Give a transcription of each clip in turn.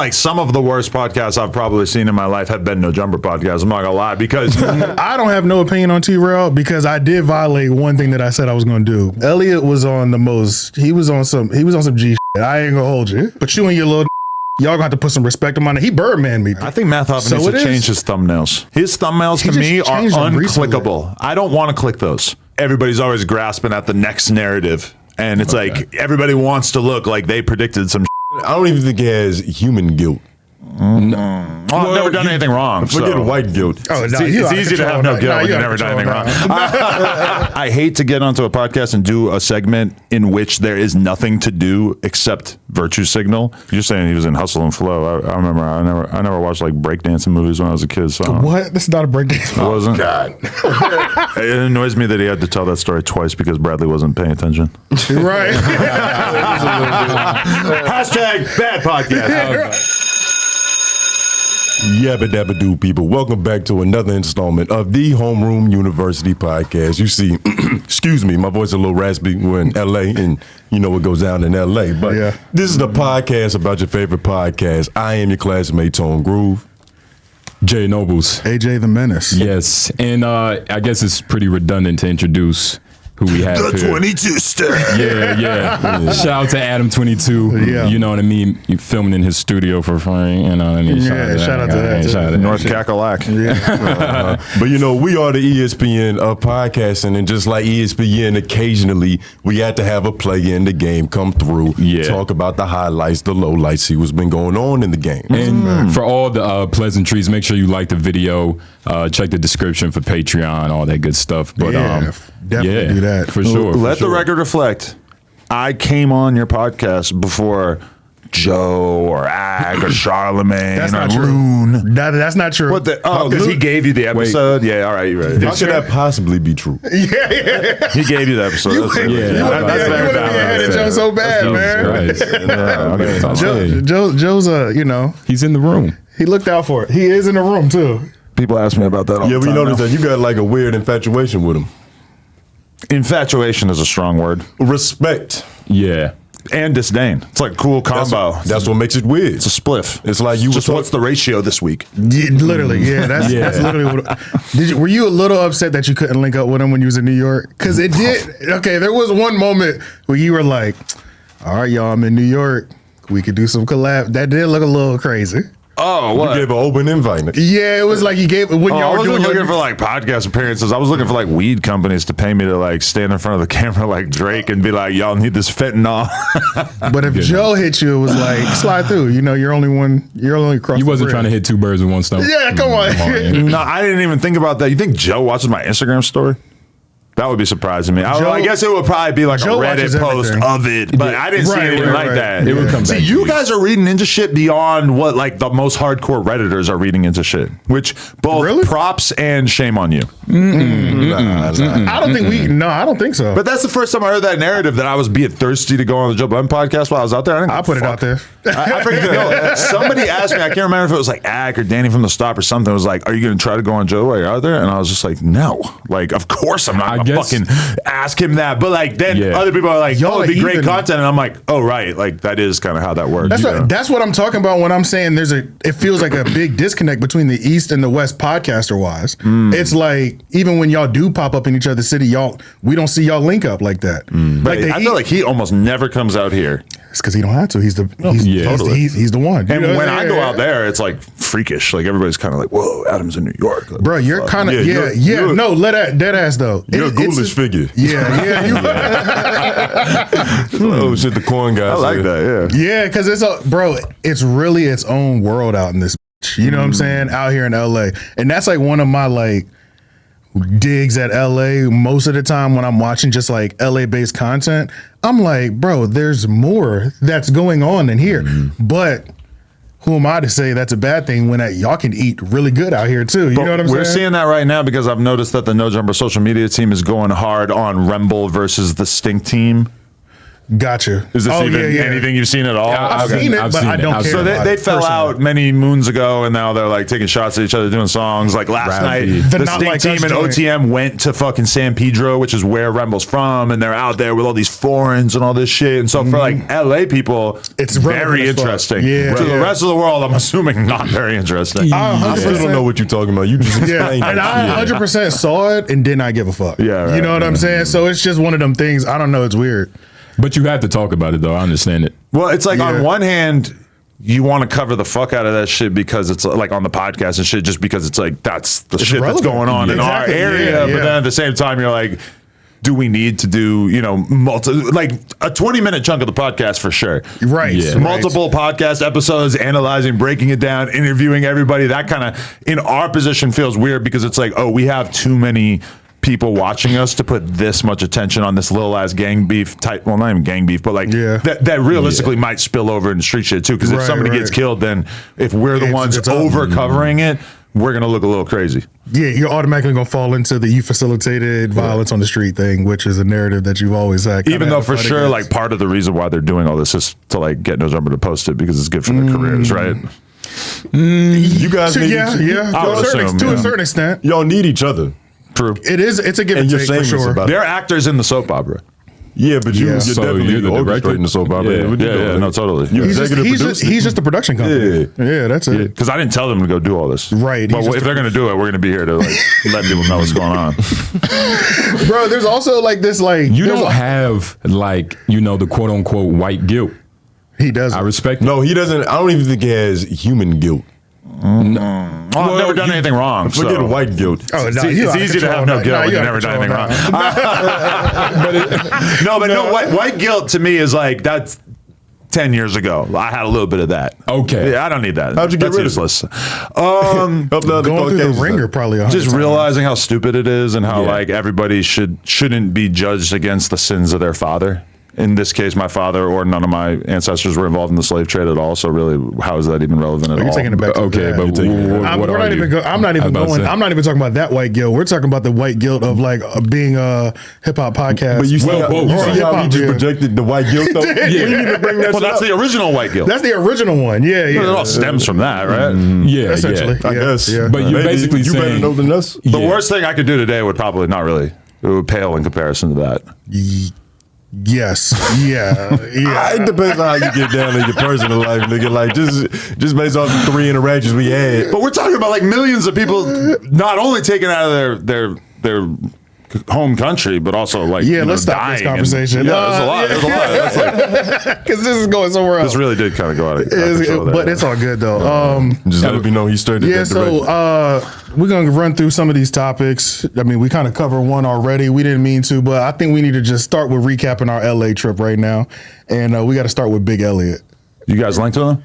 Like some of the worst podcasts I've probably seen in my life have been No Jumper podcasts. I'm not gonna lie, because I don't have no opinion on T-Rail because I did violate one thing that I said I was gonna do. Elliott was on he was on some G shit. I ain't gonna hold you. But you and your little y'all gonna have to put some respect on it. He Birdman me. I think Math Hoffa needs to change his thumbnails. His thumbnails to me are unclickable. I don't want to click those. Everybody's always grasping at the next narrative. And it's like everybody wants to look like they predicted some I don't even think he has human guilt. I've never done anything wrong. Forget white guilt. Oh, no, it's easy to have no guilt when you never done anything wrong. I hate to get onto a podcast and do a segment in which there is nothing to do except virtue signal. You're saying he was in Hustle and Flow. I remember I never watched like breakdancing movies when I was a kid. So what? This is not a breakdance. It wasn't. God. It annoys me that he had to tell that story twice because Bradley wasn't paying attention. Right. Hashtag bad podcast. Yabba dabba do, people. Welcome back to another installment of the Homeroom University podcast. You see, excuse me, my voice is a little raspy. We're in LA and you know what goes down in LA. But This is the podcast about your favorite podcast. I am your classmate, Tone Groove. Jay Noblez. AJ the Menace. Yes. And I guess it's pretty redundant to introduce who we have the here. 22 star. Yeah. Shout out to Adam22. Yeah. You know what I mean? You filming in his studio for fun. You know what I mean? Shout out to that. Shout out to North Cackalack. Yeah. But you know, we are the ESPN of podcasting, and just like ESPN, occasionally we had to have a player in the game come through, talk about the highlights, the lowlights, see what's been going on in the game. And for all the pleasantries, make sure you like the video, check the description for Patreon, all that good stuff. But definitely do that. For sure. Let the record reflect. I came on your podcast before Joe or Ag or Charlamagne or Rune. That's not true. What the? Oh, because he gave you the episode. Yeah, all right, you're right. How could that possibly be true? Yeah. He gave you the episode. You would have had Joe so bad, man. Joe's he's in the room. He looked out for it. He is in the room too. People ask me about that all the time. Yeah, we noticed that you got like a weird infatuation with him. Infatuation is a strong word. Respect. Yeah. And disdain. It's like a cool combo. That's what makes it weird. It's a spliff. It's like you just what's the ratio this week? Yeah, literally, that's literally what. Were you a little upset that you couldn't link up with him when you was in New York? Because it did. Okay, there was one moment where you were like, all right, y'all, I'm in New York. We could do some collab. That did look a little crazy. Oh, what? You gave an open invite. Yeah, it was like you gave when y'all were doing. Looking for like podcast appearances. I was looking for like weed companies to pay me to like stand in front of the camera like Drake and be like, y'all need this fentanyl. But if Joe hit you, it was like slide through. You know, you're only across. You wasn't trying to hit two birds with one stone. Yeah, come on. No, I didn't even think about that. You think Joe watches my Instagram story? That would be surprising me. I guess it would probably be like Joe a Reddit post of it, but I didn't see anything like that. It would come back. See, you guys are reading into shit beyond what like the most hardcore Redditors are reading into shit, which both props and shame on you. I don't think I don't think so. But that's the first time I heard that narrative that I was being thirsty to go on the Joe Budden podcast while I was out there. I put it out there. I forget. Somebody asked me, I can't remember if it was like Ag or Danny from the Stop or something. It was like, are you going to try to go on Joe while you're out there? And I was just like, no. Like, of course I'm not going to fucking ask him that. But like, then other people are like, oh, it'd be great content. And I'm like, oh, right. Like, that is kind of how that works. That's what I'm talking about when I'm saying it feels like a big disconnect between the East and the West podcaster wise. It's like, even when y'all do pop up in each other's city, we don't see y'all link up like that. But I feel like he almost never comes out here. It's because he don't have to. He's the one. And when I go out there, it's like freakish. Like everybody's kind of like, whoa, Adam's in New York. Like, bro, you're kind of no, dead ass though. You're a ghoulish figure. Yeah. Oh shit, the corn guy. I like that. Yeah, because it's really its own world out in this. You know what I'm saying? Out here in LA, and that's like one of my like digs at LA most of the time when I'm watching just like LA based content. I'm like, bro, there's more that's going on in here. But who am I to say that's a bad thing when y'all can eat really good out here too? You know what I'm saying? We're seeing that right now because I've noticed that the No Jumper social media team is going hard on Remble versus the Stink team. Gotcha. Is this even anything you've seen at all? I've seen it, but I don't care. So they fell out many moons ago, and now they're like taking shots at each other, doing songs. Like last night, the Stink Team and OTM went to fucking San Pedro, which is where Remble's from, and they're out there with all these foreigns and all this shit. And so for like LA people, it's very interesting. Yeah. To the rest of the world, I'm assuming not very interesting. I still don't know what you're talking about. You just explained and I 100% saw it and did not give a fuck. Yeah, you know what I'm saying? So it's just one of them things. I don't know. It's weird. But you have to talk about it, though. I understand it. Well, it's like on one hand, you want to cover the fuck out of that shit because it's like on the podcast and shit, just because it's like that's the shit relevant. That's going on in our area. But then at the same time, you're like, do we need to do, you know, like a 20-minute chunk of the podcast for sure. Right. Yeah. Multiple podcast episodes, analyzing, breaking it down, interviewing everybody. That kind of, in our position, feels weird because it's like, oh, we have too many people watching us to put this much attention on this little ass gang beef type. Well, not even gang beef, but like that realistically might spill over into street shit too. Because if somebody gets killed, then if we're the ones over covering it, we're gonna look a little crazy. Yeah, you're automatically gonna fall into the you facilitated violence on the street thing, which is a narrative that you've always had. Even though for sure, like part of the reason why they're doing all this is to like get Jumepr to post it because it's good for their careers, right? You guys, need to a certain extent, y'all need each other. True. It's a give and take for sure. They're actors in the soap opera. Yeah, but you're definitely the director in the soap opera. Yeah, no, totally. He's just a production company. Yeah, that's it. Because I didn't tell them to go do all this. Right. But if they're going to do it, we're going to be here to like let people know what's going on. Bro, there's also like this like you don't have like, you know, the quote unquote white guilt. He doesn't. I respect. No, he doesn't. I don't even think he has human guilt. No. Well, I've never done anything wrong. Forget white guilt. Oh, no, it's easy to have no guilt when you've never done anything wrong. White guilt to me is like that's 10 years ago. I had a little bit of that. Okay. Yeah, I don't need that. How'd you get rid of useless. Going through the ringer probably. Just realizing how stupid it is and how like everybody shouldn't be judged against the sins of their father. In this case, my father or none of my ancestors were involved in the slave trade at all. So really, how is that even relevant at all? You're taking it back to okay, but I'm not even talking about that white guilt. We're talking about the white guilt of like being a hip hop podcast. But you see how he just projected the white guilt though? Yeah. We need to bring that that's the original white guilt. That's the original one. Yeah. It all stems from that, right? Yeah, essentially. I guess. Yeah. But you're basically saying, better know than us. The worst thing I could do today would probably not really. It would pale in comparison to that. Yes. Yeah. It depends on how you get down in your personal life, nigga. Like just based off the 3 interactions we had. But we're talking about like millions of people not only taken out of their home country, but also like let's stop this conversation. There's a lot. Because this is going somewhere else. This really did kind of go out of control there. But it's all good though. Just let me know he started. Yeah. So we're gonna run through some of these topics. I mean, we kind of covered one already. We didn't mean to, but I think we need to just start with recapping our LA trip right now, and we got to start with Big Elliott. You guys linked to them?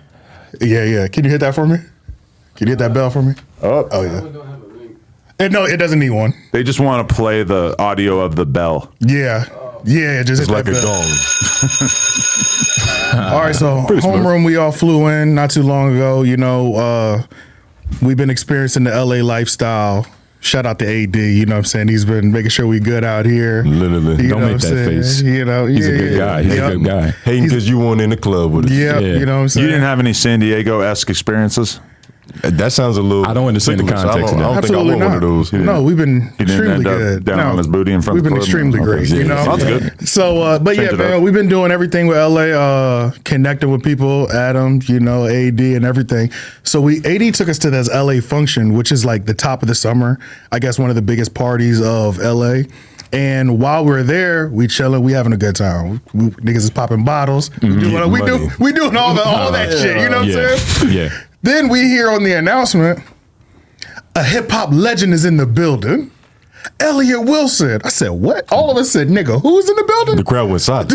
Yeah. Can you hit that for me? Can you hit that bell for me? Oh yeah. No, it doesn't need one. They just want to play the audio of the bell. Yeah. Just it's like a gong. All right, so Homeroom, we all flew in not too long ago. You know, we've been experiencing the LA lifestyle. Shout out to AD, you know what I'm saying? He's been making sure we good out here. Literally. Don't make that face. You know, he's a good guy. He's a good guy. Hating because you weren't in the club with us. Yeah, you know what I'm saying? You didn't have any San Diego-esque experiences? That sounds a little. I don't understand the context of that. I don't think I want one of those. No, we've been extremely good. Down on his booty in front. We've been extremely great. You know, that's good. So, but yeah, man, we've been doing everything with LA, connecting with people, Adam, you know, AD, and everything. So AD took us to this LA function, which is like the top of the summer. I guess one of the biggest parties of LA. And while we're there, we chilling, we having a good time. Niggas is popping bottles. We doing all that shit. You know what I'm saying? Yeah. Then we hear on the announcement, a hip hop legend is in the building. Elliott Wilson. I said, what? All of us said, nigga, who's in the building? The crowd went silent.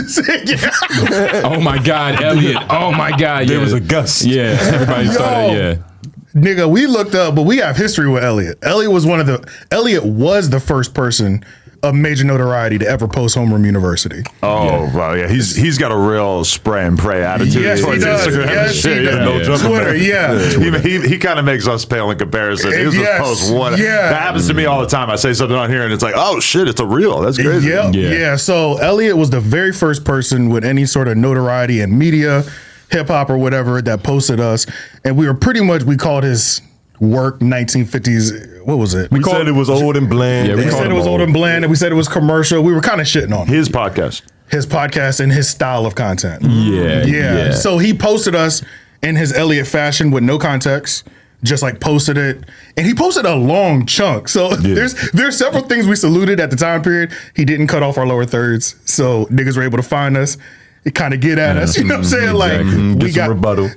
Oh my God, Elliott. Oh my God. There was a gust. Yeah. Everybody started, Nigga, we looked up, but we have history with Elliott. Elliott was the first person of major notoriety to ever post Homeroom University. Oh, well, yeah. He's got a real spray and pray attitude towards Instagram. Yes, he does. Twitter, He kind of makes us pale in comparison. He'll just post one. That happens to me all the time. I say something on here and it's like, oh shit, it's a reel. That's crazy. Yeah. So Elliott was the very first person with any sort of notoriety in media, hip hop or whatever that posted us. And we called his work 1950s. What was it? We said it was old and bland. Yeah, we said it was old and bland, and we said it was commercial. We were kind of shitting on his podcast and his style of content. Yeah. So he posted us in his Elliott fashion with no context, just like posted it, and he posted a long chunk. So there's several things we saluted at the time period. He didn't cut off our lower thirds, so niggas were able to find us, kind of get at us. You know what I'm saying? Like we got rebuttal.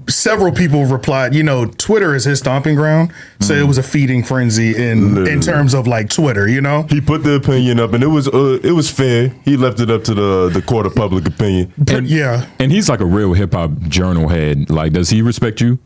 Several people replied, Twitter is his stomping ground. So it was a feeding frenzy in terms of like Twitter, He put the opinion up and it was fair. He left it up to the court of public opinion. And he's like a real hip hop journal head. Like, does he respect you?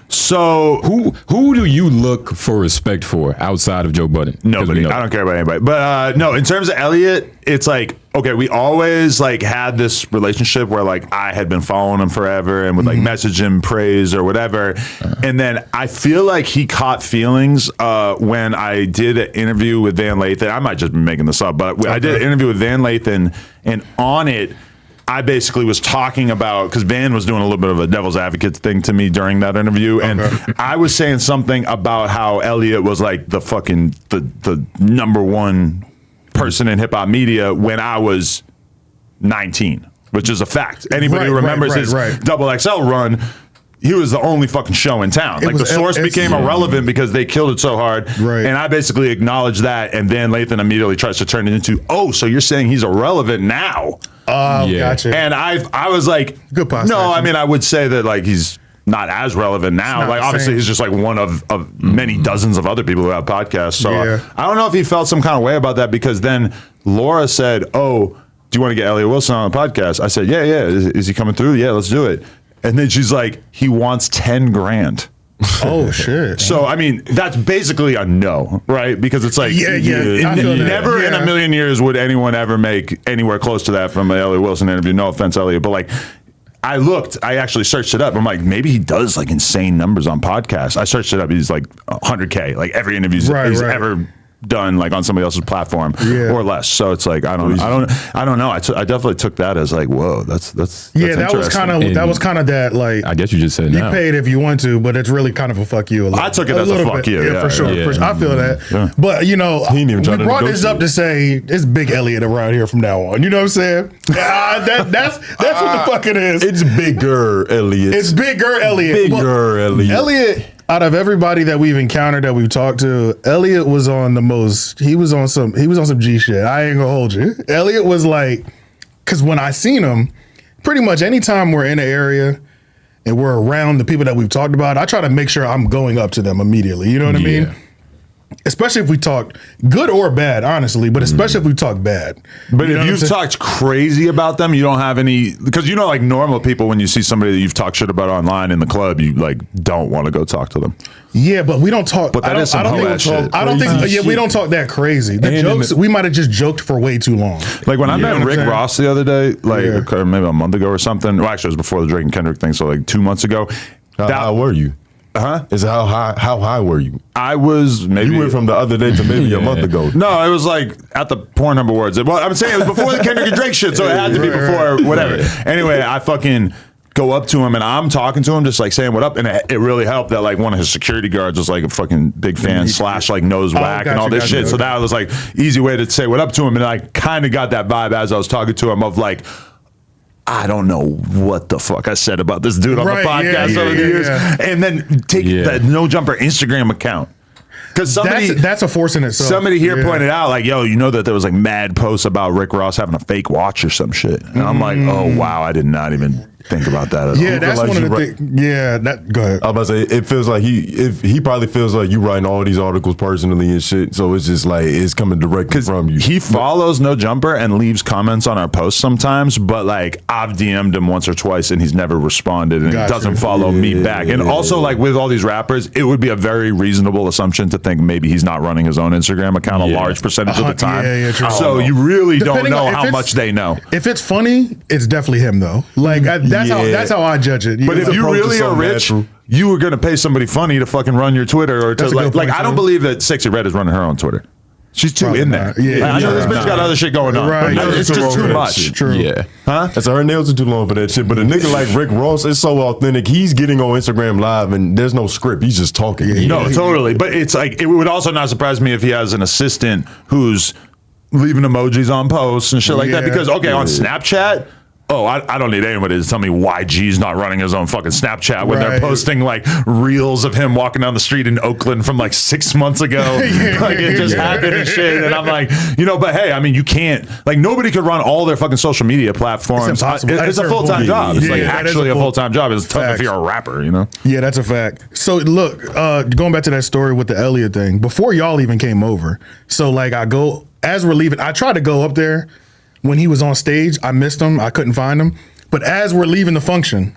So who do you look for respect for outside of Joe Budden? Nobody. I don't care about anybody. But no, in terms of Elliott, it's like, okay, we always like had this relationship where like I had been following him forever and would like message him praise or whatever. And then I feel like he caught feelings when I did an interview with Van Lathan. I might just be making this up, but I did an interview with Van Lathan, and on it, I basically was talking about, because Van was doing a little bit of a devil's advocate thing to me during that interview, and I was saying something about how Elliott was like the fucking the number one person in hip hop media when I was 19, which is a fact. Anybody who remembers his Double XL run, he was the only fucking show in town. Like the Source became irrelevant because they killed it so hard. And I basically acknowledged that, and then Lathan immediately tries to turn it into, oh, so you're saying he's irrelevant now? Oh, gotcha. And I was like, no, I mean, I would say that like he's not as relevant now. Like obviously he's just like one of many dozens of other people who have podcasts. So I don't know if he felt some kind of way about that, because then Laura said, oh, do you want to get Elliott Wilson on the podcast? I said, yeah. Is he coming through? Yeah, let's do it. And then she's like, he wants 10 grand. Oh shit! So I mean, that's basically a no, right? Because it's like, never in a million years would anyone ever make anywhere close to that from an Elliott Wilson interview. No offense, Elliott, but like, I actually searched it up. I'm like, maybe he does like insane numbers on podcasts. I searched it up. He's like 100K, like every interview he's ever done, like on somebody else's platform or less. So it's like I don't know. I definitely took that as like, whoa, that's that was kind of that, like, I guess you just said you paid if you want to, but it's really kind of a fuck you. I took it as a fuck you, for sure. I feel that, but we brought this up to say it's Big Elliott around here from now on. You know what I'm saying? That's what the fuck it is. It's bigger Elliott. It's bigger Elliott. Elliott. Out of everybody that we've encountered, that we've talked to, Elliott was on the most. He was on some G shit. I ain't gonna hold you. Elliott was like, because when I seen him, pretty much anytime we're in an area and we're around the people that we've talked about, I try to make sure I'm going up to them immediately. You know what I mean? Especially if we talk good or bad, honestly, but especially if we talk bad. But if you've talked crazy about them, you don't have any, because like normal people, when you see somebody that you've talked shit about online in the club, you like don't want to go talk to them. Yeah, but we don't talk. But we don't talk that crazy. The jokes, we might have just joked for way too long. Like when I met Rick Ross the other day, like maybe a month ago or something. Well, actually, it was before the Drake and Kendrick thing, so like 2 months ago. How were you? Is how high were you? I was maybe. You went from the other day to maybe a month ago. No, it was like at the Pornhub Awards. Well, I'm saying it was before the Kendrick and Drake shit, so it had to be before whatever. Anyway, I fucking go up to him and I'm talking to him, just like saying what up, and it really helped that like one of his security guards was like a fucking big fan / like nose whack and all this shit. So that was like easy way to say what up to him, and I kind of got that vibe as I was talking to him of like, I don't know what the fuck I said about this dude on the podcast over the years. And then take the No Jumper Instagram account. Because that's a force in itself. Somebody here pointed out, like, yo, you know that there was like mad posts about Rick Ross having a fake watch or some shit. And I'm like, oh wow, I did not even think about that at all. Yeah, that's like one of the things. Yeah, go ahead. I was about to say, it feels like he probably feels like you writing all these articles personally and shit. So it's just like it's coming directly from you. He follows No Jumper and leaves comments on our posts sometimes, but like I've DM'd him once or twice and he's never responded, and he doesn't follow me back. And also, like with all these rappers, it would be a very reasonable assumption to think maybe he's not running his own Instagram account a large percentage of the time. True. So you really don't know how much they know. If it's funny, it's definitely him though. Like that's how I judge it. But if you really are rich, you were going to pay somebody funny to fucking run your Twitter, or to like I don't believe that Sexy Red is running her own Twitter. She's too in there. I know this bitch got other shit going on. Right. It's just too much. True. Yeah. Huh? So her nails are too long for that shit. But a nigga like Rick Ross is so authentic. He's getting on Instagram Live and there's no script. He's just talking. No, totally. But it's like, it would also not surprise me if he has an assistant who's leaving emojis on posts and shit like that. Because, on Snapchat, I don't need anybody to tell me why G's not running his own fucking Snapchat when they're posting like reels of him walking down the street in Oakland from like 6 months ago. Like it just happened and shit. And I'm like, but hey, I mean, you can't, like nobody could run all their fucking social media platforms. It's impossible. It's a full-time job. It's like actually a full-time job. It's tough if you're a rapper, Yeah, that's a fact. So look, going back to that story with the Elliott thing, before y'all even came over, so like as we're leaving, I tried to go up there. When he was on stage, I missed him. I couldn't find him. But as we're leaving the function,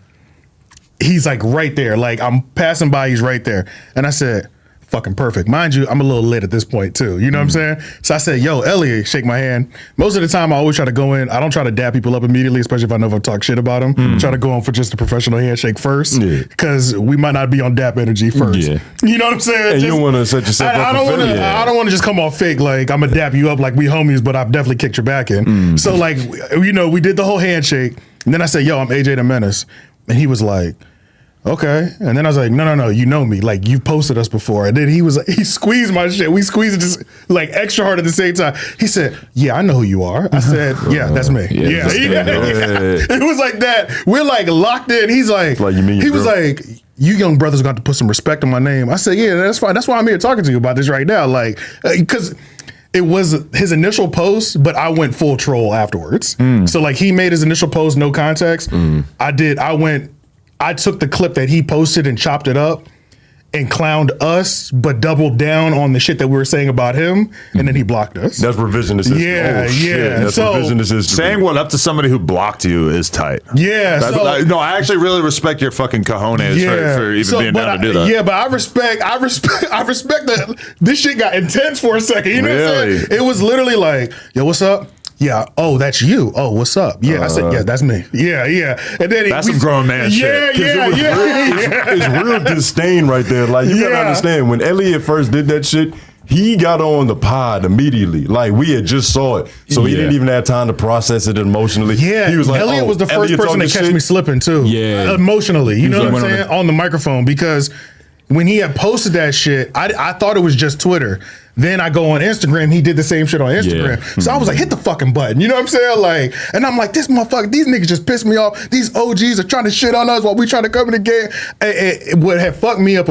he's like right there. Like I'm passing by, he's right there. And I said, fucking perfect. Mind you, I'm a little lit at this point too. You know what I'm saying? So I said, yo, Elliott, shake my hand. Most of the time I always try to go in. I don't try to dap people up immediately, especially if I know if I talk shit about them. Try to go in for just a professional handshake first. Because we might not be on dap energy first. Yeah. You know what I'm saying? And you don't want to set yourself up for failure. I don't want to just come off fake like I'm gonna dap you up like we homies, but I've definitely kicked your back in. So like, we did the whole handshake. And then I said, yo, I'm AJ the Menace. And he was like, okay. And then I was like, no, you know me. Like, you've posted us before. And then he squeezed my shit. We squeezed it just like extra hard at the same time. He said, yeah, I know who you are. I said, yeah, that's me. Yeah. It was like that. We're like locked in. He's like he was like, you young brothers got to put some respect on my name. I said, yeah, that's fine. That's why I'm here talking to you about this right now. Like, because it was his initial post, but I went full troll afterwards. So like he made his initial post, no context. I took the clip that he posted and chopped it up and clowned us, but doubled down on the shit that we were saying about him, and then he blocked us. That's revisionist history. Yeah, That's revisionist history. Saying what up to somebody who blocked you is tight. Yeah. No, I actually really respect your fucking cojones for even being down to do that. Yeah, but I respect that this shit got intense for a second. You know what I'm saying? It was literally like, yo, what's up? Yeah. Oh, that's you. Oh, what's up? Yeah. I said, yeah, that's me. Yeah. And then that's some grown man shit. It's real disdain right there. Like you gotta understand when Elliott first did that shit, he got on the pod immediately. Like we had just saw it, so he didn't even have time to process it emotionally. Yeah, he was like, Elliott was the first person to catch me slipping too. Yeah, emotionally. You know what I'm saying? On the microphone, because when he had posted that shit, I thought it was just Twitter. Then I go on Instagram, he did the same shit on Instagram. So I was like, hit the fucking button. You know what I'm saying? Like, and I'm like, this motherfucker, these niggas just pissed me off. These OGs are trying to shit on us while we trying to come in the game. What had fucked me up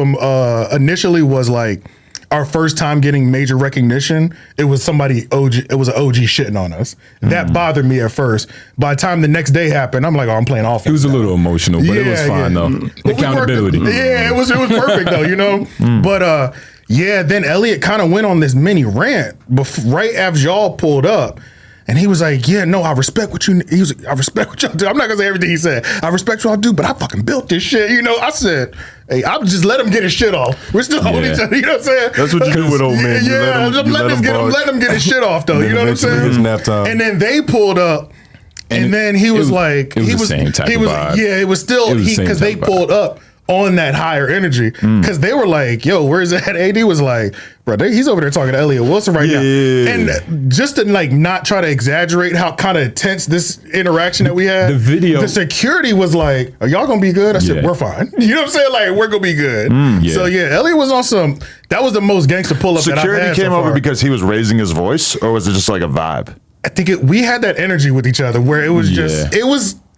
initially was like, our first time getting major recognition, it was somebody OG. It was an OG shitting on us. That bothered me at first. By the time the next day happened, I'm like, oh, I'm playing offense. It was a little emotional, but it was fine though. Accountability. It was perfect though, you know. But then Elliott kind of went on this mini rant right after y'all pulled up. And he was like, yeah, no, I respect what you, I respect what y'all do. I'm not gonna say everything he said. I respect what y'all do, but I fucking built this shit. You know, I said, hey, I'll just let him get his shit off. We're still holding each other, you know what I'm saying? That's what you do with old men. Let him get his shit off though, you know what I'm saying? And then they pulled up and then he was like, it was the same type of vibe. Yeah, it was still, because they pulled up on that higher energy, because they were like, yo, where's that? AD was like, bro, he's over there talking to Elliott Wilson right now. And just to like not try to exaggerate how kind of tense this interaction that we had, the security was like, are y'all gonna be good? I said, we're fine. You know what I'm saying? Like, we're gonna be good. So yeah, Elliott was on some, that was the most gangster pull up that I've had. Security came over because he was raising his voice, or was it just like a vibe? I think we had that energy with each other where it was just,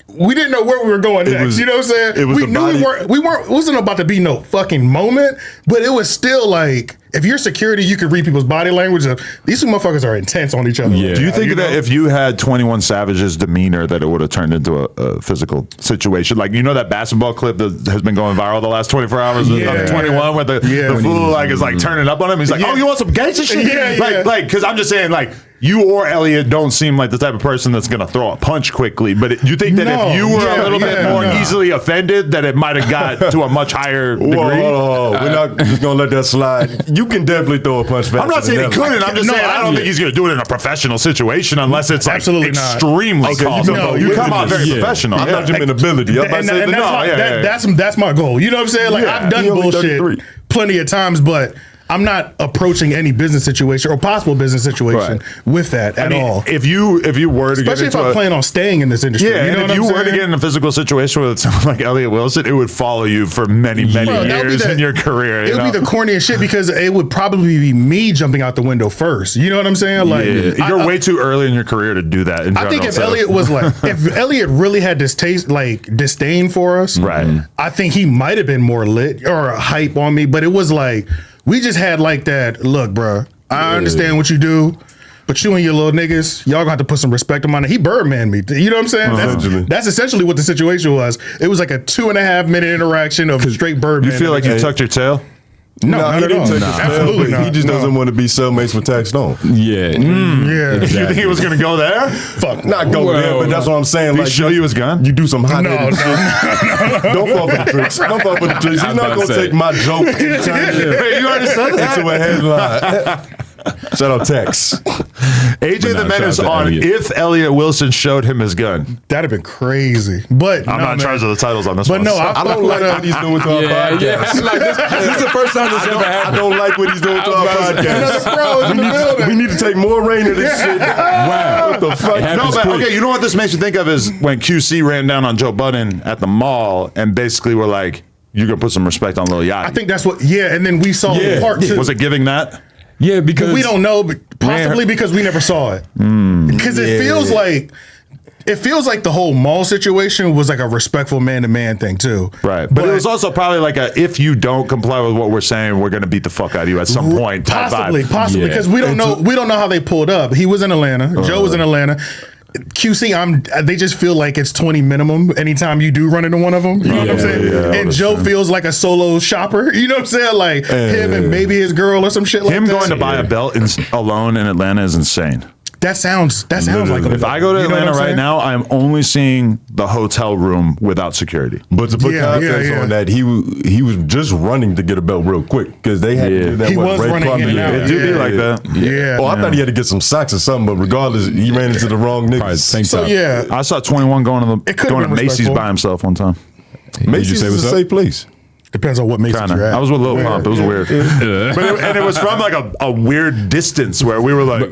we didn't know where we were going next. You know what I'm saying? It was we knew it wasn't about to be no fucking moment, but it was still like, if you're security, you can read people's body language. These two motherfuckers are intense on each other. Yeah. Do you think that if you had 21 Savage's demeanor, that it would have turned into a physical situation? Like, you know that basketball clip that has been going viral the last 24 hours of 21, where the fool like is like turning up on him. He's like, "Oh, you want some gangster shit?" Like, because I'm just saying, like, you or Elliott don't seem like the type of person that's going to throw a punch quickly. But you think that if you were a little bit more easily offended, that it might have got to a much higher degree? Whoa. We're not just going to let that slide. You can definitely throw a punch faster. I'm not saying he couldn't. I'm just saying I don't think he's going to do it in a professional situation unless it's like extremely costly. You come out very professional. I'm not Jimmy ability. That's my goal. You know what I'm saying? Like, I've done bullshit plenty of times, but I'm not approaching any business situation or possible business situation with that at all. If you were to especially if I plan on staying in this industry, you know, if you were to get in a physical situation with someone like Elliott Wilson, it would follow you for many years in your career. It would be the corniest shit because it would probably be me jumping out the window first. You know what I'm saying? Like, you're way too early in your career to do that. I think if Elliott was like, if Elliott really had disdain for us, I think he might have been more lit or hype on me. But it was like, we just had like that, look, bro, I understand what you do, but you and your little niggas, y'all gonna have to put some respect on mine. He Birdman me. You know what I'm saying? That's essentially what the situation was. It was like a 2.5 minute interaction of straight Birdman. You feel like you tucked your tail? No, he didn't take absolutely not. He just doesn't want to be cellmates with Tax Stone. Yeah. Exactly. You think he was going to go there? Fuck. Not go there, but that's what I'm saying. Like, show you his gun? You do some hot shit. Don't fall for the tricks. Don't fall for the tricks. He's not going to take my joke and turn it you already said that? into a headline. Shout out Tex. AJ the Menace on if Elliott Wilson showed him his gun. That'd have been crazy. But I'm not in charge of the titles on this one. But no, I don't like what he's doing to our podcast. This is the first time this ever happened. I don't like what he's doing to our podcast. We need to take more rain of this shit. Wow. What the fuck? No, but okay, you know what this makes me think of is when QC ran down on Joe Budden at the mall and basically were like, you're going to put some respect on Lil Yachty. I think that's what, and then we saw part two. Was it giving that? Yeah, because we don't know, but possibly because we never saw it. Because it feels like the whole mall situation was like a respectful man-to-man thing too. Right. But it was also probably like a, if you don't comply with what we're saying, we're going to beat the fuck out of you at some point. Possibly, because we don't know how they pulled up. He was in Atlanta. Joe was in Atlanta. QC, they just feel like it's 20 minimum anytime you do run into one of them. You know what I'm saying? And Joe feels like a solo shopper. You know what I'm saying? Like him and maybe his girl or some shit like that. Him going to buy a belt alone in Atlanta is insane. That sounds like if I go to Atlanta right now, I'm only seeing the hotel room without security. But to put context on that, he was just running to get a belt real quick because they had to do that. He was running in and out. It do be like that. Yeah. Oh, I thought he had to get some socks or something, but regardless, he ran into the wrong niggas. So I saw 21 going to Macy's by himself one time. Macy's is a safe place. Depends on what Macy's you're at. I was with Lil Pump. It was weird. And it was from like a weird distance where we were like.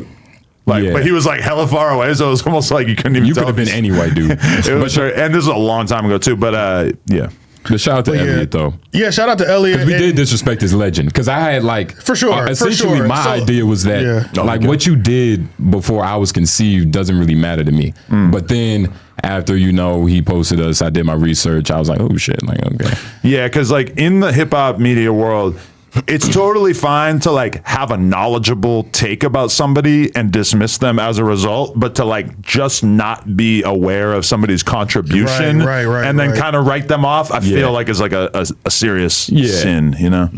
But he was like hella far away, so it was almost like you couldn't even tell. You could have been anyway, dude. And this is a long time ago too, but yeah. But shout out to Elliott though. Yeah, shout out to Elliott. We did disrespect his legend because I had like for sure. Essentially, my idea was that what you did before I was conceived doesn't really matter to me. But then after he posted us, I did my research. I was like, oh shit, like okay. Yeah, because like in the hip hop media world, it's totally fine to like have a knowledgeable take about somebody and dismiss them as a result, but to like just not be aware of somebody's contribution and then kind of write them off, I feel like is like a serious sin, you know?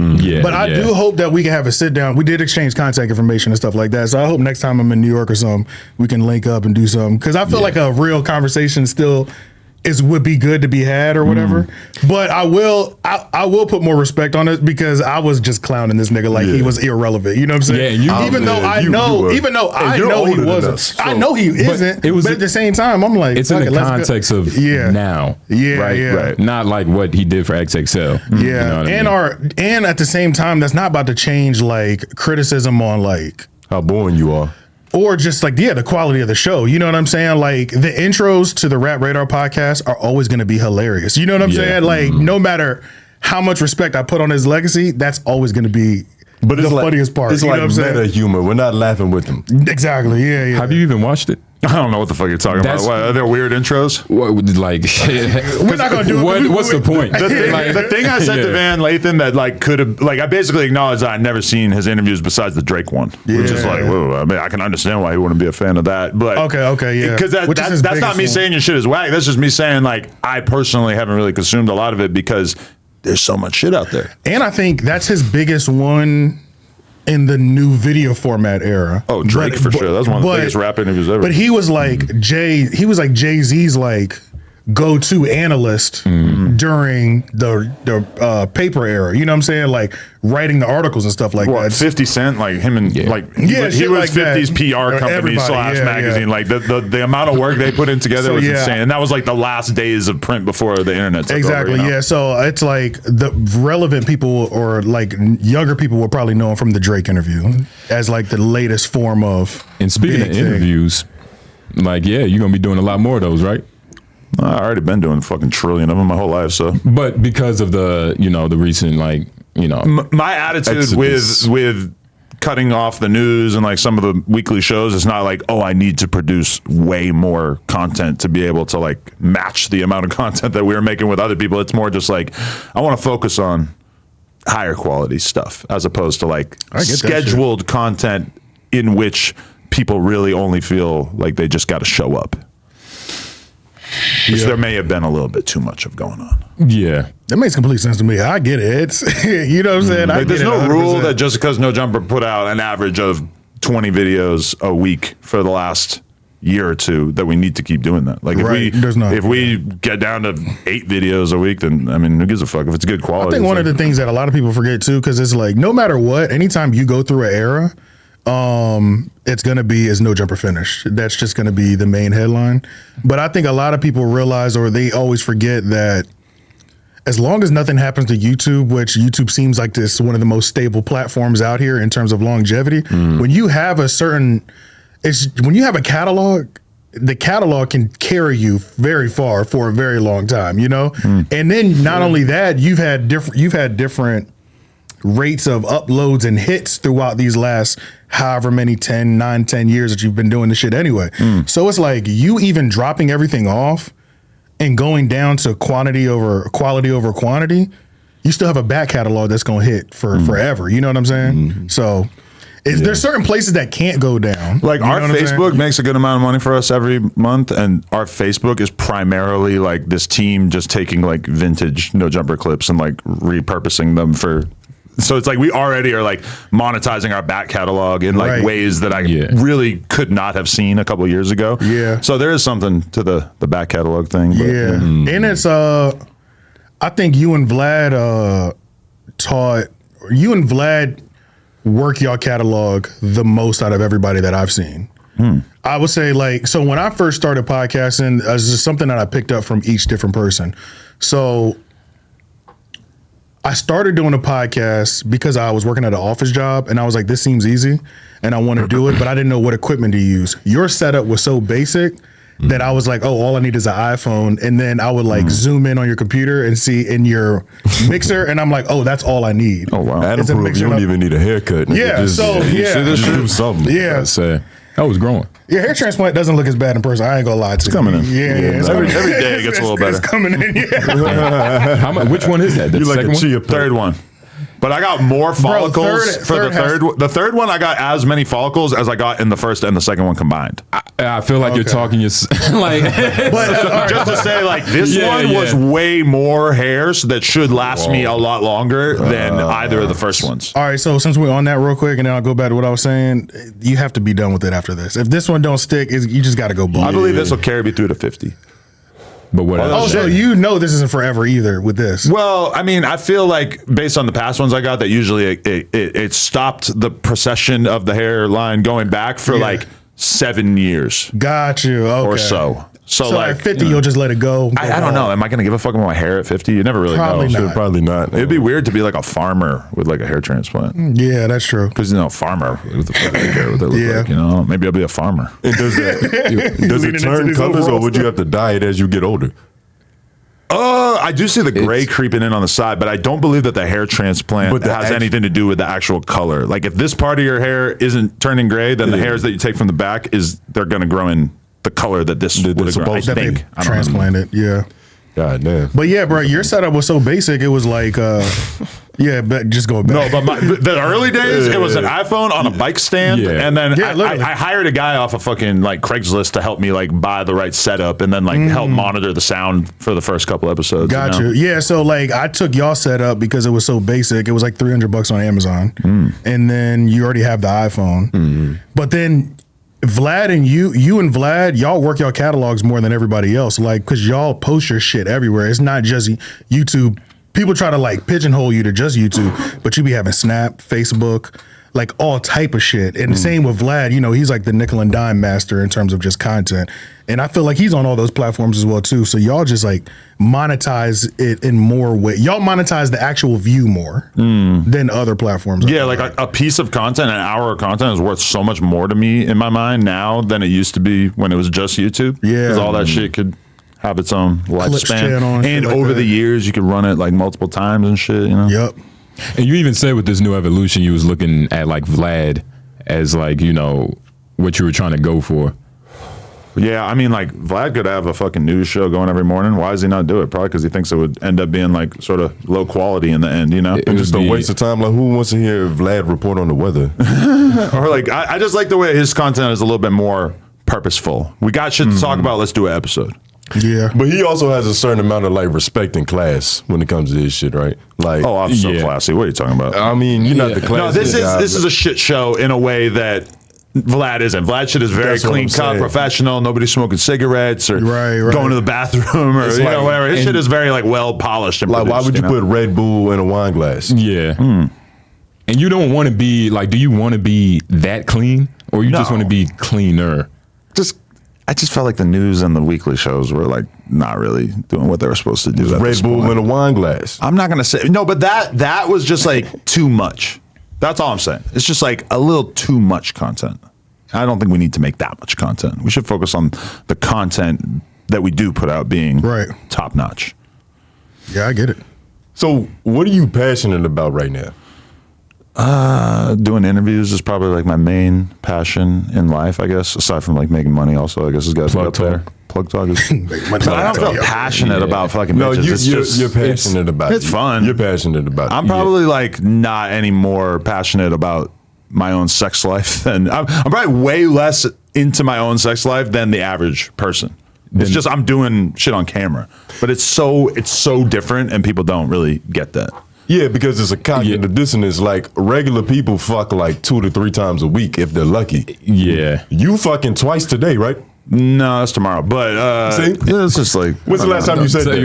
But I do hope that we can have a sit down. We did exchange contact information and stuff like that. So I hope next time I'm in New York or something, we can link up and do something. Cause I feel like a real conversation still would be good to be had or whatever. But I will put more respect on it because I was just clowning this nigga like he was irrelevant. You know what I'm saying? Yeah, even though I know he wasn't. I know he isn't. But at the same time, I'm like, it's in the context of now. Right. Not like what he did for XXL. Yeah. You know what I mean? And at the same time, that's not about to change like criticism on like how boring you are. Or just like, the quality of the show. You know what I'm saying? Like, the intros to the Rap Radar podcast are always going to be hilarious. You know what I'm saying? Like, no matter how much respect I put on his legacy, that's always going to be But it's the like, funniest part. It's you like know what I'm meta humor. We're not laughing with them. Exactly. Yeah. Have you even watched it? I don't know what the fuck you're talking about. What, are there weird intros? What, like, We're not gonna do it. What's the point? The thing I said to Van Lathan that like could have like I basically acknowledged that I'd never seen his interviews besides the Drake one, which is like, whoa. I mean, I can understand why he wouldn't be a fan of that, but okay, yeah, because that's not me saying your shit is whack. That's just me saying like I personally haven't really consumed a lot of it because there's so much shit out there, and I think that's his biggest one. In the new video format era. Oh, Drake for sure. That's one of the biggest rap interviews ever. But he was like Jay-Z's like go-to analyst during the paper era. You know what I'm saying? Like writing the articles and stuff like that. 50 Cent, like him and like he was like 50's PR company / magazine. Like the amount of work they put in together was insane. And that was like the last days of print before the internet took exactly. over, you know? Yeah. So it's like the relevant people or like younger people will probably know him from the Drake interview as like the latest form of. And speaking of interviews, like you're gonna be doing a lot more of those, right? I already been doing fucking trillion of them my whole life, so. But because of the, the recent, my attitude with cutting off the news and like some of the weekly shows, it's not like, oh, I need to produce way more content to be able to like match the amount of content that we were making with other people. It's more just like, I want to focus on higher quality stuff as opposed to like scheduled content in which people really only feel like they just got to show up. Which there may have been a little bit too much of going on. Yeah. That makes complete sense to me. I get it. It's, you know what I'm saying? Like, there's no rule that just because No Jumper put out an average of 20 videos a week for the last year or two that we need to keep doing that. Like if we get down to 8 videos a week, then I mean, who gives a fuck if it's good quality? I think one of the things that a lot of people forget too, because it's like no matter what, anytime you go through an era, it's gonna be is No Jumper finished. That's just gonna be the main headline. But I think a lot of people realize, or they always forget, that as long as nothing happens to YouTube, which YouTube seems like this one of the most stable platforms out here in terms of longevity, when you have a catalog, the catalog can carry you very far for a very long time, you know? And then not only that, you've had different rates of uploads and hits throughout these last however many 10 years that you've been doing this shit anyway. So it's like you even dropping everything off and going down to quality over quantity, you still have a back catalog that's gonna hit for forever. You know what I'm saying? So there's certain places that can't go down. Like our Facebook makes a good amount of money for us every month, and our Facebook is primarily like this team just taking like vintage No Jumper clips and like repurposing them for. So it's like we already are like monetizing our back catalog in like ways that I really could not have seen a couple of years ago. Yeah. So there is something to the back catalog thing. But, and it's I think you and Vlad work y'all catalog the most out of everybody that I've seen. I would say like, so when I first started podcasting, it's just something that I picked up from each different person. So I started doing a podcast because I was working at an office job and I was like, this seems easy and I want to do it, but I didn't know what equipment to use. Your setup was so basic that I was like, oh, all I need is an iPhone. And then I would like zoom in on your computer and see in your mixer. And I'm like, oh, that's all I need. Oh, wow. Adam proved you don't even need a haircut. Yeah. Just do something. Yeah. That was growing. Your hair transplant doesn't look as bad in person. I ain't gonna lie to you. It's coming in. Yeah. Every day it gets a little better. It's coming in. Yeah. Which one is that? You like a chia pet. Third one. But I got more follicles the third one. I got as many follicles as I got in the first and the second one combined. I feel like you're talking just to say like this one was way more hairs that should last me a lot longer than either of the first ones. All right, so since we're on that real quick, and then I'll go back to what I was saying, you have to be done with it after this. If this one don't stick, you just got to go bald. I believe this will carry me through to 50. But what else? So you know this isn't forever either with this. Well, I mean, I feel like based on the past ones I got, that usually it stopped the procession of the hairline going back for like 7 years. Got you. Okay. Or so. So like at 50, you'll just let it go. I don't know. Am I going to give a fuck about my hair at 50? You never really Probably know. not. Probably not. It'd be weird to be like a farmer with like a hair transplant. Yeah, that's true. Because farmer, what the fuck do they care what they look like? You know, maybe I'll be a farmer. And does it turn colors, or would you have to dye it as you get older? I do see the gray creeping in on the side, but I don't believe that the hair transplant has anything to do with the actual color. Like if this part of your hair isn't turning gray, then the hairs that you take from the back they're going to grow in the color that this would have grown. I think. Transplanted, yeah. God damn. But yeah, bro, your setup was so basic. It was like, yeah, but just go back. No, but the early days, it was an iPhone on a bike stand, and then I hired a guy off of fucking like Craigslist to help me like buy the right setup, and then like help monitor the sound for the first couple episodes. Got you. Yeah, so like I took y'all setup because it was so basic. It was like $300 on Amazon, and then you already have the iPhone. But then Vlad and you and Vlad, y'all work y'all catalogs more than everybody else, like because y'all post your shit everywhere. It's not just YouTube. People try to like pigeonhole you to just YouTube, but you be having Snap, Facebook, like all type of shit. And the same with Vlad, you know, he's like the nickel and dime master in terms of just content. And I feel like he's on all those platforms as well too. So y'all just like monetize it in more way. Y'all monetize the actual view more than other platforms. Yeah, like a piece of content, an hour of content is worth so much more to me in my mind now than it used to be when it was just YouTube. Yeah. Because all that shit could have its own lifespan, and over the years you could run it like multiple times and shit, you know. Yep. And you even said with this new evolution, you was looking at like Vlad as like, you know, what you were trying to go for. Yeah, I mean, like Vlad could have a fucking news show going every morning. Why does he not do it? Probably because he thinks it would end up being like sort of low quality in the end, you know? It's just a waste of time. Like, who wants to hear Vlad report on the weather? Or like, I just like the way his content is a little bit more purposeful. We got shit to talk about. Let's do an episode. Yeah, but he also has a certain amount of like respect and class when it comes to this shit, right? Like, oh, I'm so classy. What are you talking about? I mean, you're not the classy. No, this is a shit show in a way that Vlad isn't. Vlad shit is very clean cut, professional. Nobody's smoking cigarettes or going to the bathroom or you know, whatever. His shit is very like well polished and like, produced, why would you put Red Bull in a wine glass? Yeah. And you don't want to be like, do you want to be that clean or you just want to be cleaner? I just felt like the news and the weekly shows were like not really doing what they were supposed to do. Red Bull in a wine glass. I'm not gonna say no, but that was just like too much. That's all I'm saying. It's just like a little too much content. I don't think we need to make that much content. We should focus on the content that we do put out being top notch. Yeah, I get it. So, what are you passionate about right now? Doing interviews is probably like my main passion in life, I guess. Aside from like making money, also I guess it's got to be up there. Plug talk is. But I don't feel passionate about fucking bitches. You're passionate about it. It's fun. You're passionate about it. I'm probably like not any more passionate about my own sex life than I'm probably way less into my own sex life than the average person. It's just I'm doing shit on camera, but it's so different, and people don't really get that. Yeah, because it's a cognitive dissonance. Like regular people fuck like 2 to 3 times a week if they're lucky. Yeah, you fucking twice today, right? No, that's tomorrow. But see, yeah, it's just like. When's the last time you said that?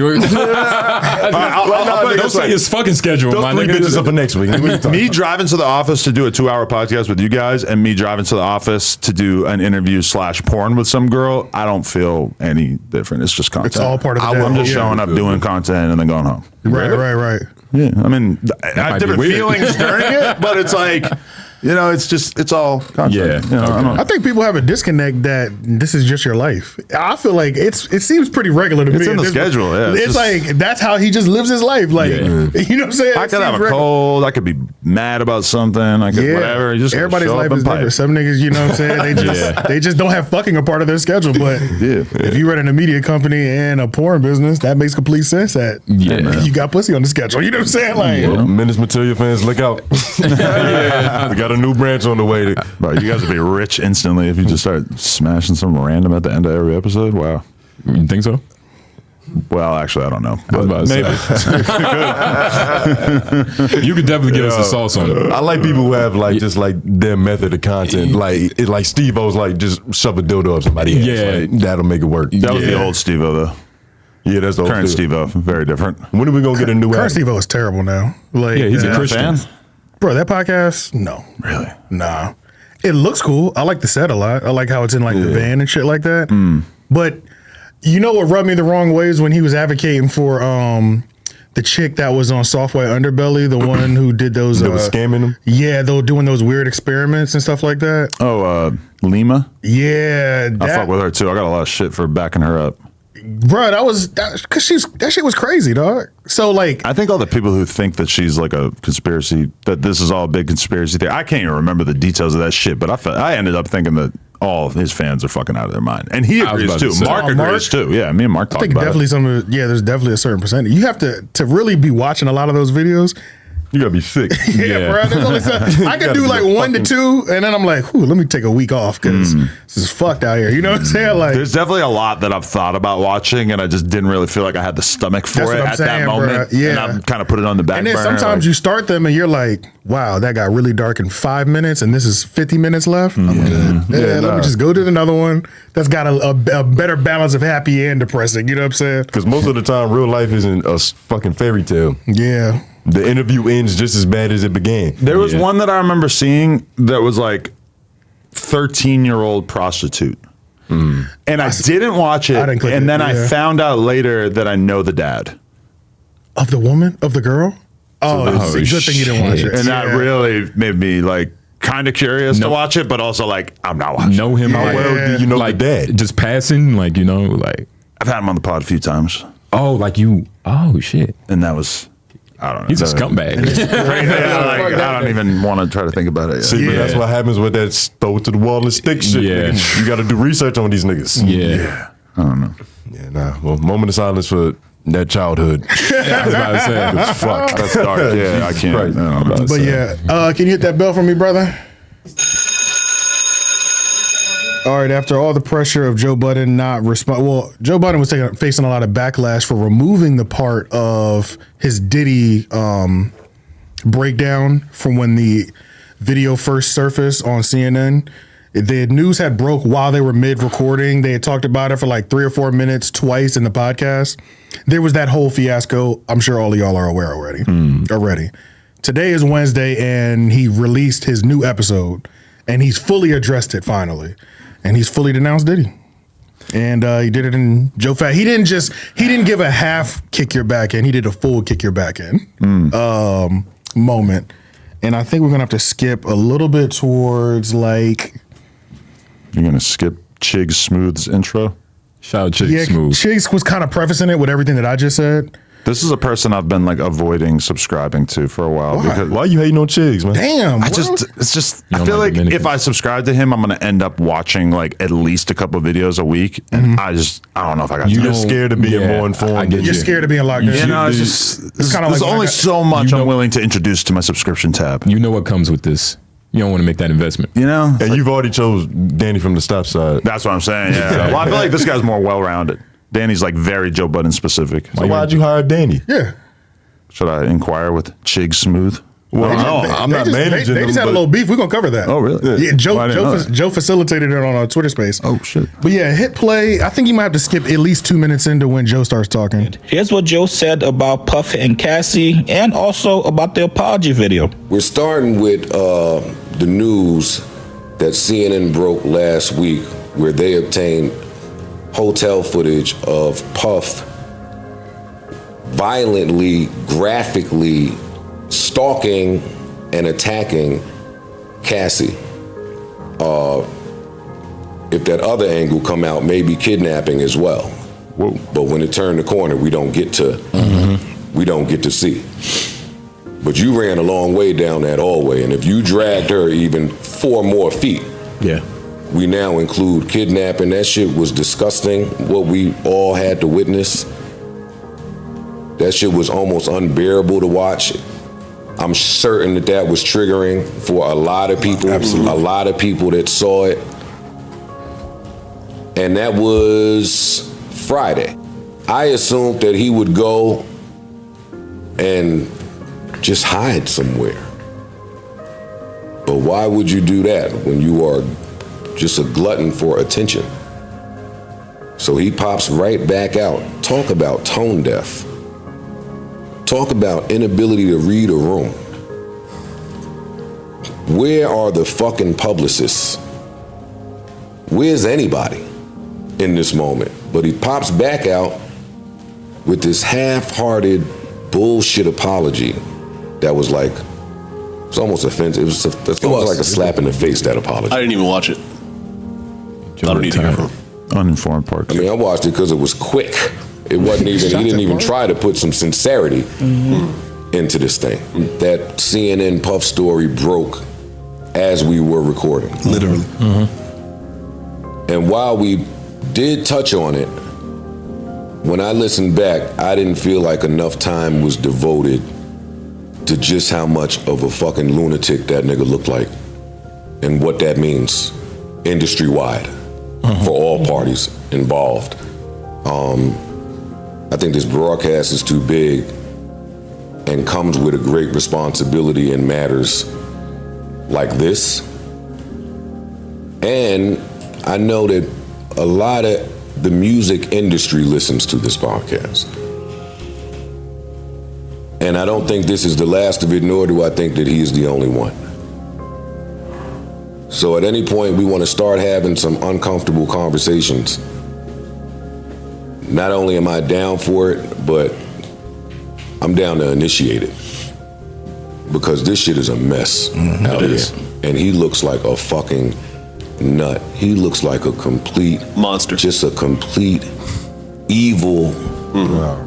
Don't say his fucking schedule. Those 3 bitches up for next week. Me driving to the office to do a 2-hour podcast with you guys, and me driving to the office to do an interview / porn with some girl. I don't feel any different. It's just content. It's all part of the day. I'm just showing up, doing content, and then going home. Right. Yeah, I mean, I have different feelings during it, but it's like, you know, it's all content. Yeah, you know, I think people have a disconnect that this is just your life. I feel like it seems pretty regular to me. It's in the schedule. Yeah, it's like that's how he just lives his life. Like, you know what I'm saying? I could have a cold. I could be mad about something. I could whatever. You just everybody's life is different. Some niggas, you know what I'm saying? They just don't have fucking a part of their schedule. But if you run a media company and a porn business, that makes complete sense. That you got pussy on the schedule. You know what I'm saying? Like, Menace Material fans, look out. We got a new branch on the way. Bro, you guys would be rich instantly if you just start smashing some random at the end of every episode. Wow. You think so? Well, actually, I don't know. But maybe. You could definitely get us a sauce on it. I like people who have like just like their method of content. Like it's like Steve-O's like just shove a dildo up somebody's ass. Yeah. Like, that'll make it work. That was the old Steve-O though. Yeah, that's the old current Steve-O. Very different. When are we gonna get a new? Current Steve-O is terrible now. Like, he's a Christian. Bro, that podcast, no. Really? Nah. It looks cool. I like the set a lot. I like how it's in like the van and shit like that. But you know what rubbed me the wrong way is when he was advocating for the chick that was on Software Underbelly, the one who did those that was scamming them? Yeah, they were doing those weird experiments and stuff like that. Oh, Lima? Yeah. I fuck with her too. I got a lot of shit for backing her up. bro, that shit was crazy, dog. So like, I think all the people who think that she's like a conspiracy, that this is all a big conspiracy theory. I can't even remember the details of that shit, but I ended up thinking that all of his fans are fucking out of their mind, and he agrees too. Mark agrees too. Yeah, me and Mark talked about it. There's definitely a certain percentage. You have to really be watching a lot of those videos. You gotta be sick. Bro. I can do like 1 to 2, and then I'm like, let me take a week off because this is fucked out here. You know what I'm saying? Like, there's definitely a lot that I've thought about watching, and I just didn't really feel like I had the stomach for it at that moment. Bro. Yeah, and I've kind of put it on the back burner. And then sometimes you start them, and you're like, wow, that got really dark in 5 minutes, and this is 50 minutes left. I'm good. Let me just go to another one that's got a better balance of happy and depressing. You know what I'm saying? Because most of the time, real life isn't a fucking fairy tale. Yeah. The interview ends just as bad as it began. There was one that I remember seeing that was like 13-year-old prostitute. And I didn't watch it. And then I found out later that I know the dad. Of the woman? Of the girl? It's a good thing you didn't watch it. And that really made me like kind of curious to watch it, but also like, I'm not watching. Know him? How well do you know like the dad? Just passing, like, you know, like. I've had him on the pod a few times. Oh, like you. Oh, shit. And that was. I don't know. He's a scumbag. I don't even want to try to think about it yet. See, but that's what happens with that throw to the wall and stick shit. Yeah. You got to do research on these niggas. Yeah. I don't know. Yeah, nah. Well, moment of silence for that childhood. I was about to say, fuck, that's dark. Yeah, I can't. Right. But yeah, can you hit that bell for me, brother? All right, after all the pressure of Joe Budden not respond, well, Joe Budden was facing a lot of backlash for removing the part of his Diddy breakdown from when the video first surfaced on CNN. The news had broke while they were mid-recording. They had talked about it for like 3 or 4 minutes twice in the podcast. There was that whole fiasco. I'm sure all of y'all are aware already. Today is Wednesday, and he released his new episode, and he's fully addressed it finally. And he's fully denounced Diddy. And he did it in Joe Fat. He didn't give a half kick your back in. He did a full kick your back in moment. And I think we're going to have to skip a little bit towards like. You're going to skip Chig Smooth's intro? Shout out Chig Smooth. Chig was kind of prefacing it with everything that I just said. This is a person I've been like avoiding subscribing to for a while. Why? Because why you hating on Chigs, man? Damn, I feel like if I subscribe to him, I'm going to end up watching like at least a couple videos a week. And I don't know if I got You're scared of being more informed. You're scared of being locked in. You know, it's kind of like there's only so much I'm willing to introduce to my subscription tab. You know what comes with this. You don't want to make that investment. You know? And you've already chose Danny from the stop side. That's what I'm saying, yeah. Well, I feel like this guy's more well-rounded. Danny's like very Joe Budden specific. So why'd you hire Danny? Yeah. Should I inquire with Chig Smooth? Well, I'm not managing They just had a little beef. We're going to cover that. Oh, really? Yeah, Joe facilitated it on our Twitter space. Oh, shit. But yeah, hit play. I think you might have to skip at least 2 minutes into when Joe starts talking. Here's what Joe said about Puff and Cassie and also about the apology video. We're starting with the news that CNN broke last week where they obtained hotel footage of Puff violently, graphically stalking and attacking Cassie. If that other angle come out, maybe kidnapping as well. Whoa. But when it turned the corner, we don't get to see. But you ran a long way down that hallway, and if you dragged her even 4 more feet, we now include kidnapping. That shit was disgusting, what we all had to witness. That shit was almost unbearable to watch. I'm certain that was triggering for a lot of people. Absolutely. A lot of people that saw it. And that was Friday. I assumed that he would go and just hide somewhere. But why would you do that when you are just a glutton for attention? So he pops right back out. Talk about tone deaf. Talk about inability to read a room. Where are the fucking publicists? Where's anybody in this moment? But he pops back out with this half-hearted bullshit apology that was like, it's almost offensive. It was like a slap in the face, that apology. I didn't even watch it. I don't need to hear from him. Uninformed part. I mean, I watched it because it was quick. It wasn't even, he didn't even try to put some sincerity into this thing. That CNN Puff story broke as we were recording. Literally. And while we did touch on it, when I listened back, I didn't feel like enough time was devoted to just how much of a fucking lunatic that nigga looked like and what that means industry-wide for all parties involved. I think this broadcast is too big and comes with a great responsibility in matters like this. And I know that a lot of the music industry listens to this podcast. And I don't think this is the last of it, nor do I think that he is the only one. So at any point we want to start having some uncomfortable conversations. Not only am I down for it, but I'm down to initiate it. Because this shit is a mess out here. And he looks like a fucking nut. He looks like a complete monster. Just a complete evil. All right.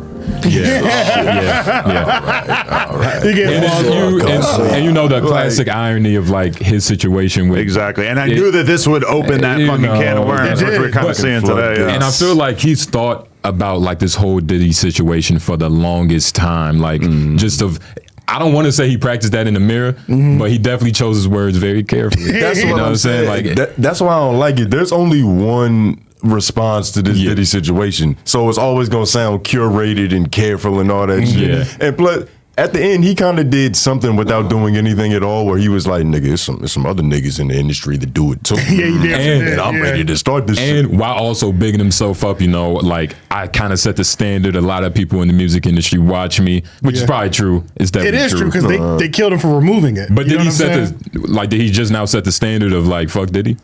And you know the classic irony of like his situation with exactly. And I knew that this would open that fucking can of worms, which we're kind of seeing today. Yeah. And I feel like he's thought about like this whole Diddy situation for the longest time. Like I don't want to say he practiced that in the mirror, but he definitely chose his words very carefully. That's what I'm saying. Like that's why I don't like it. There's only one response to this Diddy situation, so it's always gonna sound curated and careful and all that shit. And plus, at the end, he kind of did something without doing anything at all, where he was like, "Nigga, there's some other niggas in the industry that do it too." And I'm ready to start this shit. And while also bigging himself up, you know, like I kind of set the standard. A lot of people in the music industry watch me, which is probably true. It's definitely it is true because they killed him for removing it. But did he set did he just now set the standard of like fuck Diddy?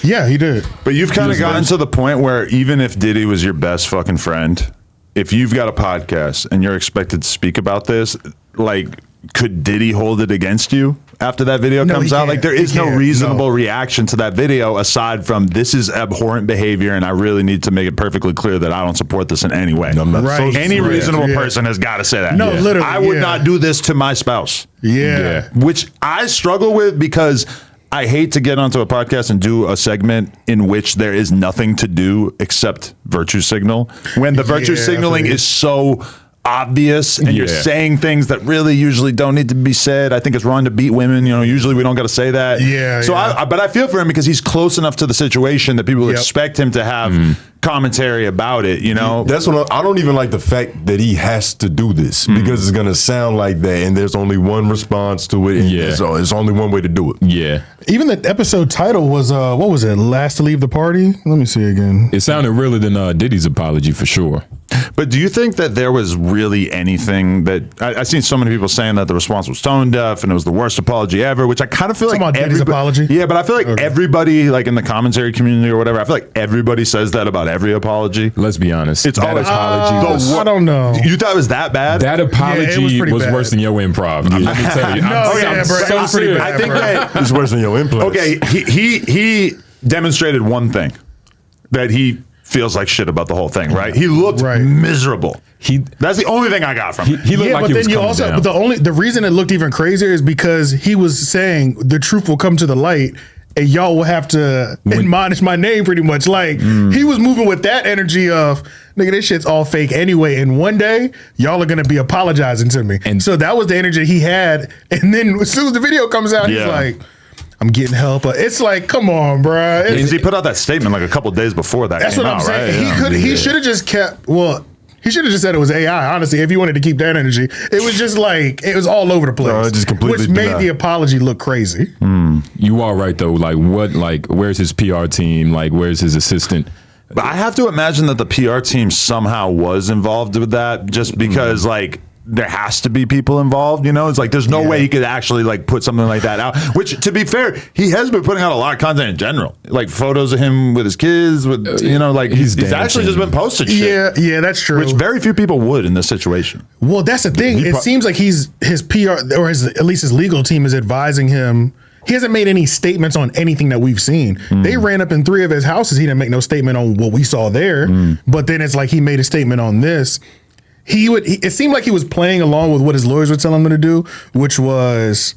Yeah, he did. But you've kind of gotten to the point where even if Diddy was your best fucking friend, if you've got a podcast and you're expected to speak about this, like, could Diddy hold it against you after that video comes out? Like, there is no reasonable reaction to that video aside from this is abhorrent behavior, and I really need to make it perfectly clear that I don't support this in any way. Any reasonable person has got to say that. No, literally. I would not do this to my spouse. Which I struggle with because I hate to get onto a podcast and do a segment in which there is nothing to do except virtue signal. When the virtue signaling is so obvious and you're saying things that really usually don't need to be said. I think it's wrong to beat women. You know, usually we don't got to say that. But I feel for him because he's close enough to the situation that people expect him to have commentary about it, you know? That's what I don't even like the fact that he has to do this because it's going to sound like that and there's only one response to it. And it's only one way to do it. Even the episode title was, what was it? Last to leave the party? Let me see again. It sounded realer than Diddy's apology for sure. But do you think that there was really anything that I've seen so many people saying that the response was tone deaf and it was the worst apology ever, which I kind of feel like Diddy's apology? Yeah, but I feel like everybody, like in the commentary community or whatever, I feel like everybody says that about every apology. Let's be honest. It's always apology. I don't know. You thought it was that bad? That apology was worse than your improv. Let me tell you. I'm pretty bad. I think that it's worse than your implants. Okay, he demonstrated one thing, that he feels like shit about the whole thing, right? He looked miserable. That's the only thing I got from him. He looked like he was coming down. But the reason it looked even crazier is because he was saying the truth will come to the light and y'all will have to admonish my name pretty much. Like he was moving with that energy of, nigga, this shit's all fake anyway. And one day y'all are going to be apologizing to me. And so that was the energy he had. And then as soon as the video comes out, he's like, I'm getting help. It's like, come on, bro. He put out that statement like a couple of days before that came out, right? He should have just kept, he should have just said it was AI, honestly, if he wanted to keep that energy. It was just like, it was all over the place. Just completely which made the apology look crazy. You are right, though. Where's his PR team? Like, where's his assistant? But I have to imagine that the PR team somehow was involved with that just because, like, there has to be people involved, you know? It's like, there's no way he could actually like put something like that out, which to be fair, he has been putting out a lot of content in general, like photos of him with his kids, with, you know, like he's actually just been posting shit. Yeah, that's true. Which very few people would in this situation. Well, that's the thing. It seems like his PR or at least his legal team is advising him he hasn't made any statements on anything that we've seen. They ran up in 3 of his houses. He didn't make no statement on what we saw there. But then it's like he made a statement on this. It seemed like he was playing along with what his lawyers were telling him to do, which was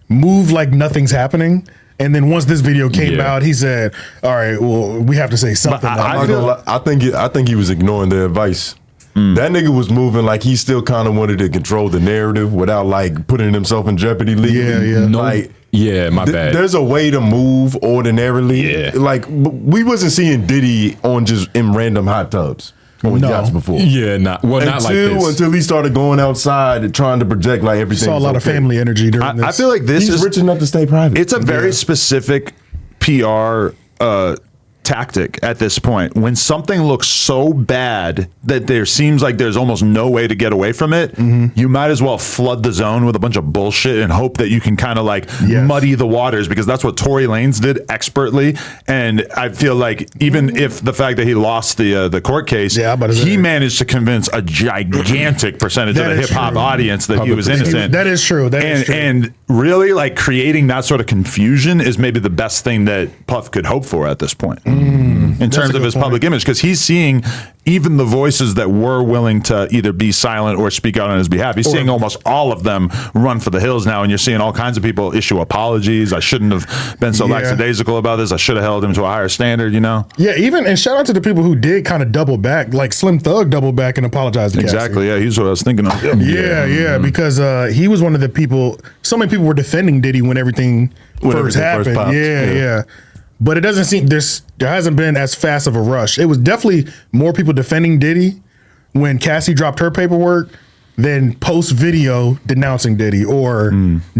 move like nothing's happening. And then once this video came out, he said, "All right, well, we have to say something." I think he was ignoring their advice. That nigga was moving like he still kind of wanted to control the narrative without like putting himself in jeopardy legally. My bad. There's a way to move ordinarily. Like we wasn't seeing Diddy on just in random hot tubs on yachts before. Not like this. Until he started going outside and trying to project like everything. Saw a lot of family energy during this. I feel like he's rich enough to stay private. It's a very specific PR tactic at this point. When something looks so bad that there seems like there's almost no way to get away from it, you might as well flood the zone with a bunch of bullshit and hope that you can kind of like muddy the waters, because that's what Tory Lanez did expertly. And I feel like even if the fact that he lost the court case, he managed to convince a gigantic percentage of the hip hop audience that he was innocent. That is true. And really, like, creating that sort of confusion is maybe the best thing that Puff could hope for at this point. In terms of his public image, because he's seeing even the voices that were willing to either be silent or speak out on his behalf. He's seeing almost all of them run for the hills now, and you're seeing all kinds of people issue apologies. I shouldn't have been so lackadaisical about this. I should have held him to a higher standard, you know? Yeah, and shout out to the people who did kind of double back, like Slim Thug doubled back and apologized to Exactly, Cassie. He's what I was thinking of. Because he was one of the people, so many people were defending Diddy when everything first happened. But it doesn't seem there hasn't been as fast of a rush. It was definitely more people defending Diddy when Cassie dropped her paperwork than post video denouncing Diddy or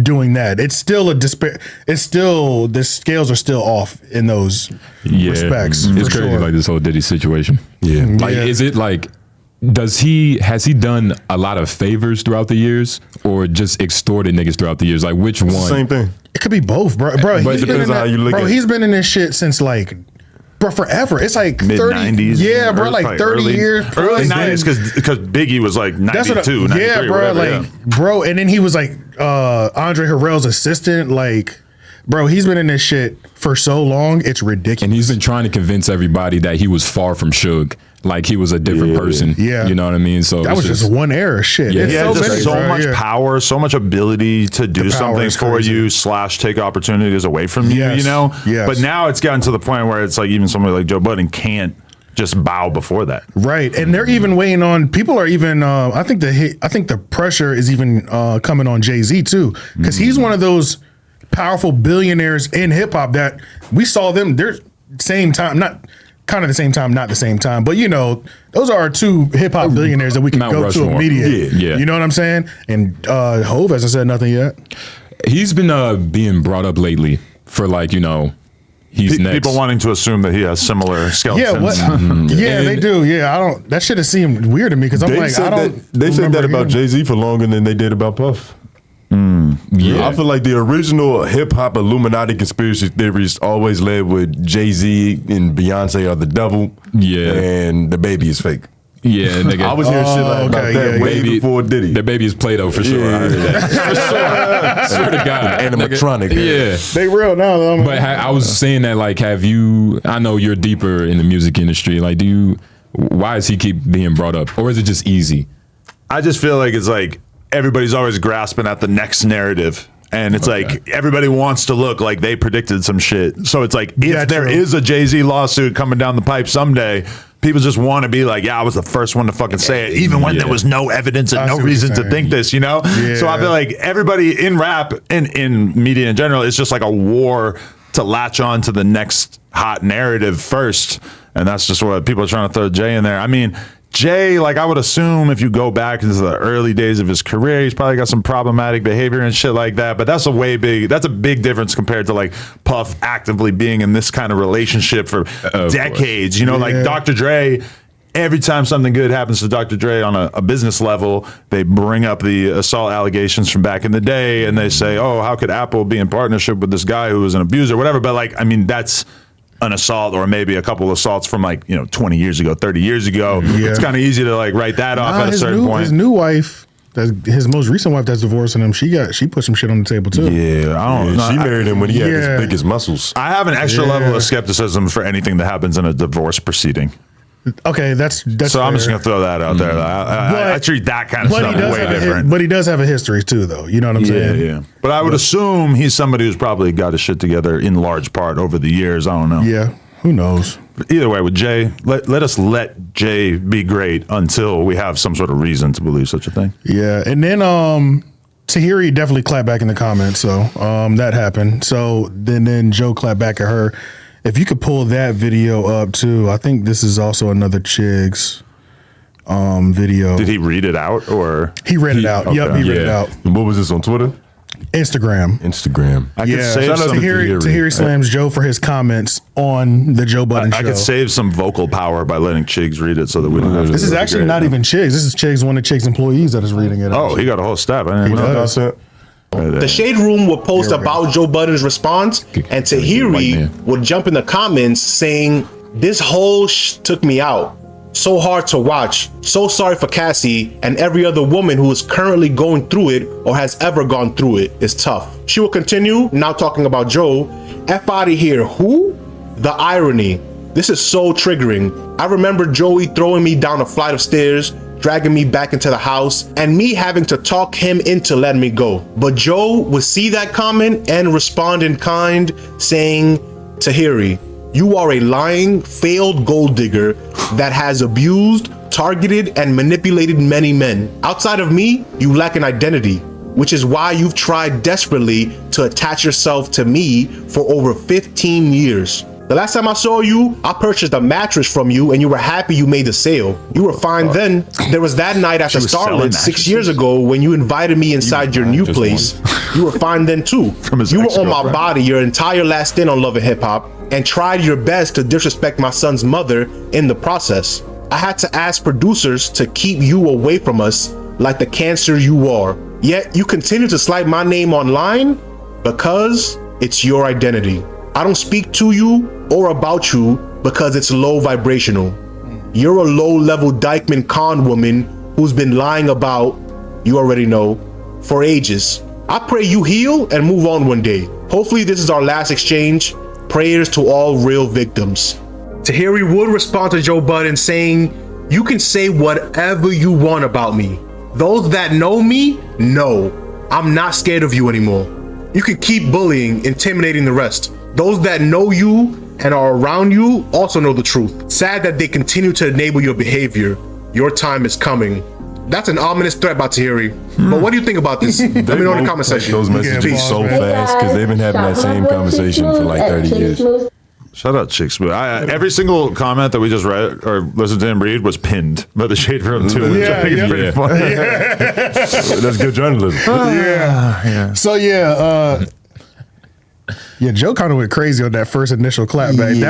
doing that. It's still the scales are still off in those respects. It's crazy, like this whole Diddy situation. Is it like, has he done a lot of favors throughout the years or just extorted niggas throughout the years? Like, which one? Same thing. It could be both, bro. But it depends on how you look at it. He's been in this shit since like, bro, forever. It's like mid-90s. Yeah, bro, like 30 years. Early 90s, because Biggie was like 92, 93, yeah, bro, whatever, bro. And then he was like Andre Harrell's assistant. Like, bro, he's been in this shit for so long. It's ridiculous. And he's been trying to convince everybody that he was far from Suge. Like he was a different person. Yeah. You know what I mean? So that was just one era. Shit. Yeah, so much power, so much ability to do something for you / take opportunities away from you, you know? But now it's gotten to the point where it's like even somebody like Joe Budden can't just bow before that. Right. And they're even weighing on, people are even, I think the pressure is even coming on Jay-Z too. Because he's one of those powerful billionaires in hip hop that we saw them, they're same time, not kind of the same time, not the same time, but you know, those are our two hip hop billionaires that we can go to immediately. You know what I'm saying? And Hov hasn't said nothing yet. He's been being brought up lately for like, you know, he's next. People wanting to assume that he has similar skeletons. They do. Yeah, that shit has seemed weird to me because I'm like, I don't. They said that about Jay-Z for longer than they did about Puff. I feel like the original hip hop Illuminati conspiracy theories always led with Jay-Z and Beyonce are the devil. And the baby is fake. Nigga. I was hearing shit like about that way before Diddy. The baby is Play-Doh for sure. I heard that. For sure. Swear to God. Animatronic. They real now though. But I was saying that, like, I know you're deeper in the music industry. Like, why does he keep being brought up? Or is it just easy? I just feel like it's like everybody's always grasping at the next narrative. And it's like everybody wants to look like they predicted some shit. So it's like if there is a Jay-Z lawsuit coming down the pipe someday, people just want to be like, yeah, I was the first one to fucking say it, even when there was no evidence and no reason to think this, you know? So I feel like everybody in rap and in media in general, it's just like a war to latch on to the next hot narrative first. And that's just what people are trying to throw Jay in there. I mean, Jay, like I would assume if you go back into the early days of his career, he's probably got some problematic behavior and shit like that. But that's a big difference compared to like Puff actively being in this kind of relationship for decades. You know, like Dr. Dre, every time something good happens to Dr. Dre on a business level, they bring up the assault allegations from back in the day and they say, oh, how could Apple be in partnership with this guy who was an abuser, whatever. But like, I mean, that's an assault or maybe a couple of assaults from like, you know, 20 years ago, 30 years ago. It's kind of easy to like write that off at a certain point. His new wife his most recent wife that's divorcing him, she put some shit on the table too. Yeah, I don't know. She married him when he had his biggest muscles. I have an extra level of skepticism for anything that happens in a divorce proceeding. Okay, that's so fair. I'm just gonna throw that out there. I treat that kind of stuff way different. But he does have a history too, though. You know what I'm saying? Yeah. But I would assume he's somebody who's probably got his shit together in large part over the years. I don't know. Yeah, who knows? But either way, with Jay, let us let Jay be great until we have some sort of reason to believe such a thing. Yeah, and then Tahiry definitely clapped back in the comments, so that happened. So then Joe clapped back at her. If you could pull that video up too, I think this is also another Chigs video. Did he read it out or? He read it out. Okay. Yep, he read it out. And what was this on Twitter? Instagram. I could save Tahiry slams Joe for his comments on the Joe Budden show. I could save some vocal power by letting Chigs read it so that we don't have to. This is actually not even Chigs. This is Chigs, one of Chigs' employees that is reading it. Oh, he got a whole staff. I didn't know. The Shade Room would post about Joe Budden's response, and Tahiry would jump in the comments saying, "This whole took me out. So hard to watch. So sorry for Cassie and every other woman who is currently going through it or has ever gone through it. It's tough." She will continue, now talking about Joe. "F out of here. Who? The irony. This is so triggering. I remember Joey throwing me down a flight of stairs, dragging me back into the house, and me having to talk him into letting me go. But Joe would see that comment and respond in kind, saying, Tahiry, you are a lying, failed gold digger that has abused, targeted, and manipulated many men. Outside of me, you lack an identity, which is why you've tried desperately to attach yourself to me for over 15 years. The last time I saw you, I purchased a mattress from you and you were happy you made the sale. You were fine then. There was that night at the Starlet 6 years ago when you invited me inside your new place. You were fine then too. You were on my body your entire last stint on Love and Hip Hop and tried your best to disrespect my son's mother in the process. I had to ask producers to keep you away from us like the cancer you are. Yet you continue to slight my name online because it's your identity. I don't speak to you or about you because it's low vibrational. You're a low-level Dykeman con woman who's been lying about, you already know, for ages. I pray you heal and move on one day. Hopefully this is our last exchange. Prayers to all real victims." Tahiry would respond to Joe Budden saying, "You can say whatever you want about me. Those that know me, know. I'm not scared of you anymore. You can keep bullying, intimidating the rest. Those that know you and are around you also know the truth. Sad that they continue to enable your behavior. Your time is coming." That's an ominous threat by Tahiry. But what do you think about this? Let me know in the comment section. Those messages so fast because they've been having that same conversation for like 30 years. Shout out Chick Smooth. Every single comment that we just read or listened to him read was pinned by the Shade Room too. Which I think is pretty funny. That's good journalism. So Joe kind of went crazy on that first initial clapback.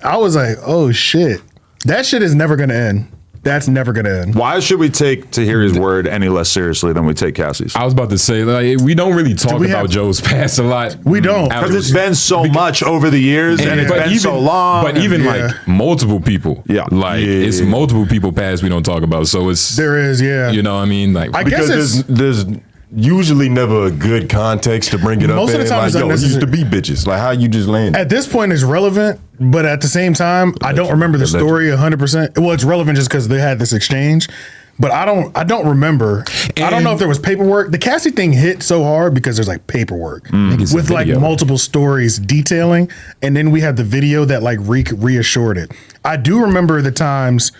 I was like, oh shit, that shit is never gonna end. That's never gonna end. Why should we take Tahiry's word any less seriously than we take Cassie's? I was about to say, like, we don't really talk about Joe's past a lot. We don't, because it's been so much over the years, and it's been so long. But even like multiple people, it's multiple people past we don't talk about. So it's you know what I mean? Like, I guess there's usually never a good context to bring it up. Most of the time, like, yo, it used to be bitches. Like, how you just landed? At this point, it's relevant, but at the same time, I don't remember the story 100%. Well, it's relevant just because they had this exchange, but I don't remember. And I don't know if there was paperwork. The Cassie thing hit so hard because there's like paperwork with like multiple stories detailing, and then we had the video that like reassured it. I do remember the times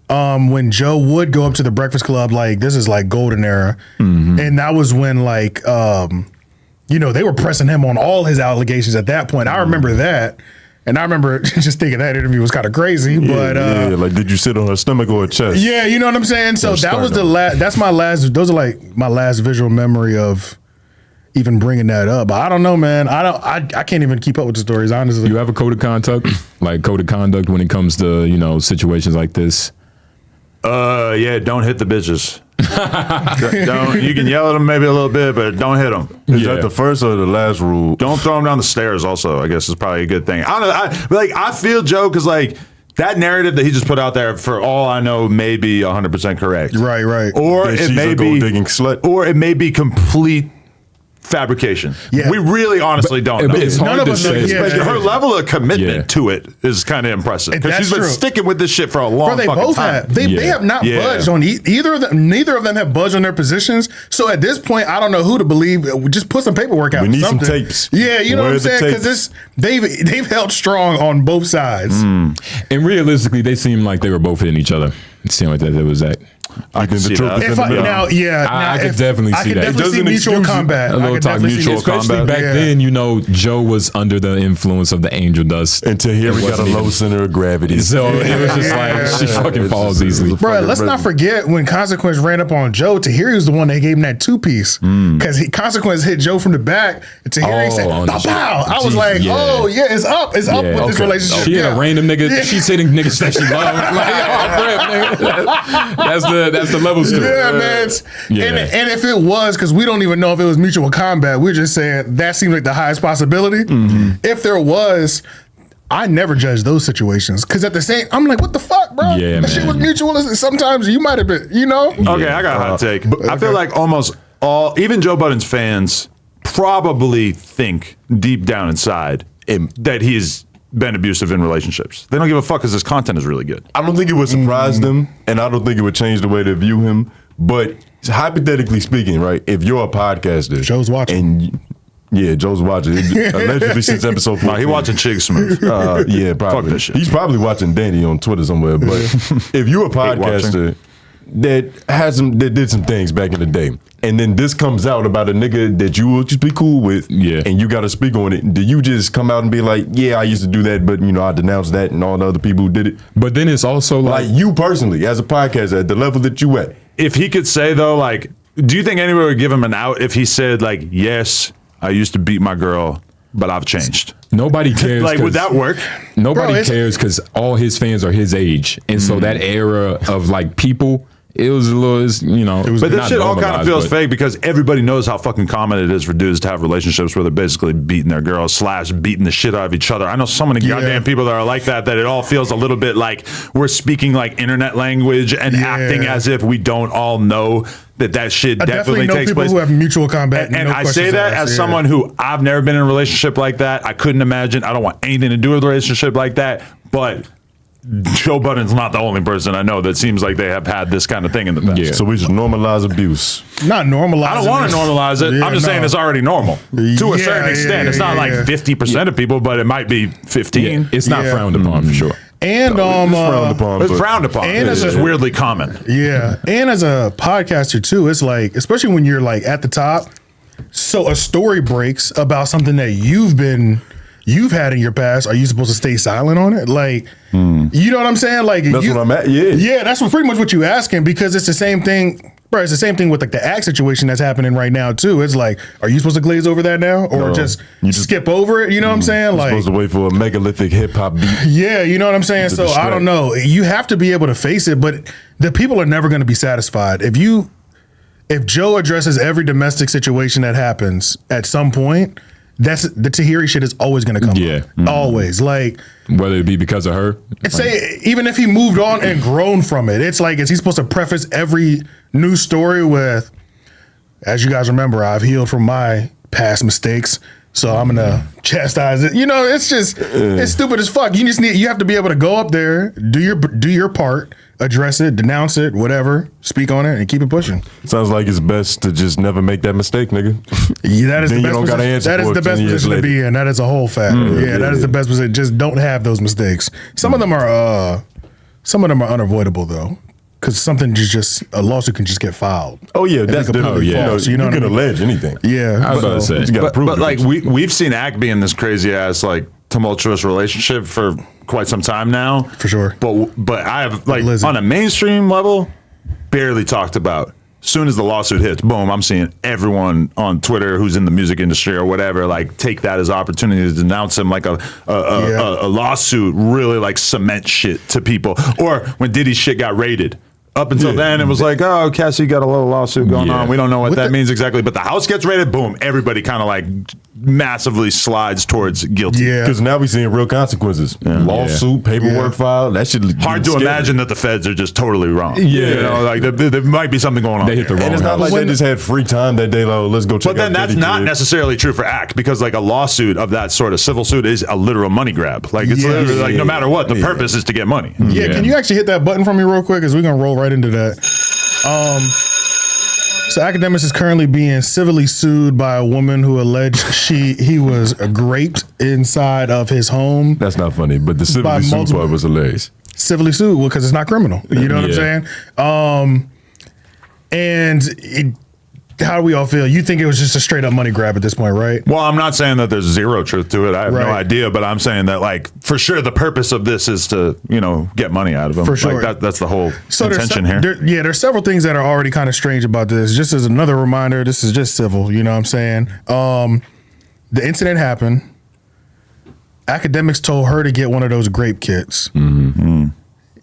when Joe would go up to the Breakfast Club, like this is like golden era, and that was when like they were pressing him on all his allegations at that point. I remember that, and I remember just thinking that interview was kind of crazy. But like, did you sit on her stomach or her chest? Yeah, you know what I'm saying. So that was the last. That's my last. Those are like my last visual memory of even bringing that up. But I don't know, man. I can't even keep up with the stories, honestly. You have a code of conduct, like code of conduct when it comes to situations like this. Don't hit the bitches. You can yell at them maybe a little bit, but don't hit them. Is that the first or the last rule? Don't throw them down the stairs also, I guess is probably a good thing. I don't know. I feel Joe because like that narrative that he just put out there, for all I know, may be 100% correct. Right. Or it may be digging slut. Or it may be complete fabrication. Yeah. We really honestly don't know. It's hard to say. Her level of commitment to it is kind of impressive, because she's been sticking with this shit for a long fucking time. They have not budged on either of them. Neither of them have budged on their positions. So at this point, I don't know who to believe. Just put some paperwork out. We need something. some tapes. Yeah, you know what I'm saying? Because they've held strong on both sides. And realistically, they seem like they were both hitting each other. It seemed like that was that. I can see that. I could definitely see that. I can definitely see mutual combat. A little talk mutual combat. Especially back then, you know, Joe was under the influence of the angel dust. And Tahiry got a low center of gravity. So it was just like, she fucking falls easily. Bro, let's not forget when Consequence ran up on Joe, Tahiry was the one that gave him that 2-piece. Because Consequence hit Joe from the back, and Tahiry said, pow. I was like, oh, yeah, it's up. It's up with this relationship. She had a random nigga. She's hitting niggas that she loved. Like, that's the levels to it. Yeah, man. And if it was, because we don't even know if it was mutual combat, we're just saying that seems like the highest possibility. If there was, I never judge those situations, because at the same, I'm like, what the fuck, bro? Yeah, that shit was mutual. Sometimes you might have been, you know? Okay, I got a hot take. I feel like almost all, even Joe Budden's fans probably think deep down inside that he's been abusive in relationships. They don't give a fuck because his content is really good. I don't think it would surprise them, and I don't think it would change the way they view him. But hypothetically speaking, right, if you're a podcaster, Joe's watching. Joe's watching. Allegedly since episode 4. No, he watching Chig Smooth. Yeah, probably. Fuck this shit. He's probably watching Danny on Twitter somewhere. But if you're a podcaster that did some things back in the day, and then this comes out about a nigga that you will just be cool with, and you got to speak on it, do you just come out and be like, yeah, I used to do that, but, you know, I denounced that and all the other people who did it? But then it's also like you personally, as a podcaster, at the level that you at. If he could say, though, like, do you think anyone would give him an out if he said, like, yes, I used to beat my girl, but I've changed? Nobody cares. Like, would that work? Nobody cares, because all his fans are his age. And so that era of, like, people, it was a little, you know. But this shit all kind of feels fake, because everybody knows how fucking common it is for dudes to have relationships where they're basically beating their girls / beating the shit out of each other. I know so many goddamn people that are like that it all feels a little bit like we're speaking like internet language and acting as if we don't all know that shit definitely takes place. Who have mutual combat. And I say that as someone who, I've never been in a relationship like that. I couldn't imagine. I don't want anything to do with a relationship like that. But Joe Budden's not the only person I know that seems like they have had this kind of thing in the past. Yeah. So we just normalize abuse. Not normalize. I don't want to normalize it. I'm just saying it's already normal to a certain extent. It's not like 50% of people, but it might be 15. It's not frowned upon for sure. And it's frowned upon. And it's just weirdly common. Yeah. And as a podcaster too, it's like, especially when you're like at the top, so a story breaks about something that you've had in your past. Are you supposed to stay silent on it? Like, you know what I'm saying? Like, that's what I'm at. Yeah, that's pretty much what you asking, because it's the same thing. Bro, it's the same thing with like the act situation that's happening right now too. It's like, are you supposed to glaze over that now, or just skip over it? You know what I'm saying? Like, supposed to wait for a megalithic hip hop beat. Yeah, you know what I'm saying. So I don't know. You have to be able to face it, but the people are never going to be satisfied. If Joe addresses every domestic situation that happens at some point, that's the Tahiry shit is always going to come up. Always. Like, whether it be because of her. Say, even if he moved on and grown from it, it's like, is he supposed to preface every new story with, as you guys remember, I've healed from my past mistakes, so I'm gonna chastise it. You know, it's just it's stupid as fuck. You have to be able to go up there, do your part, address it, denounce it, whatever, speak on it, and keep it pushing. Sounds like it's best to just never make that mistake, nigga. Yeah, that is the best position. That is the best position to be in. That is a whole fact. That is the best position. Just don't have those mistakes. Some of them are unavoidable though. Because something a lawsuit can just get filed. Oh yeah, that's different. You can allege anything. Yeah, I was about to say. But like we've seen Act be in this crazy ass like tumultuous relationship for quite some time now. For sure. But I have like on a mainstream level barely talked about. Soon as the lawsuit hits, boom, I'm seeing everyone on Twitter who's in the music industry or whatever, like take that as opportunity to denounce him, like a lawsuit really like cement shit to people. Or when Diddy's shit got raided. Up until then, it was like, oh, Cassie got a little lawsuit going on. We don't know what that means exactly. But the house gets raided, boom, everybody kind of like massively slides towards guilty. Yeah. Because now we're seeing real consequences. Lawsuit, paperwork filed. That should hard to imagine that the feds are just totally wrong. Yeah. You know, like there might be something going on. They hit the wrong And it's not house. like they just had free time that day. Like, oh, let's go check out But then that's Diddy not crib. necessarily true for ACT, because like a lawsuit of that sort of civil suit is a literal money grab. Like it's literally like no matter what, the purpose is to get money. Yeah, can you actually hit that button for me real quick? Because we're gonna roll right into that. So Akademiks is currently being civilly sued by a woman who alleged he was raped inside of his home. That's not funny, but the civilly sued part was hilarious. Civilly sued because it's not criminal. You know what I'm saying? How do we all feel? You think it was just a straight up money grab at this point, right? Well, I'm not saying that there's zero truth to it. I have no idea, but I'm saying that like for sure the purpose of this is to, you know, get money out of him. For sure. Like that's the whole intention here. There's several things that are already kind of strange about this. Just as another reminder, this is just civil, you know what I'm saying? The incident happened. Akademiks told her to get one of those grape kits.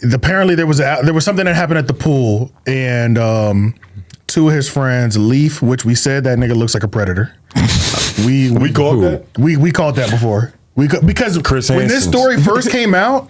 Apparently there was something that happened at the pool, and two of his friends, Leaf, which we said that nigga looks like a predator. We called that? We called that before. Because when this story first came out,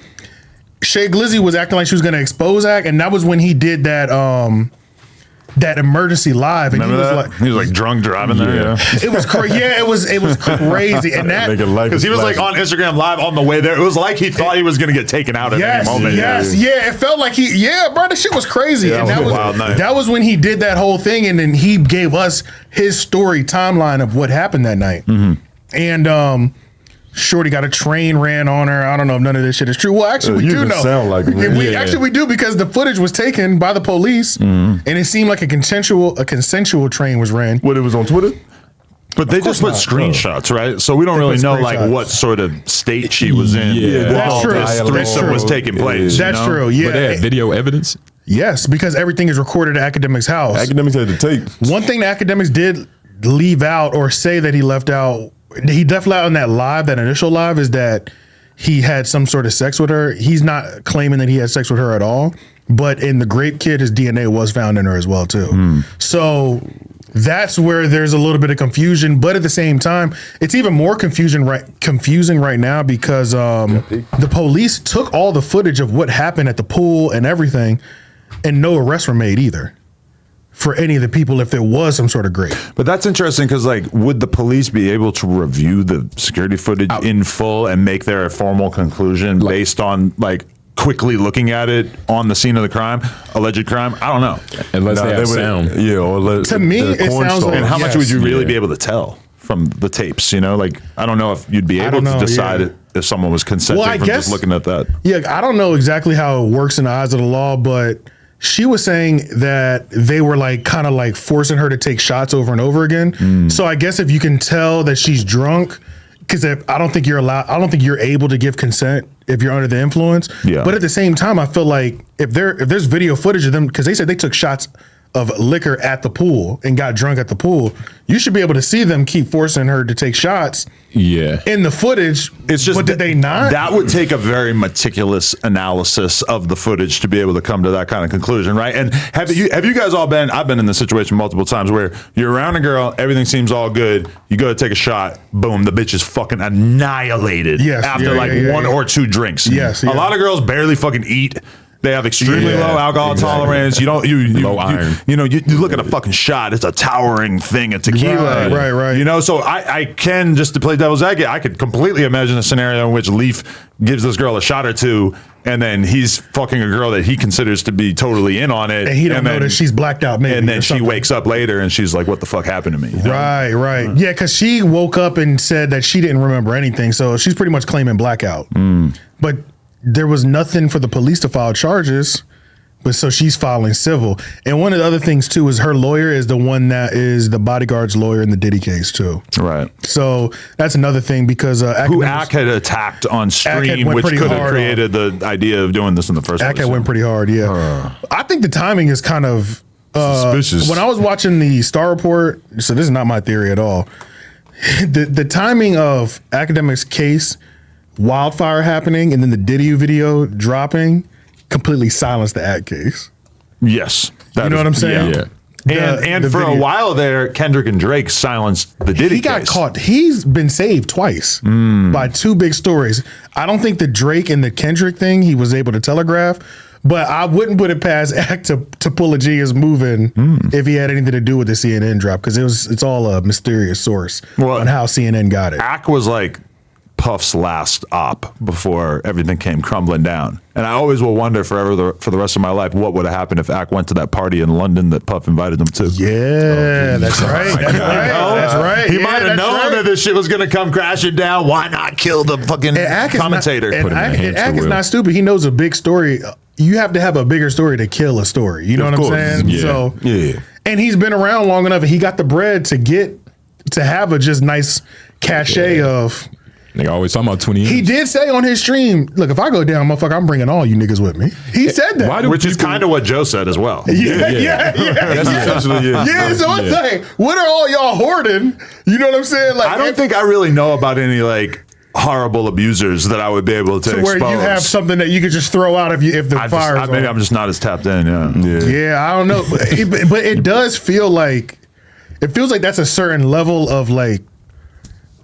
Shay Glizzy was acting like she was going to expose Ak, and that was when he did that emergency live, and he was like drunk driving there. Yeah. It was crazy. Yeah, it was crazy, and that because he was like on Instagram live on the way there. It was like he thought he was going to get taken out at any moment. It felt like bro, that shit was crazy. Yeah, and that was a wild night. That was when he did that whole thing, and then he gave us his story timeline of what happened that night. And Shorty got a train ran on her. I don't know if none of this shit is true. Well, actually, we do know. Sound like it, man. Actually, we do, because the footage was taken by the police, and it seemed like a consensual train was ran. What, it was on Twitter? But they just put screenshots, right? So we don't really know like what sort of state she was in. That's true. This threesome was taking place. That's true. Yeah, but they had video evidence. Yes, because everything is recorded at Akademiks' house. Akademiks had the tape. One thing that Akademiks did leave out, or say that he left out on that live, that initial live, is that he had some sort of sex with her. He's not claiming that he had sex with her at all, but in the grape kit, his DNA was found in her as well too. So that's where there's a little bit of confusion, but at the same time, it's even more confusing right now because the police took all the footage of what happened at the pool and everything, and no arrests were made either for any of the people if there was some sort of grape. But that's interesting because, like, would the police be able to review the security footage in full and make their formal conclusion based on, like, quickly looking at it on the scene of the crime, alleged crime? I don't know. Unless they have sound. Yeah. Or to me, it sounds like... And how much would you really be able to tell from the tapes? You know, like, I don't know if you'd be able to decide if someone was consenting from just looking at that. Yeah, I don't know exactly how it works in the eyes of the law, but... She was saying that they were like kind of like forcing her to take shots over and over again. So I guess if you can tell that she's drunk, because I don't think you're able to give consent if you're under the influence. Yeah. But at the same time, I feel like if there's video footage of them, because they said they took shots of liquor at the pool and got drunk at the pool, you should be able to see them keep forcing her to take shots. Yeah. In the footage. It's just, but did they not? That would take a very meticulous analysis of the footage to be able to come to that kind of conclusion, right? And have you guys all been? I've been in this situation multiple times where you're around a girl, everything seems all good, you go to take a shot, boom, the bitch is fucking annihilated. Yes. After one or two drinks. Yes. A lot of girls barely fucking eat. They have extremely low alcohol tolerance. You don't low iron. You look at a fucking shot. It's a towering thing of tequila. Right. You know, so I can, just to play devil's advocate, I could completely imagine a scenario in which Leaf gives this girl a shot or two, and then he's fucking a girl that he considers to be totally in on it, and he don't know that she's blacked out. Maybe, and then she wakes up later and she's like, "What the fuck happened to me?" You know? Right. Yeah, because she woke up and said that she didn't remember anything, so she's pretty much claiming blackout. But there was nothing for the police to file charges, but so she's filing civil. And one of the other things too is her lawyer is the one that is the bodyguard's lawyer in the Diddy case too. Right. So that's another thing because who Ak had attacked on stream, which could have created the idea of doing this in the first place. Ak went pretty hard. Yeah. I think the timing is kind of suspicious. When I was watching the Star Report, so this is not my theory at all. The timing of Akademiks' case, wildfire happening, and then the Diddy video dropping completely silenced the Ak case. Yes. You know what I'm saying? Yeah. And for a while there, Kendrick and Drake silenced the Diddy He got case. caught. He's been saved twice by two big stories. I don't think the Drake and the Kendrick thing he was able to telegraph, but I wouldn't put it past Act to pull a genius moving if he had anything to do with the CNN drop, because it's all a mysterious source on how CNN got it. Ack was like Puff's last op before everything came crumbling down. And I always will wonder forever for the rest of my life what would have happened if Ack went to that party in London that Puff invited him to. Yeah, that's right. That's right. He might have known that this shit was going to come crashing down. Why not kill the fucking commentator? Ack is not stupid. He knows a big story. You have to have a bigger story to kill a story. You know what I'm saying? Yeah. So, and he's been around long enough, and he got the bread to have a just nice cachet of. Nigga always talking about 20 years. He did say on his stream, look, if I go down, motherfucker, I'm bringing all you niggas with me. He said that. Which is kind of what Joe said as well. Yeah. That's essentially it. Yeah, so I'm saying, what are all y'all hoarding? You know what I'm saying? Like, I don't think I really know about any like horrible abusers that I would be able to where expose. you have something that you could just throw out if the fire's maybe on. I'm just not as tapped in. Yeah, I don't know, but it does feel like that's a certain level of like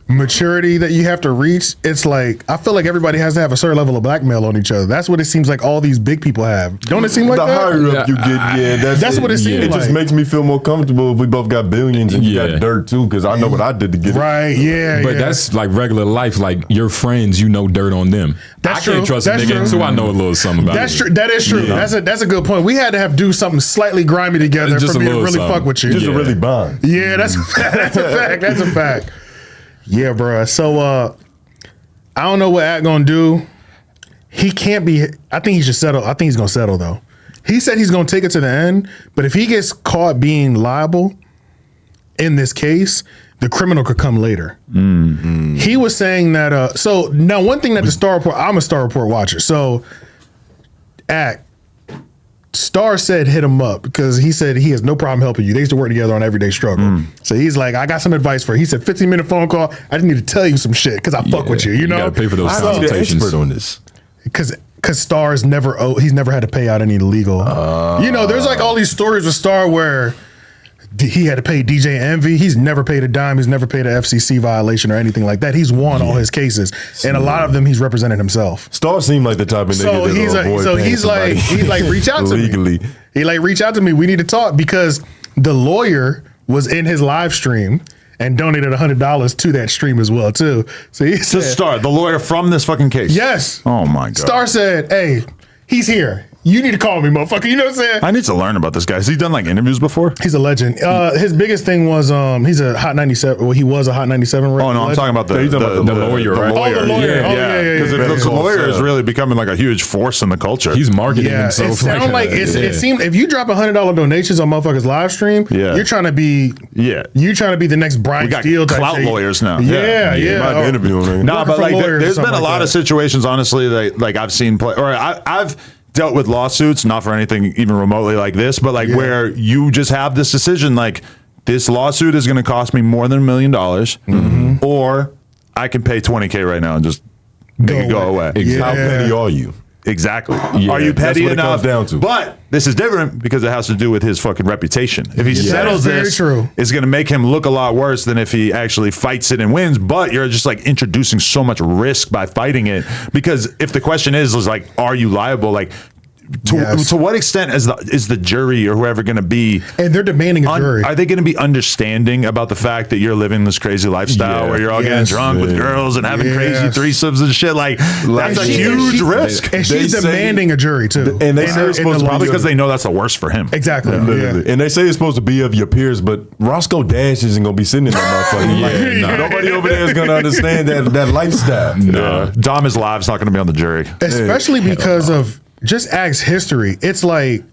maturity that you have to reach. It's like I feel like everybody has to have a certain level of blackmail on each other. That's what it seems like all these big people have. Don't it seem like the that? higher up you get, that's what it seems like. It just makes me feel more comfortable if we both got billions and you got dirt too, because I know what I did to get it. Right, yeah. But that's like regular life. Like your friends, you know dirt on them. That's I true. can't trust That's a nigga true. until I know a little something about That's it. true. That is true. Yeah. That's a good point. We had to do something slightly grimy together Just for a me to little really something. fuck with you. Just to really bond. Yeah, that's a fact. That's a fact. Yeah, bro. So I don't know what Act gonna do. He can't be. I think he should settle. I think he's gonna settle though. He said he's gonna take it to the end, but if he gets caught being liable in this case, the criminal could come later. He was saying that. So now, one thing that the Star Report. I'm a Star Report watcher. So Act. Star said hit him up because he said he has no problem helping you. They used to work together on Everyday Struggle. So he's like, I got some advice for you. He said 15-minute phone call. I just need to tell you some shit because I fuck with you. You know, gotta pay for those consultations. Expert on this. Because Star's he's never had to pay out any legal. You know, there's like all these stories with Star where he had to pay DJ Envy. He's never paid a dime. He's never paid an FCC violation or anything like that. He's won all his cases, and a lot of them he's represented himself. Star seemed like the type of nigga he like reach out to legally. me. He like reach out to me. We need to talk because the lawyer was in his live stream and donated $100 to that stream as well too. So he said, Star, the lawyer from this fucking case. Yes. Oh my god. Star said, "Hey, he's here. You need to call me, motherfucker." You know what I'm saying? I need to learn about this guy. Has he done like interviews before? He's a legend. His biggest thing was he's a Hot 97. Well, he was a Hot 97. Oh no, I'm legend. talking about the lawyer, right? Oh, the lawyer. Yeah, because the lawyer is really becoming like a huge force in the culture. He's marketing Yeah, himself. it sounds like it seemed if you drop $100 donations on motherfuckers live stream, you're trying to be the next Brian we got Steele type clout shit. lawyers now. Yeah. Might interview him. No, but like there's been a lot like of situations, honestly, that like I've seen play, or I've dealt with lawsuits, not for anything even remotely like this, but like where you just have this decision, like this lawsuit is going to cost me more than $1 million, or I can pay $20K right now and just make it go away. How petty are you? Exactly. Yeah, Are you petty that's what it enough? comes down to. But this is different because it has to do with his fucking reputation. If he settles that's this, very true. it's going to make him look a lot worse than if he actually fights it and wins. But you're just like introducing so much risk by fighting it, because if the question is like, are you liable? Like, to what extent is the jury or whoever going to be? And they're demanding a jury. Are they going to be understanding about the fact that you're living this crazy lifestyle where you're all getting drunk with girls and having crazy threesomes and shit? Like that's a huge risk. And she's demanding a jury too. And they say it's supposed to be probably because they know that's the worst for him. Exactly. And they say it's supposed to be of your peers, but Roscoe Dash isn't going to be sitting in that motherfucker. Nobody over there is going to understand that lifestyle. No, Dom is live's not going to be on the jury, especially because of just Ag's history. It's like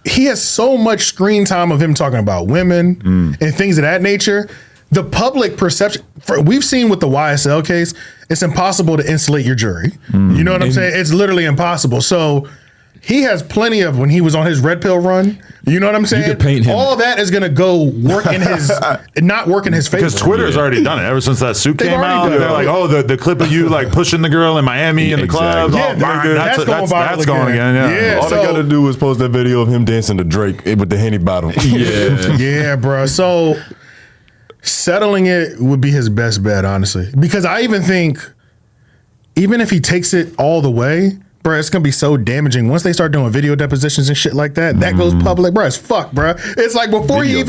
he has so much screen time of him talking about women and things of that nature. The public perception, we've seen with the YSL case, it's impossible to insulate your jury. You know what I'm saying? It's literally impossible. So he has plenty of when he was on his red pill run. You know what I'm saying? You could paint him. All that is gonna go work in his, not work in his favor. Because Twitter's already done it ever since that suit came out. They're like, oh, the clip of you like pushing the girl in Miami in the club. Yeah, that's going again. Yeah. All they gotta do is post that video of him dancing to Drake with the Henny bottle. Yeah, bro. So settling it would be his best bet, honestly, because I even think, even if he takes it all the way, bro, it's gonna be so damaging once they start doing video depositions and shit like that. That goes public, bro. It's fuck, bro. It's like before you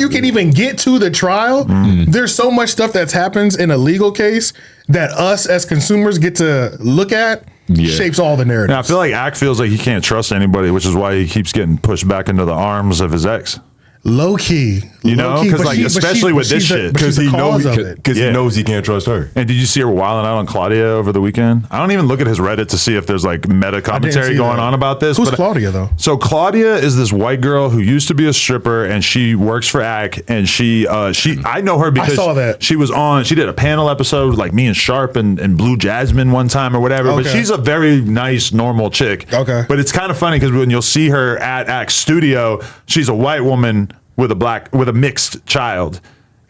can even get to the trial, there's so much stuff that happens in a legal case that us as consumers get to look at. Shapes all the narratives. Yeah, I feel like Ak feels like he can't trust anybody, which is why he keeps getting pushed back into the arms of his ex. Low key, you know, because like especially with this shit, because he knows he knows he can't trust her. And did you see her wilding out on Claudia over the weekend? I don't even look at his Reddit to see if there's like meta commentary going on about this. Who's Claudia though? So Claudia is this white girl who used to be a stripper, and she works for Ak, and she I know her because I saw that. She did a panel episode with like me and Sharp and Blue Jasmine one time or whatever. But she's a very nice, normal chick. Okay. But it's kind of funny because when you'll see her at Ak's studio, she's a white woman with a mixed child.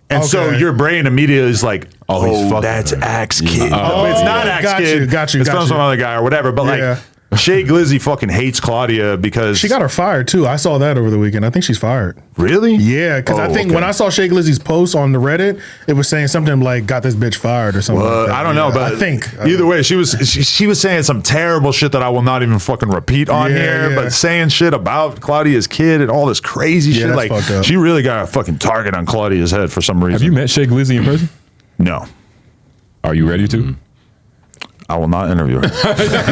And so your brain immediately is like, oh, that's Ak's kid. But it's not Ak's kid. Got you. It's from some other guy or whatever. But like Shay Glizzy fucking hates Claudia because she got her fired too. I saw that over the weekend. I think she's fired. Really? Yeah, because I think when I saw Shay Glizzy's post on the Reddit, it was saying something like "got this bitch fired" or something. Like that. I don't know, but I think either way, she was saying some terrible shit that I will not even fucking repeat on here. But saying shit about Claudia's kid and all this crazy shit, like she really got a fucking target on Claudia's head for some reason. Have you met Shay Glizzy in person? No. Are you ready to? I will not interview her.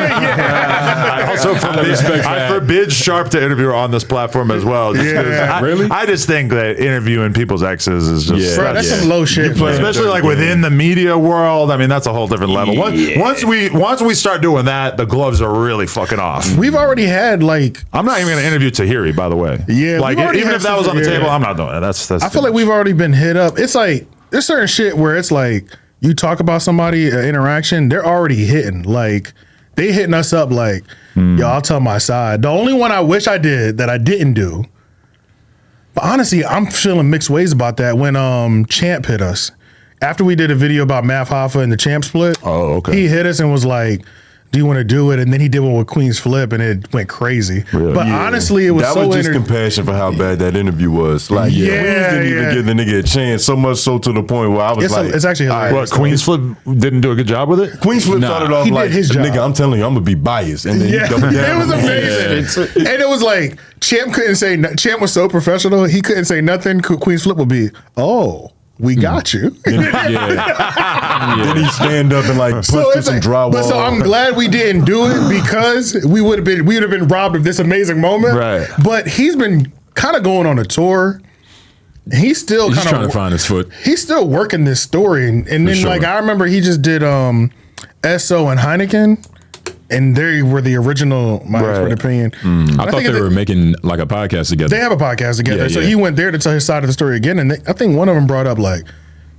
I also forbid Sharp to interview her on this platform as well. Really? I just think that interviewing people's exes is just that's some low shit, especially like within the media world. I mean, that's a whole different level. Once we start doing that, the gloves are really fucking off. We've already had like I'm not even going to interview Tahiry, by the way. Yeah, like even if that was on the table, I'm not doing it. That's I feel like we've already been hit up. It's like there's certain shit where it's like, you talk about somebody, interaction, they're already hitting. Like, they hitting us up like, yo, I'll tell my side. The only one I wish I did that I didn't do, but honestly, I'm feeling mixed ways about that when Champ hit us. After we did a video about Math Hoffa and the Champ split, he hit us and was like, do you want to do it? And then he did one with Queen's Flip and it went crazy. Really? But honestly, it was that was just compassion for how bad that interview was. Like, Queens didn't even give the nigga a chance. So much so to the point where I was it's actually hilarious. What, Queen's Flip didn't do a good job with it? Queen's Flip started off like, nigga, I'm telling you, I'm gonna be biased. And then he doubled down. It was amazing. And it was like, Champ Champ was so professional, he couldn't say nothing. Queen's Flip would be, we got you. Then he stand up and like push through some drywall. But so I'm glad we didn't do it because we would have been robbed of this amazing moment. Right. But he's been kind of going on a tour. He's still kind of trying to find his foot. He's still working this story, and then like I remember he just did SO and Heineken. And they were the original My Expert Opinion. I thought they were making like a podcast together. They have a podcast together. So he went there to tell his side of the story again. And I think one of them brought up like,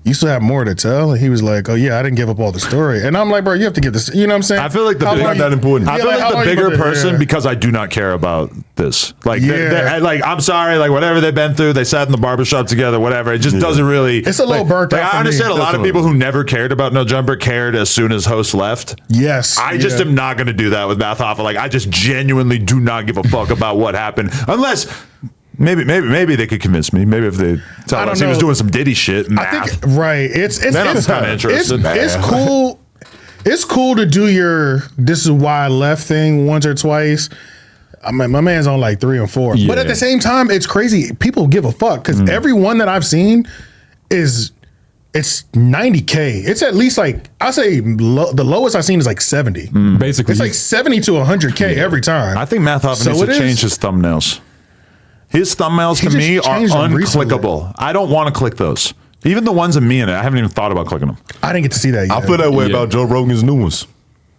you still have more to tell? And he was like, oh yeah, I didn't give up all the story. And I'm like, bro, you have to get this. You know what I'm saying? I feel like that important. I feel like the bigger person because I do not care about this. Like, like I'm sorry, like whatever they've been through, they sat in the barbershop together, whatever. It just doesn't really. It's a little burnt out. I understand a lot of people who never cared about No Jumper cared as soon as host left. Yes. I just am not going to do that with Math Hoffa. Like, I just genuinely do not give a fuck about what happened unless. Maybe they could convince me. Maybe if they tell us he was doing some Diddy shit. Math. I think It's kind of interesting. It's cool. It's cool to do your "this is why I left" thing once or twice. I mean, my man's on like 3 and 4, but at the same time, it's crazy. People give a fuck because every one that I've seen it's 90K. It's at least like I say the lowest I've seen is like 70. Basically, it's like 70 to 100K every time. I think Math Hoffa needs to change his thumbnails. His thumbnails to me are unclickable. I don't want to click those. Even the ones of me in it, I haven't even thought about clicking them. I didn't get to see that yet. I feel that way about Joe Rogan's new ones.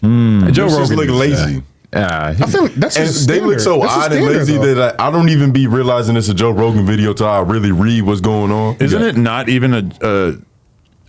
Joe Rogan look lazy. I feel like that's they look so odd and lazy that I don't even be realizing it's a Joe Rogan video till I really read what's going on. Isn't it not even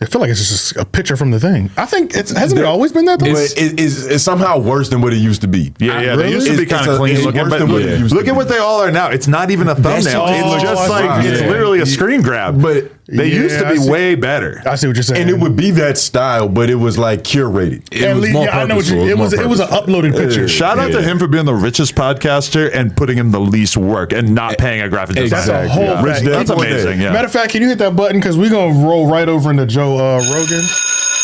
I feel like it's just a picture from the thing. I think hasn't it always been that though? It's somehow worse than what it used to be. Yeah, they used to be kind of clean looking, but look at what they all are now. It's not even a thumbnail. It's just like it's literally a screen grab. But they used to be way better. I see what you're saying. And it would be that style, but it was like curated. It was more purposeful. It was an uploaded picture. Shout out to him for being the richest podcaster and putting in the least work and not paying a graphic designer. That's a whole fact. That's amazing. Yeah. Matter of fact, can you hit that button because we're gonna roll right over into Joe Rogan.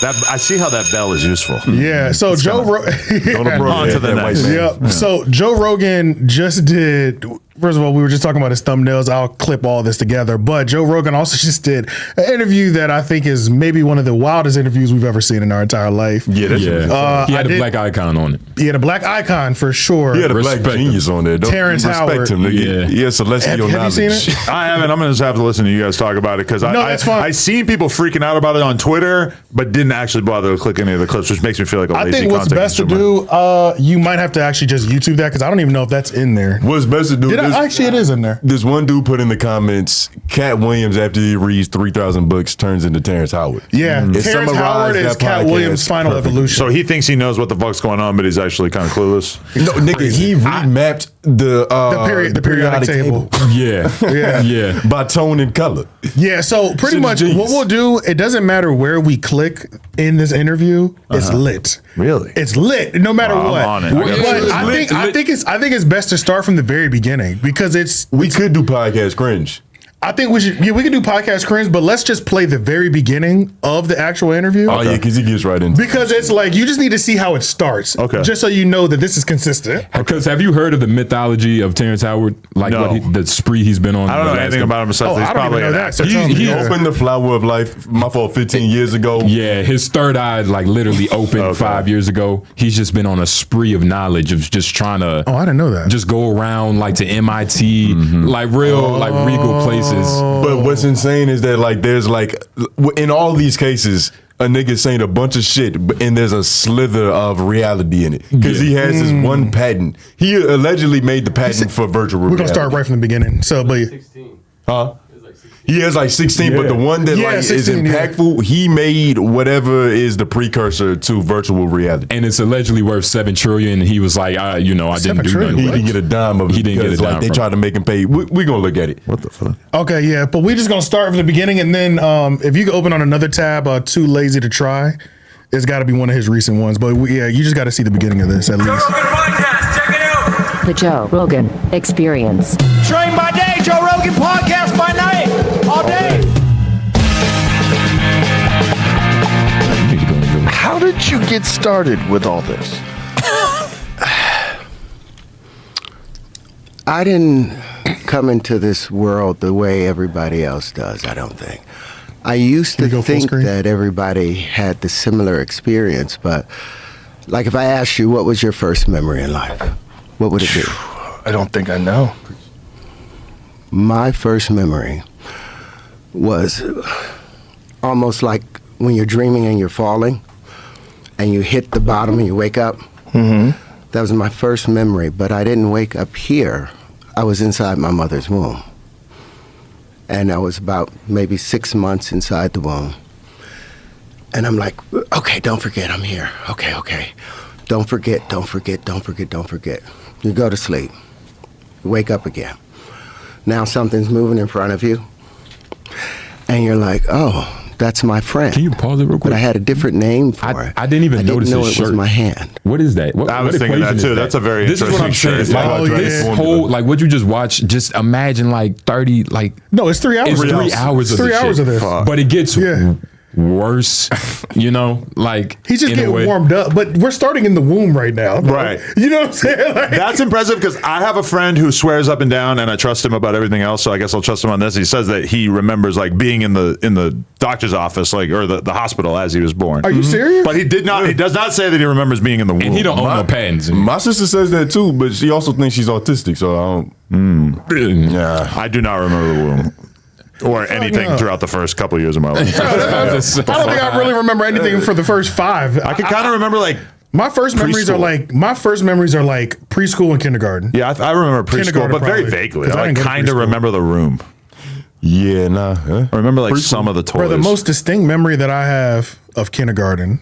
I see how that bell is useful. Yeah. So It's Joe on to the next. Yep. So Joe Rogan just did. First of all, we were just talking about his thumbnails. I'll clip all this together. But Joe Rogan also just did an interview that I think is maybe one of the wildest interviews we've ever seen in our entire life. Yeah, that's he had a black icon on it. He had a black icon for sure. He had a black genius on there. Terrance Howard. Him. Yeah, celestial have knowledge. you seen it? I haven't. I'm going to just have to listen to you guys talk about it because I seen people freaking out about it on Twitter, but didn't actually bother to click any of the clips, which makes me feel like a lazy I think what's best consumer. to do, you might have to actually just YouTube that because I don't even know if that's in there. What's best to do? Actually, it is in there. This one dude put in the comments, Cat Williams, after he reads 3,000 books, turns into Terrence Howard. Yeah, Terrence Howard is Cat Williams' final evolution. So he thinks he knows what the fuck's going on, but he's actually kind of clueless. No, nigga, he remapped the periodic table. Yeah. By tone and color. Yeah, so pretty much what we'll do, it doesn't matter where we click in this interview, it's lit. Really? It's lit, no matter what. I'm on it. But I think it's best to start from the very beginning because we could do podcast cringe. I think we should. Yeah, we could do podcast cringe, but let's just play the very beginning of the actual interview. Oh yeah, because he gets right into it. Because it's like you just need to see how it starts. Okay. Just so you know that this is consistent. Because have you heard of the mythology of Terrence Howard? Like the spree he's been on. I don't know anything about him besides he's probably an actor. He opened the Flower of Life, my fault, 15 years ago. Yeah, his third eye like literally opened 5 years ago. He's just been on a spree of knowledge of just trying to. Oh, I didn't know that. Just go around like to MIT, like real like regal places. But what's insane is that like there's like in all these cases a nigga saying a bunch of shit, and there's a slither of reality in it because he has this one patent. He allegedly made the patent for virtual reality. We're gonna start right from the beginning. So, but 16. Huh? He has like 16, but the one that like 16, is impactful, he made whatever is the precursor to virtual reality. And it's allegedly worth $7 trillion. And he was like, I didn't do nothing. He didn't get a dime of it. He didn't get a dime. Like, they tried to make him pay. We're gonna look at it. What the fuck? Okay, yeah, but we're just gonna start from the beginning, and then if you could open on another tab, Too Lazy to Try, it's got to be one of his recent ones. But you just got to see the beginning of this at least. Joe Rogan Podcast, check it out. The Joe Rogan Experience. Train by day, Joe Rogan Podcast by night, all day. How did you get started with all this? I didn't come into this world the way everybody else does, I don't think. I used to think that everybody had the similar experience, but like if I asked you, what was your first memory in life? What would it be? I don't think I know. My first memory was almost like when you're dreaming and you're falling and you hit the bottom and you wake up. Mm-hmm. That was my first memory, but I didn't wake up here. I was inside my mother's womb. And I was about maybe 6 months inside the womb. And I'm like, okay, don't forget I'm here. Okay. Don't forget. You go to sleep. You wake up again. Now something's moving in front of you. And you're like, oh, that's my friend. Can you pause it real quick? But I had a different name for it. I didn't even notice his shirt. It was my hand. What is that? I was thinking that too. That's a very interesting shirt. This whole, like what you just watched, just imagine like 30, like. No, it's 3 hours. It's 3 hours of 3 hours of this. But it gets worse, like he's just getting warmed up, but we're starting in the womb right now, right? You know what I'm saying? Like, that's impressive because I have a friend who swears up and down, and I trust him about everything else. So I guess I'll trust him on this. He says that he remembers like being in the doctor's office, like or the hospital as he was born. Are you serious? But he did not. He does not say that he remembers being in the womb. And he don't own no patents. My sister says that too, but she also thinks she's autistic. So I don't. Yeah, I do not remember the womb. Or anything throughout the first couple of years of my life. I don't think I really remember anything for the first 5. I can kind of remember like my first memories are like preschool and kindergarten. Yeah, I remember preschool, but very vaguely. I kind of remember the room. Yeah, nah. I remember like some of the toys. Bro, the most distinct memory that I have of kindergarten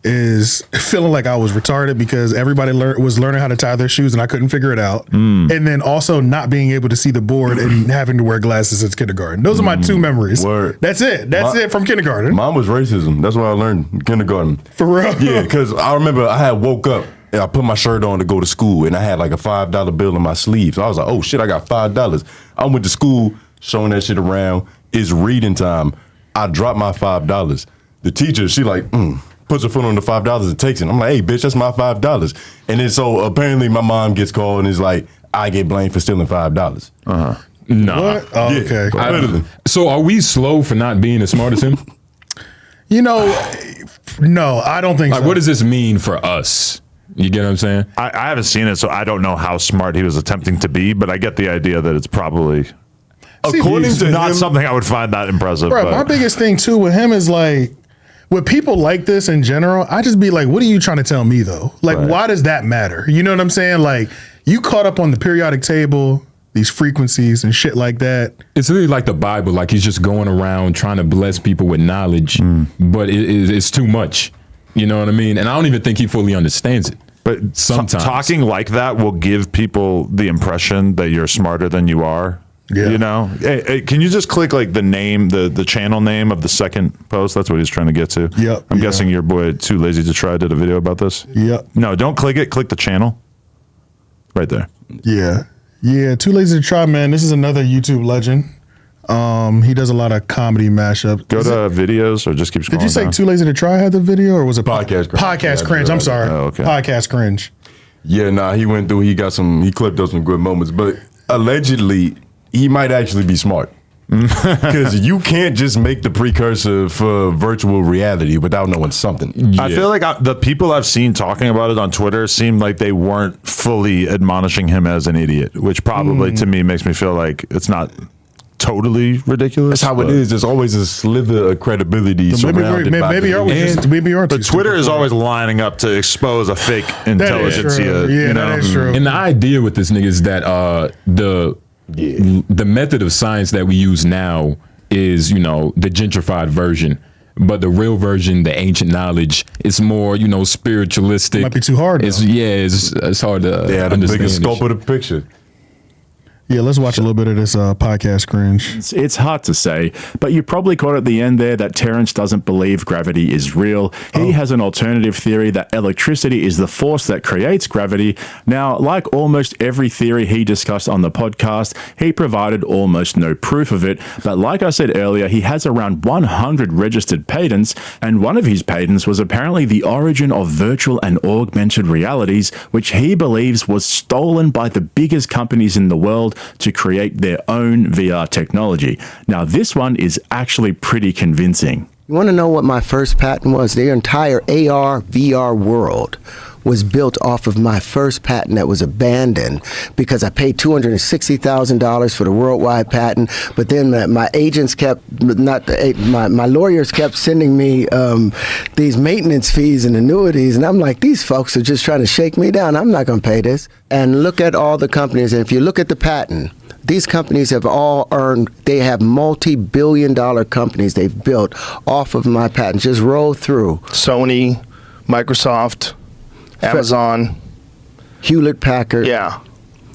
is feeling like I was retarded because everybody was learning how to tie their shoes and I couldn't figure it out. And then also not being able to see the board and having to wear glasses since kindergarten. Those are my two memories. Word. That's it. That's it from kindergarten. Mine was racism. That's what I learned in kindergarten. For real? Yeah, because I remember I had woke up and I put my shirt on to go to school and I had like a $5 bill in my sleeve. So I was like, oh shit, I got $5. I went to school showing that shit around. It's reading time. I dropped my $5. The teacher, she like, puts her foot on the $5 and takes it. I'm like, hey, bitch, that's my $5. And then so apparently my mom gets called and is like, I get blamed for stealing $5. No. What? Oh, Yeah, okay. literally. So are we slow for not being as smart as him? You know, no, I don't think Like, so. what does this mean for us? You get what I'm saying? I haven't seen it, so I don't know how smart he was attempting to be, but I get the idea that it's probably According to not him, something I would find that impressive. Bro, but my biggest thing too with him is like, with people like this in general, I just be like, what are you trying to tell me though? Like, why does that matter? You know what I'm saying? Like, you caught up on the periodic table, these frequencies and shit like that. It's really like the Bible. Like he's just going around trying to bless people with knowledge, but it's too much. You know what I mean? And I don't even think he fully understands it. But sometimes talking like that will give people the impression that you're smarter than you are. Yeah. You know, hey, can you just click like the name, the channel name of the second post? That's what he's trying to get to. Yep. I'm guessing your boy Too Lazy to Try did a video about this. Yep. No, don't click it. Click the channel. Right there. Yeah. Yeah. Too Lazy to Try, man. This is another YouTube legend. He does a lot of comedy mashups. Go to videos or just keep scrolling Did you say down. Too Lazy to Try had the video or was it Podcast Cringe. Podcast Yeah, Cringe. I'm yeah. sorry. Oh, okay. Podcast Cringe. Yeah, nah, he went through, he clipped up some good moments, but allegedly, he might actually be smart. Because you can't just make the precursor for virtual reality without knowing something. I feel like the people I've seen talking about it on Twitter seem like they weren't fully admonishing him as an idiot, which probably to me makes me feel like it's not totally ridiculous. That's how it is. There's always a slither of credibility surrounded by maybe But Twitter is always lining up to expose a fake intelligentsia. Yeah, you know? that is true. And the idea with this nigga is that the method of science that we use now is, you know, the gentrified version. But the real version, the ancient knowledge, is more, you know, spiritualistic. Might be too hard. It's hard to the biggest scope of the picture. Yeah, let's watch a little bit of this podcast cringe. It's hard to say, but you probably caught at the end there that Terrance doesn't believe gravity is real. He has an alternative theory that electricity is the force that creates gravity. Now, like almost every theory he discussed on the podcast, he provided almost no proof of it. But like I said earlier, he has around 100 registered patents, and one of his patents was apparently the origin of virtual and augmented realities, which he believes was stolen by the biggest companies in the world to create their own VR technology. Now, this one is actually pretty convincing. You want to know what my first patent was? The entire AR, VR world was built off of my first patent that was abandoned because I paid $260,000 for the worldwide patent, but then my agents kept, my lawyers kept sending me these maintenance fees and annuities, and I'm like, these folks are just trying to shake me down. I'm not going to pay this. And look at all the companies, and if you look at the patent, these companies have all earned, they have multi-billion-dollar companies they've built off of my patent. Just roll through. Sony, Microsoft, Amazon, Hewlett Packard. Yeah.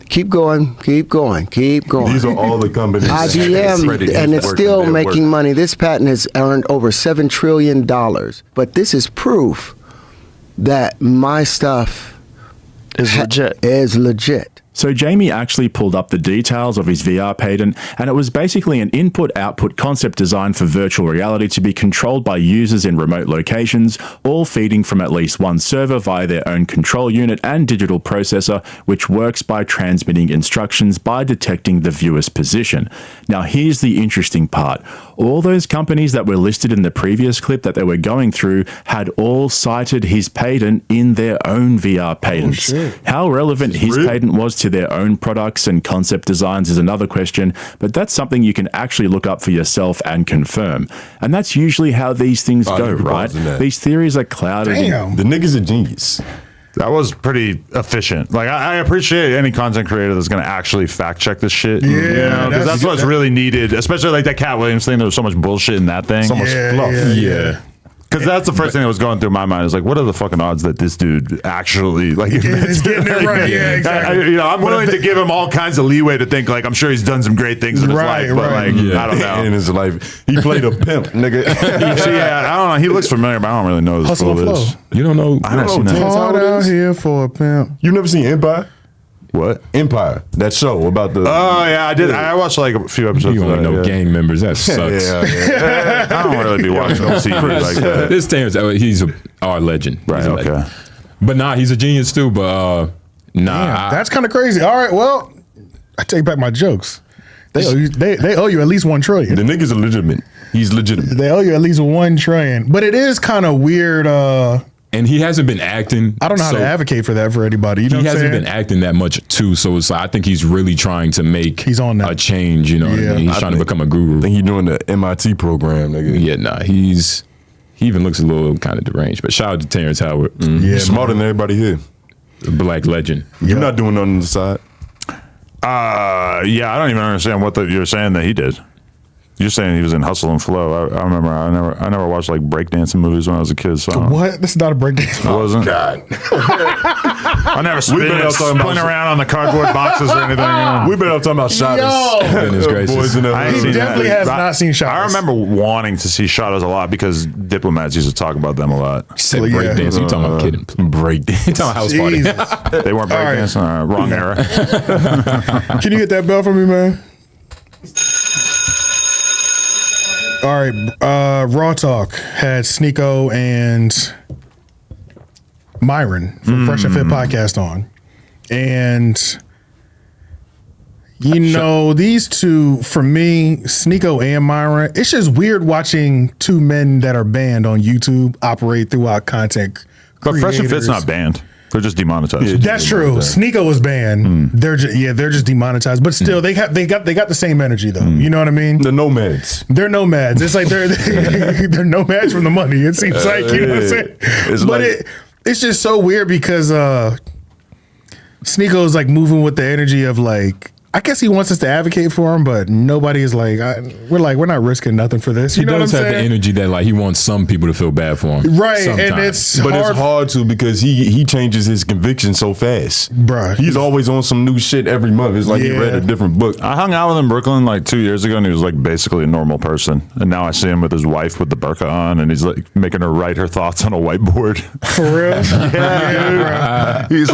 Keep going, keep going, keep going. These are all the companies. IBM, and it's still making money. This patent has earned over $7 trillion. But this is proof that my stuff is legit. So Jamie actually pulled up the details of his VR patent, and it was basically an input-output concept design for virtual reality to be controlled by users in remote locations, all feeding from at least one server via their own control unit and digital processor, which works by transmitting instructions by detecting the viewer's position. Now, here's the interesting part. All those companies that were listed in the previous clip that they were going through had all cited his patent in their own VR patents. How relevant his patent was to their own products and concept designs is another question, but that's something you can actually look up for yourself and confirm. And that's usually how these things go, right? These theories are clouded. The nigga's a genius. That was pretty efficient. Like I appreciate any content creator that's going to actually fact check this shit. Yeah, because that's what's really needed. Especially like that Cat Williams thing. There was so much bullshit in that thing. So much fluff. Yeah. Because that's the first thing that was going through my mind is like, what are the fucking odds that this dude actually like is getting it right? Yeah, exactly. I'm willing to give him all kinds of leeway to think like I'm sure he's done some great things in his life, but like I don't know. In his life, he played a pimp, nigga. I don't know. He looks familiar, but I don't really know his full list. You don't know? I don't know. Hard out here for a pimp. You never seen Empire? What? Empire, that show about the. Oh yeah, I did. I watched like a few episodes. You only know gang members. That sucks. I don't really be watching TV like that. This Terrance, he's our legend, right? Okay, legend. But nah, he's a genius too. But nah, that's kind of crazy. All right, well, I take back my jokes. They owe you at least $1 trillion. The niggas are legitimate. He's legitimate. They owe you at least $1 trillion. But it is kind of weird. And he hasn't been acting. I don't know how to advocate for that for anybody. You know he what I'm hasn't saying? been acting that much too. So it's like I think he's really trying to make a change. You know, what I mean? He's trying to become a guru. I think he's doing the MIT program, nigga. Yeah, nah, he even looks a little kind of deranged. But shout out to Terrance Howard. Yeah, smarter than everybody here. Black legend. You're not doing nothing on the side. Yeah, I don't even understand what you're saying that he did. You're saying he was in Hustle and Flow. I remember. I never watched like breakdancing movies when I was a kid. So what? This is not a breakdance. It wasn't. God. I never spin around on the cardboard boxes or anything. We've been up talking about Shadows. Goodness gracious. He definitely has not seen Shadows. I remember wanting to see Shadows a lot because diplomats used to talk about them a lot. You said breakdancing. You talking about kidding? Breakdancing. You talking house party? They weren't breakdancing. All right. Wrong era. Can you hit that bell for me, man? All right, Raw Talk had Sneako and Myron from Fresh and Fit podcast on. And, you know, these two, for me, Sneako and Myron, it's just weird watching two men that are banned on YouTube operate throughout content But creators. Fresh and Fit's not banned. They're just demonetized. Yeah, that's true. Sneako was banned. They're just demonetized. But still, they got the same energy though. You know what I mean? The nomads. They're nomads. It's like they're nomads from the money. It seems like, you know what I'm saying. It's just so weird because Sneako's like moving with the energy of like, I guess he wants us to advocate for him, but nobody is like, we're not risking nothing for this. You know what I'm saying? He does have the energy that like he wants some people to feel bad for him, right? sometimes. And it's hard to because he changes his conviction so fast, bruh. He's always on some new shit every month. It's like he read a different book. I hung out with him in Brooklyn like 2 years ago, and he was like basically a normal person. And now I see him with his wife with the burqa on, and he's like making her write her thoughts on a whiteboard. For real? Yeah. He's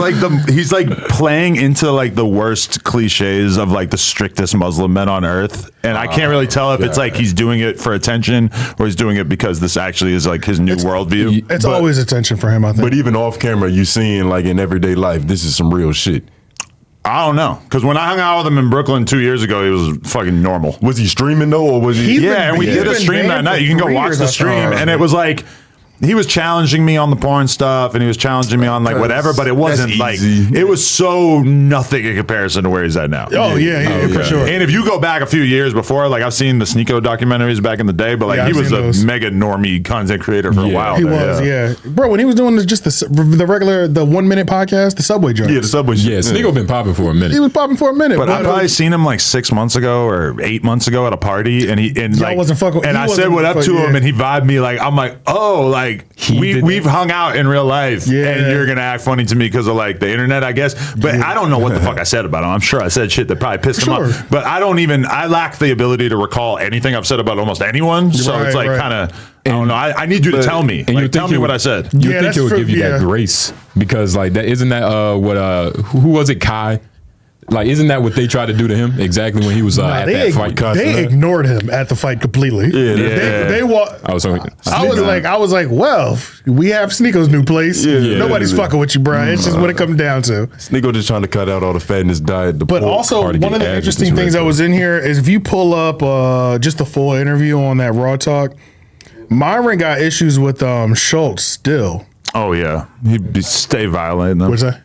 like playing into like the worst cliches of like the strictest Muslim men on earth, and I can't really tell if it's like he's doing it for attention or he's doing it because this actually is like his new worldview. It's always attention for him, I think. But even off camera, you seeing like in everyday life, this is some real shit. I don't know, because when I hung out with him in Brooklyn 2 years ago, he was fucking normal. Was he streaming though, or was he? And we did a stream that night. You can go watch the stream, and it was like. He was challenging me on the porn stuff, and he was challenging me on like whatever, but it wasn't like it was so nothing in comparison to where he's at now. Oh yeah, for sure. And if you go back a few years before, like I've seen the Sneako documentaries back in the day, but like he was a mega normie content creator for a while. He was, bro. When he was doing just the regular 1 minute podcast, the Subway joint. Yeah, the Subway. Yeah, Sneako been popping for a minute. He was popping for a minute, but I probably seen him like 6 months ago or 8 months ago at a party, and y'all wasn't fucking. And I said what up to him, and he vibed me like I'm like, oh, like we've hung out in real life, and you're gonna act funny to me because of like the internet, I guess. But I don't know what the fuck I said about him. I'm sure I said shit that probably pissed him off. But I lack the ability to recall anything I've said about almost anyone. So it's like kind of. I don't know. I need you to tell me. And like, tell me what I said. You think he would give you that grace because like that isn't that what who was it, Kai? Like, isn't that what they tried to do to him exactly when he was at that fight? They ignored him at the fight completely. They I was like, well, we have Sneako's new place. Nobody's fucking with you, bro. It's just what it comes down to. Sneako just trying to cut out all the fat in his diet. But also, one of the interesting things that was in here is if you pull up just the full interview on that Raw Talk, Myron got issues with Schulz still. Oh yeah, he'd stay violent. What's that?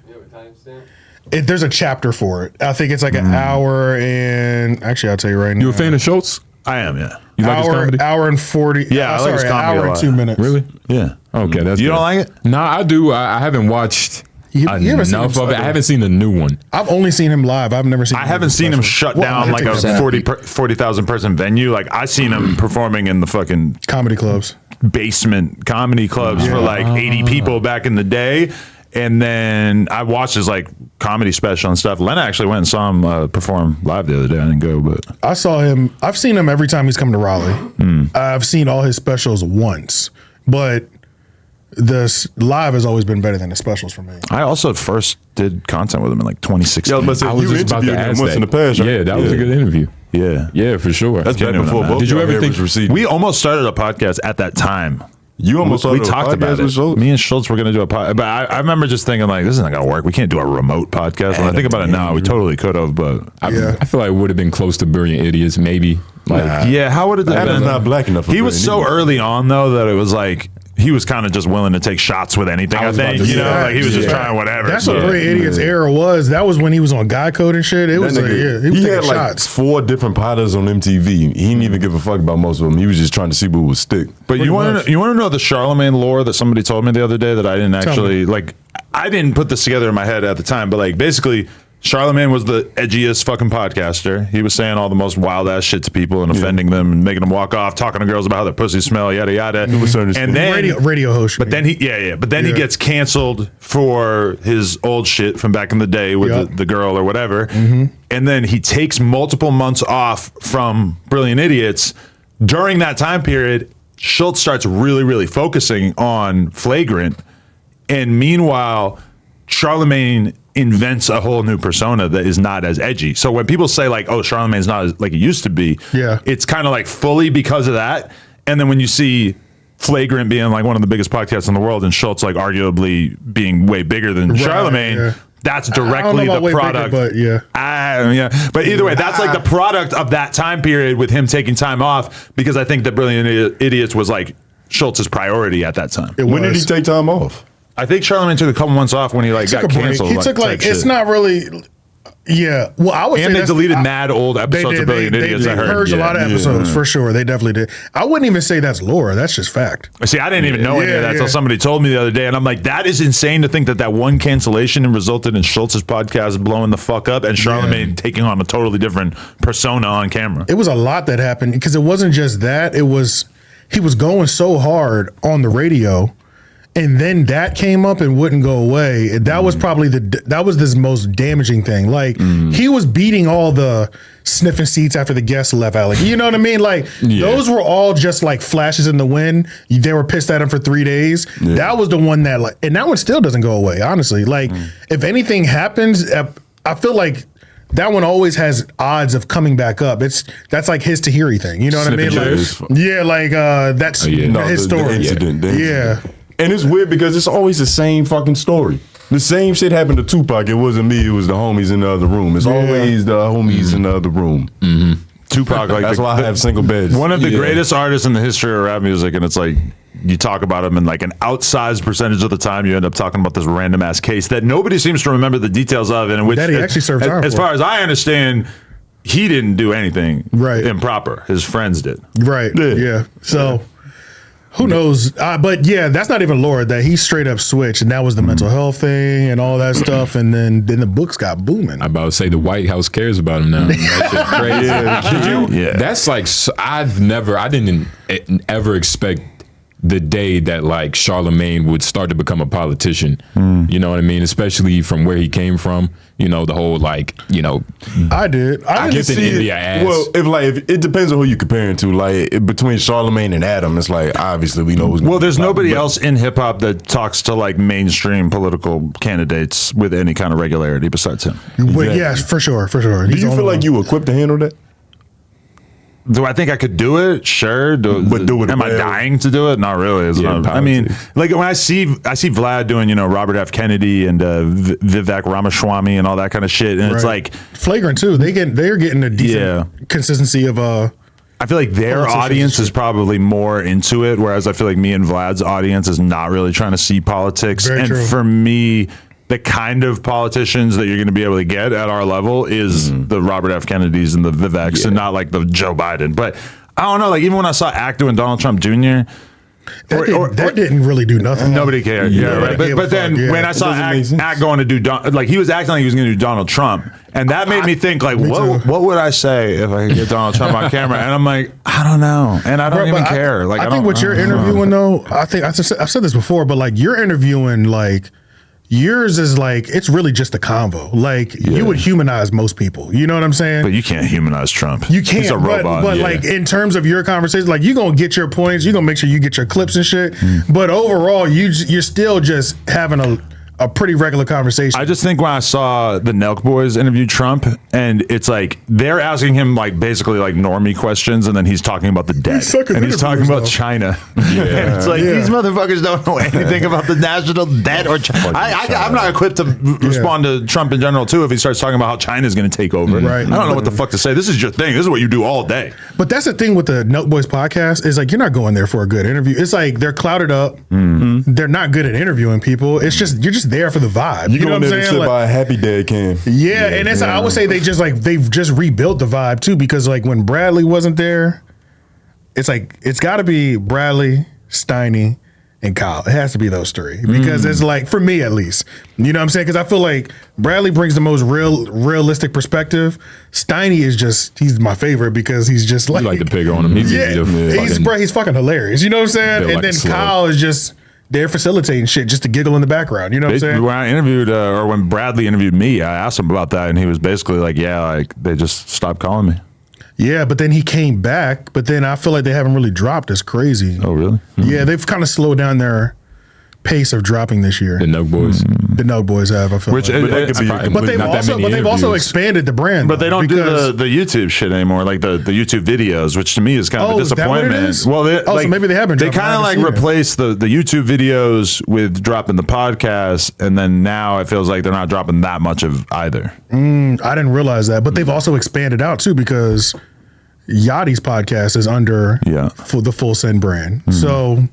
There's a chapter for it. I think it's like an hour and actually I'll tell you right now. You a fan of Schulz? I am, yeah. You like his comedy? Hour and 40. Yeah, I like his comedy hour and 2 minutes. Really? Yeah. Okay, that's you good. don't like it? No, I do. I haven't watched Enough of it. I haven't seen the new one. I've only seen him live. I've never seen. I haven't seen him shut down like a 40,000 person venue. Like I seen him performing in the fucking comedy clubs, basement comedy clubs for like 80 people back in the day. And then I watched his like comedy special and stuff. Lena actually went and saw him perform live the other day. I didn't go, but I saw him. I've seen him every time he's come to Raleigh. I've seen all his specials once, but this live has always been better than the specials for me. I also first did content with him in like 2016. Yeah, I was just about to ask once in the past, right? Yeah, that was a good interview. Yeah, for sure. That's back before both. Did you ever think we almost started a podcast at that time? You almost we talked about it. Me and Schulz were going to do a podcast, but I remember just thinking like, this isn't going to work. We can't do a remote podcast. When I think about it now, we totally could have, but I feel like it would have been close to Brilliant Idiots, maybe. Like, how would it have been? Not black enough. He was so early on though that it was like he was kind of just willing to take shots with anything. I think like he was just trying whatever. That's what Brilliant Idiots era was. That was when he was on Guy Code and shit. It was like, he was taking shots. Like 4 different potters on MTV. He didn't even give a fuck about most of them. He was just trying to see what would stick. But you want to know the Charlamagne lore that somebody told me the other day that I didn't actually like. I didn't put this together in my head at the time, but like basically, Charlamagne was the edgiest fucking podcaster. He was saying all the most wild ass shit to people and offending them and making them walk off, talking to girls about how their pussies smell, yada yada. And then radio host. But then he he gets canceled for his old shit from back in the day with the girl or whatever. And then he takes multiple months off from Brilliant Idiots. During that time period, Schulz starts really focusing on Flagrant. And meanwhile, Charlamagne invents a whole new persona that is not as edgy. So when people say like, oh, Charlamagne's not as, like it used to be, it's kind of like fully because of that. And then when you see Flagrant being like one of the biggest podcasts in the world and Schulz like arguably being way bigger than Charlamagne, that's directly the product. Bigger, but but either way, that's like the product of that time period with him taking time off, because I think that Brilliant Idiots was like Schulz's priority at that time. When did he take time off? I think Charlamagne took a couple months off when he like got canceled. He took like it's not really. Yeah, well, I would say they deleted mad old episodes of Brilliant Idiots. They purged a lot of episodes for sure. They definitely did. I wouldn't even say that's lore. That's just fact. See, I didn't even know any of that until somebody told me the other day, and I'm like, that is insane to think that one cancellation resulted in Schulz's podcast blowing the fuck up and Charlamagne taking on a totally different persona on camera. It was a lot that happened because it wasn't just that. It was he was going so hard on the radio. And then that came up and wouldn't go away. That was probably that was this most damaging thing. Like he was beating all the sniffing seats after the guests left out. Like, you know what I mean? Like those were all just like flashes in the wind. They were pissed at him for 3 days. That was the one that like, and that one still doesn't go away. Honestly, like if anything happens, I feel like that one always has odds of coming back up. That's like his Tahiry thing. You know what I mean? Like, that's his story. The incident. And it's weird because it's always the same fucking story. The same shit happened to Tupac. It wasn't me. It was the homies in the other room. It's always the homies in the other room. Tupac, like that's why I have single beds. One of the greatest artists in the history of rap music, and it's like you talk about him, and like an outsized percentage of the time, you end up talking about this random ass case that nobody seems to remember the details of, and in which that he actually served time as far as I understand, he didn't do anything improper. His friends did. So. Who knows? But yeah, that's not even lore. That he straight up switched, and that was the mental health thing and all that stuff. And then the books got booming. I'm about to say the White House cares about him now. That shit crazy. That's like I didn't ever expect the day that like Charlamagne would start to become a politician. You know what I mean? Especially from where he came from. You know, the whole like, you know. I did. I didn't see India ass. Well, if it depends on who you're comparing to. Like between Charlamagne and Adam, it's like obviously we know who's. Well, there's nobody else in hip hop that talks to like mainstream political candidates with any kind of regularity besides him. Yeah, for sure. Do you feel like you equipped to handle that? Do I think I could do it? Sure. But do it. Am I dying to do it? Not really. I mean, like when I see Vlad doing, you know, Robert F. Kennedy and Vivek Ramaswamy and all that kind of shit, and it's like Flagrant too. They're getting a decent consistency of I feel like their audience is probably more into it, whereas I feel like me and Vlad's audience is not really trying to see politics. Very true. For me, the kind of politicians that you're going to be able to get at our level is the Robert F. Kennedys and the Viveks and not like the Joe Biden. But I don't know, like even when I saw Acto and Donald Trump Jr., That didn't really do nothing. Nobody cared. Yeah, right. But then when I saw Act going to do like he was acting like he was going to do Donald Trump, and that made me think like, what would I say if I could get Donald Trump on camera? And I'm like, I don't know, and I don't even care. Like I think what you're interviewing though, I think I've said this before, but like you're interviewing like. Yours is like, it's really just a convo. Like, you would humanize most people. You know what I'm saying? But you can't humanize Trump. You can't. He's a robot. But like, in terms of your conversation, like, you're going to get your points. You're going to make sure you get your clips and shit. But overall, you're still just having a pretty regular conversation. I just think when I saw the Nelk Boys interview Trump, and it's like they're asking him like basically like normie questions, and then he's talking about the debt, and he's talking about China. Yeah. It's like these motherfuckers don't know anything about the national debt or China. I'm not equipped to respond to Trump in general too if he starts talking about how China's going to take over. Right. I don't know what the fuck to say. This is your thing. This is what you do all day. But that's the thing with the Nelk Boys podcast is like you're not going there for a good interview. It's like they're clouded up. They're not good at interviewing people. It's just you're just there for the vibe. You know what I'm saying? Like, by a happy dad cam. Yeah, and that's I would say they've just rebuilt the vibe too, because like when Bradley wasn't there, it's like it's got to be Bradley, Steiny, and Kyle. It has to be those three because it's like for me at least. You know what I'm saying? Because I feel like Bradley brings the most realistic perspective. Steiny is he's my favorite because he's just like you like to pick on him. He's fucking hilarious. You know what I'm saying? And then Kyle is just. They're facilitating shit just to giggle in the background. You know what I'm saying? When I interviewed, or when Bradley interviewed me, I asked him about that, and he was basically like, yeah, like they just stopped calling me. Yeah, but then he came back, but then I feel like they haven't really dropped as crazy. Oh, really? Yeah, they've kind of slowed down their pace of dropping this year. The Nelk Boys. The Nelk Boys have, I feel like. They've also expanded the brand. But they don't do the YouTube shit anymore, like the YouTube videos, which to me is kind of a disappointment. So maybe they haven't. They kind of like replaced the YouTube videos with dropping the podcast, and then now it feels like they're not dropping that much of either. I didn't realize that, but they've also expanded out too because Yachty's podcast is under the Full Send brand. So.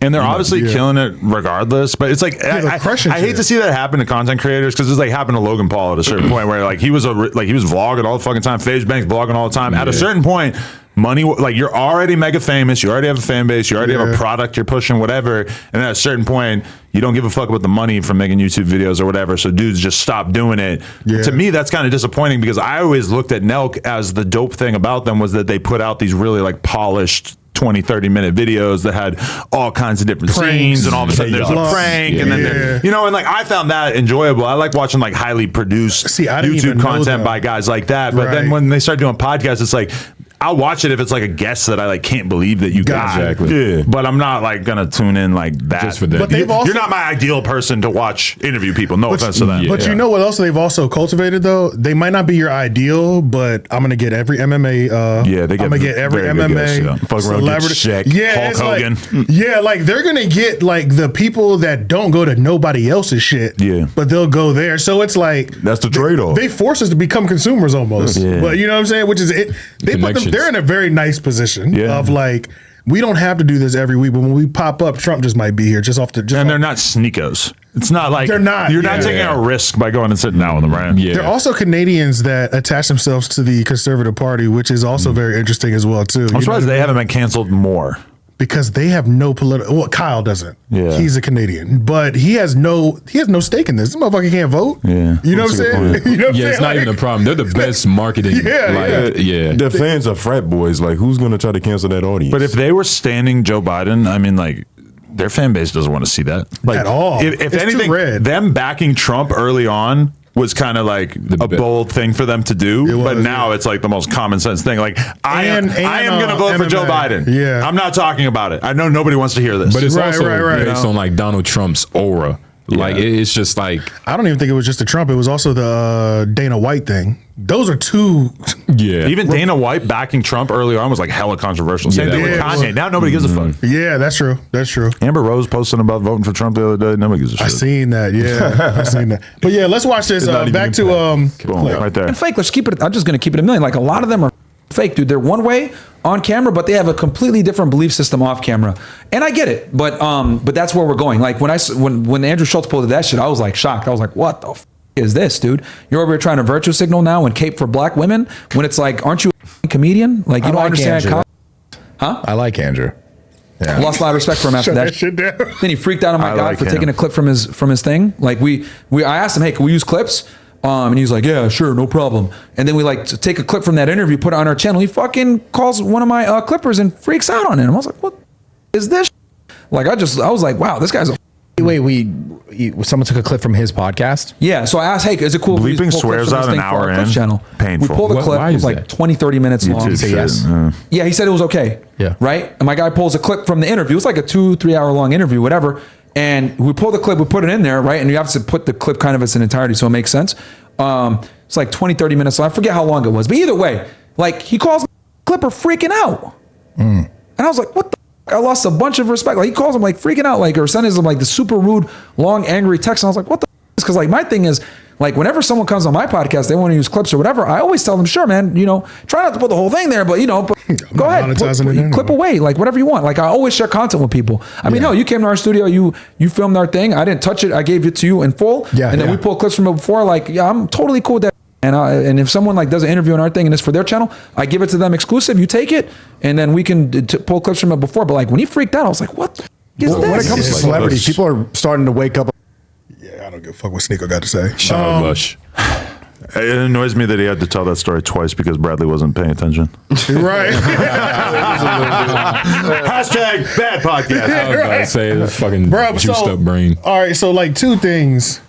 And they're obviously killing it regardless, but it's like I hate to see that happen to content creators because it's like happened to Logan Paul at a certain point where like he was vlogging all the fucking time, Phage Banks vlogging all the time. At a certain point, money like you're already mega famous, you already have a fan base, you already have a product you're pushing, whatever. And at a certain point, you don't give a fuck about the money from making YouTube videos or whatever. So dudes just stop doing it. Yeah. To me, that's kind of disappointing because I always looked at Nelk as the dope thing about them was that they put out these really like polished 20-30 minute videos that had all kinds of different scenes, and all of a sudden there's a prank, and then you know, and like I found that enjoyable. I like watching like highly produced YouTube content by guys like that. But then when they start doing podcasts, it's like I'll watch it if it's like a guest that I like can't believe that you got. Exactly. But I'm not like gonna tune in like that. Just for that. But you're not my ideal person to watch interview people. No offense to them. But you know what else they've also cultivated though? They might not be your ideal, but I'm gonna get every MMA. I'm gonna get every MMA celebrity. Hulk Hogan. Like they're gonna get like the people that don't go to nobody else's shit. Yeah. But they'll go there. So it's like that's the trade-off. They force us to become consumers almost. But you know what I'm saying? Which is it. They're in a very nice position of like, we don't have to do this every week, but when we pop up, Trump just might be here and they're not Sneakos. It's not like they're not. You're not taking a risk by going and sitting down with them, right? They're also Canadians that attach themselves to the Conservative Party, which is also very interesting as well too. I'm surprised they haven't been canceled more. Because they have no political. Well, Kyle doesn't. Yeah, he's a Canadian, but he has no stake in this. This motherfucker can't vote. Yeah, you know what I'm saying? You know what I'm saying? It's not even a problem. They're the best marketing. The fans are frat boys. Like, who's gonna try to cancel that audience? But if they were standing Joe Biden, I mean, like, their fan base doesn't want to see that like, at all. If anything, them backing Trump early on was kind of like a bold thing for them to do, but now it's like the most common sense thing. Like I am going to vote for Joe Biden. Yeah, I'm not talking about it. I know nobody wants to hear this, but it's also based on like Donald Trump's aura. Like it's just like I don't even think it was just the Trump. It was also the Dana White thing. Those are two. Yeah, even Dana White backing Trump early on was like hella controversial. Same thing with Kanye. Now nobody gives a fuck. Yeah, that's true. That's true. Amber Rose posting about voting for Trump the other day. Nobody gives a shit. I seen that. Yeah, I seen that. But yeah, let's watch this. Back to right there. And fake. Let's keep it. I'm just gonna keep it a million. Like a lot of them are fake, dude. They're one way on camera, but they have a completely different belief system off camera. And I get it, but that's where we're going. Like when Andrew Schulz pulled that shit, I was like shocked. I was like, what the f is this, dude? You're over here trying to virtue signal now and cape for black women when it's like, aren't you a comedian? Like you don't understand. I like Andrew. Yeah. Lost a lot of respect for him after that. Shit down. Then he freaked out on my guy for taking a clip from his thing. Like I asked him, hey, can we use clips? And he was like, yeah, sure, no problem. And then we like to take a clip from that interview, put it on our channel. He fucking calls one of my clippers and freaks out on it. I was like, what is this? Like I was like, wow, this guy's a. Wait, someone took a clip from his podcast? Yeah, so I asked, hey, is it cool? Bleeping swears out an hour in. Channel? Painful. We pulled a clip. It was like 20, 30 minutes long. Say yes. Yeah, he said it was okay. Yeah. Right? And my guy pulls a clip from the interview. It was like a 2-3 hour long interview, whatever. And we pulled the clip, we put it in there, right? And you have to put the clip kind of as an entirety so it makes sense. It's like 20, 30 minutes long. I forget how long it was. But either way, like he calls me clipper freaking out. And I was like, what the I lost a bunch of respect. Like he calls him like freaking out, like or sending him like the super rude, long, angry text. And I was like, what the because like my thing is like whenever someone comes on my podcast, they want to use clips or whatever. I always tell them, sure, man, you know, try not to put the whole thing there, but you know, go ahead, clip away, like whatever you want. Like I always share content with people. I mean, no, you came to our studio, you filmed our thing. I didn't touch it. I gave it to you in full. Yeah, and then we pulled clips from it before. Like, yeah, I'm totally cool with that. And if someone like does an interview on our thing and it's for their channel, I give it to them exclusive. You take it, and then we can pull clips from it before. But like when he freaked out, I was like, "What the is this?" When it comes to celebrities, people are starting to wake up. Yeah, I don't give a fuck what Sneako got to say. Shout Bush. It annoys me that he had to tell that story twice because Bradley wasn't paying attention. Right. Hashtag bad podcast. I was about to say the fucking juiced up brain. All right, so like two things.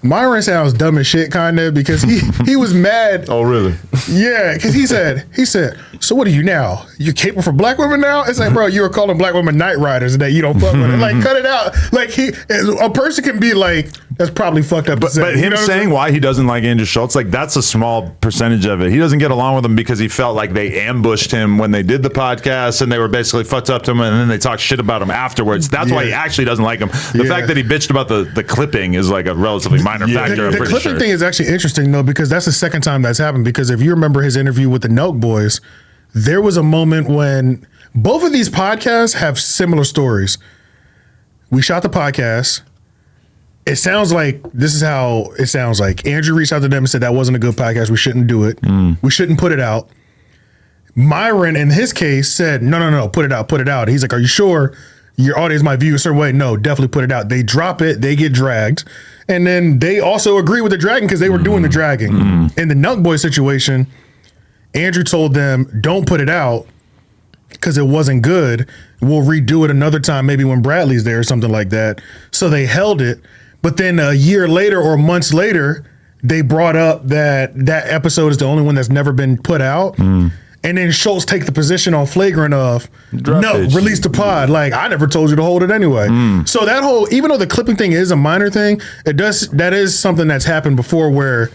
Myron sounds dumb as shit, kind of, because he was mad. Oh, really? Yeah, because he said, so what are you now? You're capable for black women now? It's like, bro, you were calling black women night riders and that you don't fuck with it. Like, cut it out. Like, a person can be like, that's probably fucked up. But him saying why he doesn't like Andrew Schulz, like that's a small percentage of it. He doesn't get along with him because he felt like they ambushed him when they did the podcast and they were basically fucked up to him and then they talked shit about him afterwards. That's why he actually doesn't like him. The fact that he bitched about the clipping is like a relatively minor factor. The clipping thing is actually interesting though, because that's the second time that's happened. Because if you remember his interview with the Noblez, there was a moment when both of these podcasts have similar stories. We shot the podcast. It sounds like this is how it sounds like. Andrew reached out to them and said that wasn't a good podcast. We shouldn't do it. We shouldn't put it out. Myron, in his case, said, no, put it out. He's like, are you sure your audience might view a certain way? No, definitely put it out. They drop it, they get dragged. And then they also agree with the dragging because they were doing the dragging. In the Nunk Boy situation, Andrew told them, don't put it out because it wasn't good. We'll redo it another time, maybe when Bradley's there or something like that. So they held it. But then a year later or months later, they brought up that episode is the only one that's never been put out. And then Schulz take the position on flagrant of, release the pod. Like, I never told you to hold it anyway. So that whole, even though the clipping thing is a minor thing, that is something that's happened before where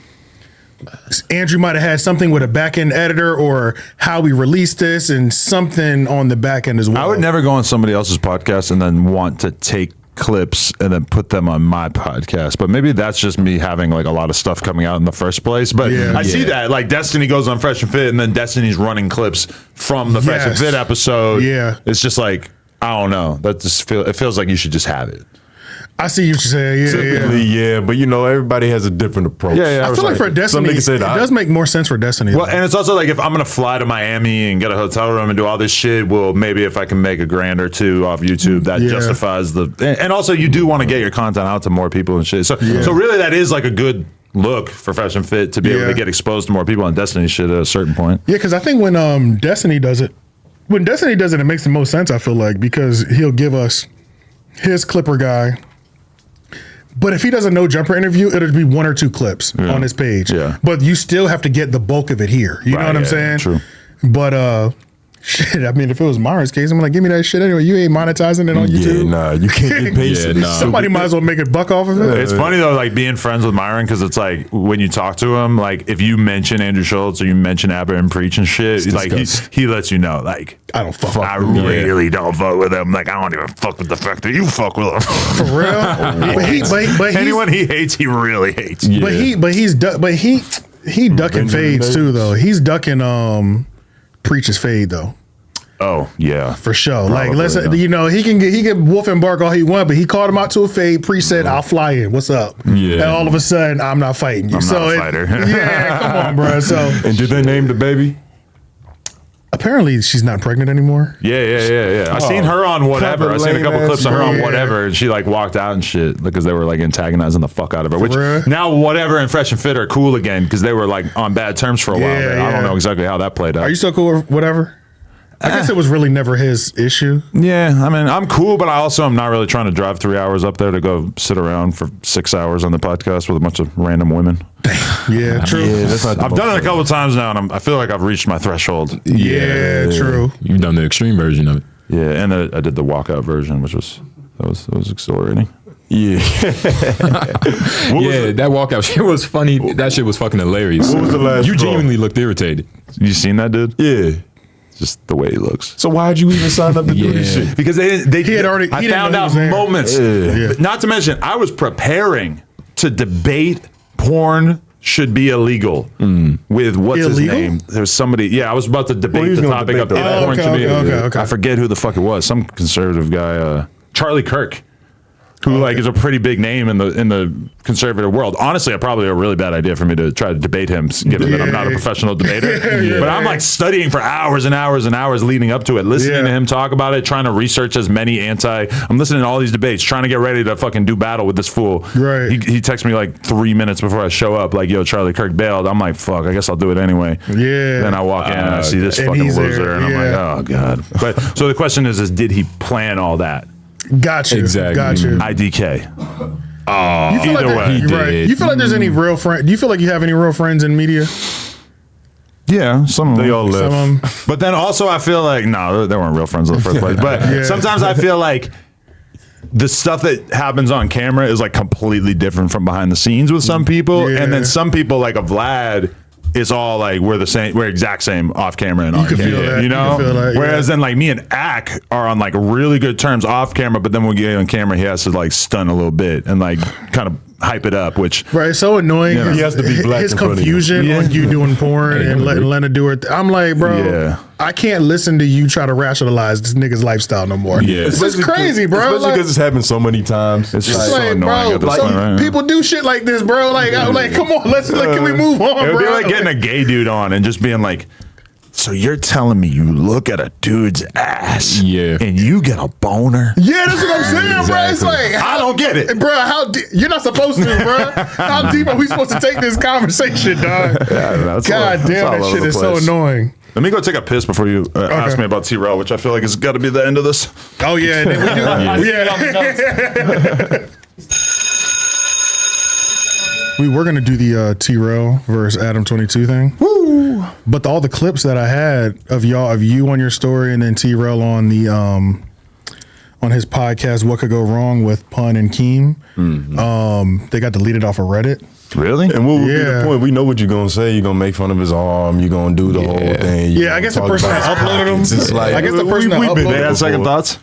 Andrew might have had something with a back-end editor or how we released this and something on the back end as well. I would never go on somebody else's podcast and then want to take clips and then put them on my podcast, but maybe that's just me having like a lot of stuff coming out in the first place. But I see that like Destiny goes on Fresh and Fit and then Destiny's running clips from the Fresh and Fit episode. It's just like, I don't know, that just it feels like you should just have it. I see what you're saying. Typically, but you know, everybody has a different approach. I feel like for Destiny, it does make more sense for Destiny. Well, and it's also like if I'm gonna fly to Miami and get a hotel room and do all this shit, well, maybe if I can make $1,000 or $2 off YouTube, that justifies the. And also, you do want to get your content out to more people and shit. So really, that is like a good look for Fresh and Fit to be able to get exposed to more people on Destiny shit at a certain point. Yeah, because I think when Destiny does it, it makes the most sense. I feel like because he'll give us his clipper guy. But if he does a no Jumepr interview, it'll be 1 or 2 clips on his page. But you still have to get the bulk of it here. You know what I'm saying? True. But shit, I mean, if it was Myron's case, I'm like, give me that shit anyway. You ain't monetizing it on YouTube. Yeah, nah, you can't get paid. Somebody might as well make $1 off of it. It's funny though, like being friends with Myron, because it's like when you talk to him, like if you mention Andrew Schulz or you mention Abba and Preach and shit, like he lets you know, like I don't fuck. I really don't fuck with him. Like I don't even fuck with the fact that you fuck with him. For real. but anyone he hates, he really hates. But he ducking fades too though. He's ducking Preach's fade though. Oh yeah, for sure. Probably, like listen, you know, he can wolf and bark all he want, but he called him out to a fade. Preach said, "I'll fly in. What's up?" Yeah. And all of a sudden, I'm not fighting you. I'm not a fighter. Yeah, come on, bro. So and did they name the baby? Apparently, she's not pregnant anymore. Yeah. I seen her on whatever. I seen a couple clips of her on whatever, and she like walked out and shit because they were like antagonizing the fuck out of her. Which now whatever and Fresh and Fit are cool again because they were like on bad terms for a while. There. I don't know exactly how that played out. Are you still cool with whatever? I guess it was really never his issue. Yeah, I mean, I'm cool, but I also am not really trying to drive 3 hours up there to go sit around for 6 hours on the podcast with a bunch of random women. Yeah, true. Yeah, I've done it a couple of times now, and I feel like I've reached my threshold. Yeah, true. You've done the extreme version of it. Yeah, and I did the walkout version, which was exhilarating. Yeah. That walkout shit was funny. That shit was fucking hilarious. What was the last You straw? genuinely looked irritated. You seen that dude? Yeah. Just the way he looks. So why'd you even sign up to do this shit? Because they had already. I found out moments. Not to mention, I was preparing to debate porn should be illegal with what's his name. There's somebody. Yeah, I was about to debate the topic of porn should be illegal. I forget who the fuck it was. Some conservative guy, Charlie Kirk. Who like is a pretty big name in the conservative world. Honestly, probably a really bad idea for me to try to debate him, given that I'm not a professional debater. But I'm like studying for hours and hours and hours leading up to it, listening to him talk about it, trying to research as many I'm listening to all these debates, trying to get ready to fucking do battle with this fool. Right. He texts me like 3 minutes before I show up, like, yo, Charlie Kirk bailed. I'm like, fuck, I guess I'll do it anyway. Yeah. Then I walk in and I see this fucking loser, and I'm like, oh god. But so the question is did he plan all that? Got you. Exactly. Got you. IDK. You feel either way. right. You feel like there's any real friend? Do you feel like you have any real friends in media? Yeah, some of them. They all left. But then also I feel like, no, they weren't real friends in the first place. But sometimes I feel like the stuff that happens on camera is like completely different from behind the scenes with some people. And then some people like a Vlad, it's all like we're exact same off camera and on camera, you know. Whereas then like me and Ak are on like really good terms off camera, but then when we get on camera, he has to like stun a little bit and like kind of hype it up, which it's so annoying. Yeah. He has to be black. His confusion on you doing porn and letting Lena do it. I'm like, bro, I can't listen to you try to rationalize this nigga's lifestyle no more. Yeah, this is crazy, bro. Especially because it's happened so many times. It's just so annoying at this point, right? People do shit like this, bro. Like, I'm like, come on, can we move on, it would bro? be like getting a gay dude on and just being like, so you're telling me you look at a dude's ass and you get a boner? Yeah, that's what I'm saying, bro. It's like, I don't get it. Bro, you're not supposed to, bro. How deep are we supposed to take this conversation, dog? God damn, that shit is so annoying. Let me go take a piss before you ask me about T-Rail, which I feel like has got to be the end of this. Oh, yeah. We do. We were going to do the T-Rail versus Adam22 thing. Woo! But all the clips that I had of you on your story and then T-Rail on the on his podcast, What Could Go Wrong with Pun and Keem, they got deleted off of Reddit. Really? And what would be the point? We know what you're gonna say. You're gonna make fun of his arm. You're gonna do the whole thing. I guess the person that uploaded them. Like, I guess the person that uploaded they had second thoughts.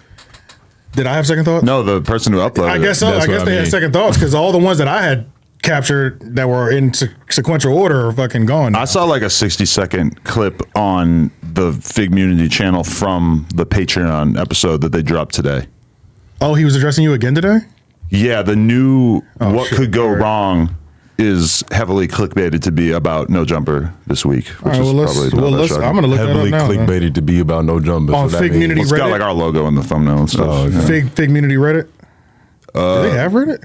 Did I have second thoughts? No, the person who uploaded. I guess so. I guess they had second thoughts because all the ones that I had captured that were in sequential order are fucking gone now. I saw like a 60-second clip on the Figmunity channel from the Patreon episode that they dropped today. Oh, he was addressing you again today? Yeah, the new What Could Go Wrong is heavily clickbaited to be about No Jumper this week, which is probably not that shocking. I'm going to look heavily that up now. Clickbaited to be about No Jumper. On Figmunity Reddit? It's got like our logo in the thumbnail and stuff. Figmunity Reddit? Do they have Reddit?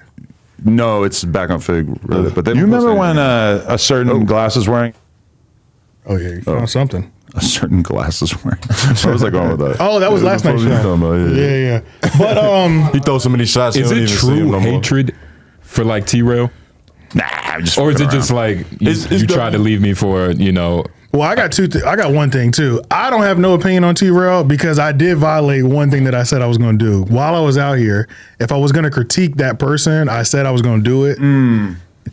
No, it's back on Fig Reddit. But you remember when a certain glasses wearing? Oh yeah, you found something. A certain glasses wearing. Where was I going with that? Oh, that was last night's show. Yeah. But he throws so many shots. Is it true hatred for like T-Rail? Nah, I'm just. Or is it just like you tried to leave me for Well, I got I got one thing too. I don't have no opinion on T-Rail because I did violate one thing that I said I was going to do while I was out here. If I was going to critique that person, I said I was going to do it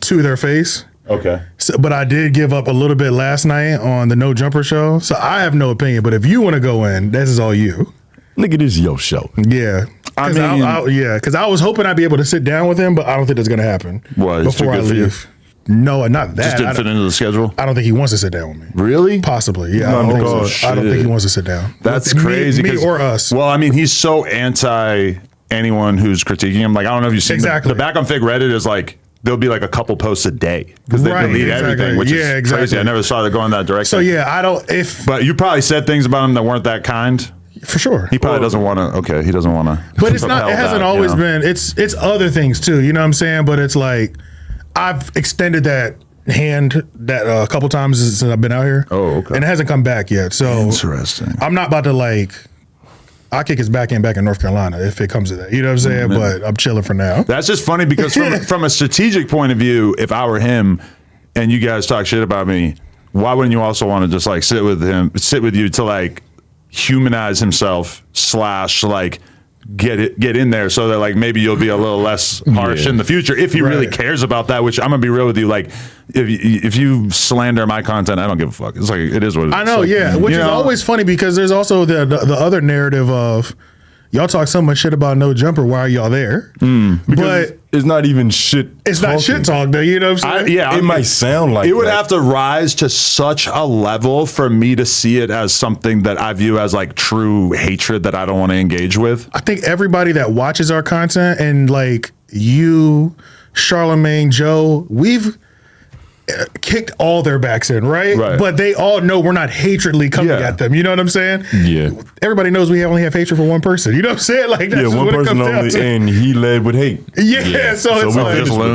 to their face. Okay. So, but I did give up a little bit last night on the No Jumper show, so I have no opinion. But if you want to go in, this is all you. Nigga, this is your show. Yeah. Because I was hoping I'd be able to sit down with him, but I don't think that's going to happen. Why? Before I leave. No, not that. Just didn't fit into the schedule? I don't think he wants to sit down with me. Really? Possibly, yeah. I don't think he wants to sit down. That's crazy. Me or us. Well, I mean, he's so anti anyone who's critiquing him. Like, I don't know if you've seen the back on Fig Reddit is like there'll be like a couple posts a day because they delete everything, which is crazy. I never saw it going that direction. So yeah, but you probably said things about him that weren't that kind. For sure. He probably doesn't want to. Okay, he doesn't want to. But it's not. It hasn't always been. It's other things too. You know what I'm saying? But it's like I've extended that hand that a couple times since I've been out here. Oh, okay. And it hasn't come back yet. So interesting. I'm not about to like. I'll kick his back in North Carolina if it comes to that. You know what I'm saying? But I'm chilling for now. That's just funny because from a strategic point of view, if I were him and you guys talk shit about me, why wouldn't you also want to just like sit with you to like humanize himself / like get in there so that like maybe you'll be a little less harsh in the future if he really cares about that, which I'm gonna be real with you, like if you slander my content, I don't give a fuck. It's like it is what it is. I know, like, which is always funny because there's also the other narrative of y'all talk so much shit about no Jumepr, why are y'all there? But it's not even shit. It's not shit talk though, you know what I'm saying? It might sound like it would have to rise to such a level for me to see it as something that I view as like true hatred that I don't want to engage with. I think everybody that watches our content and like you, Charlamagne, Joe, we've kicked all their backs in, right? But they all know we're not hatredly coming at them. You know what I'm saying? Yeah. Everybody knows we only have hatred for one person. You know what I'm saying? Like that's one person only, and he led with hate. Yeah. So it's like, so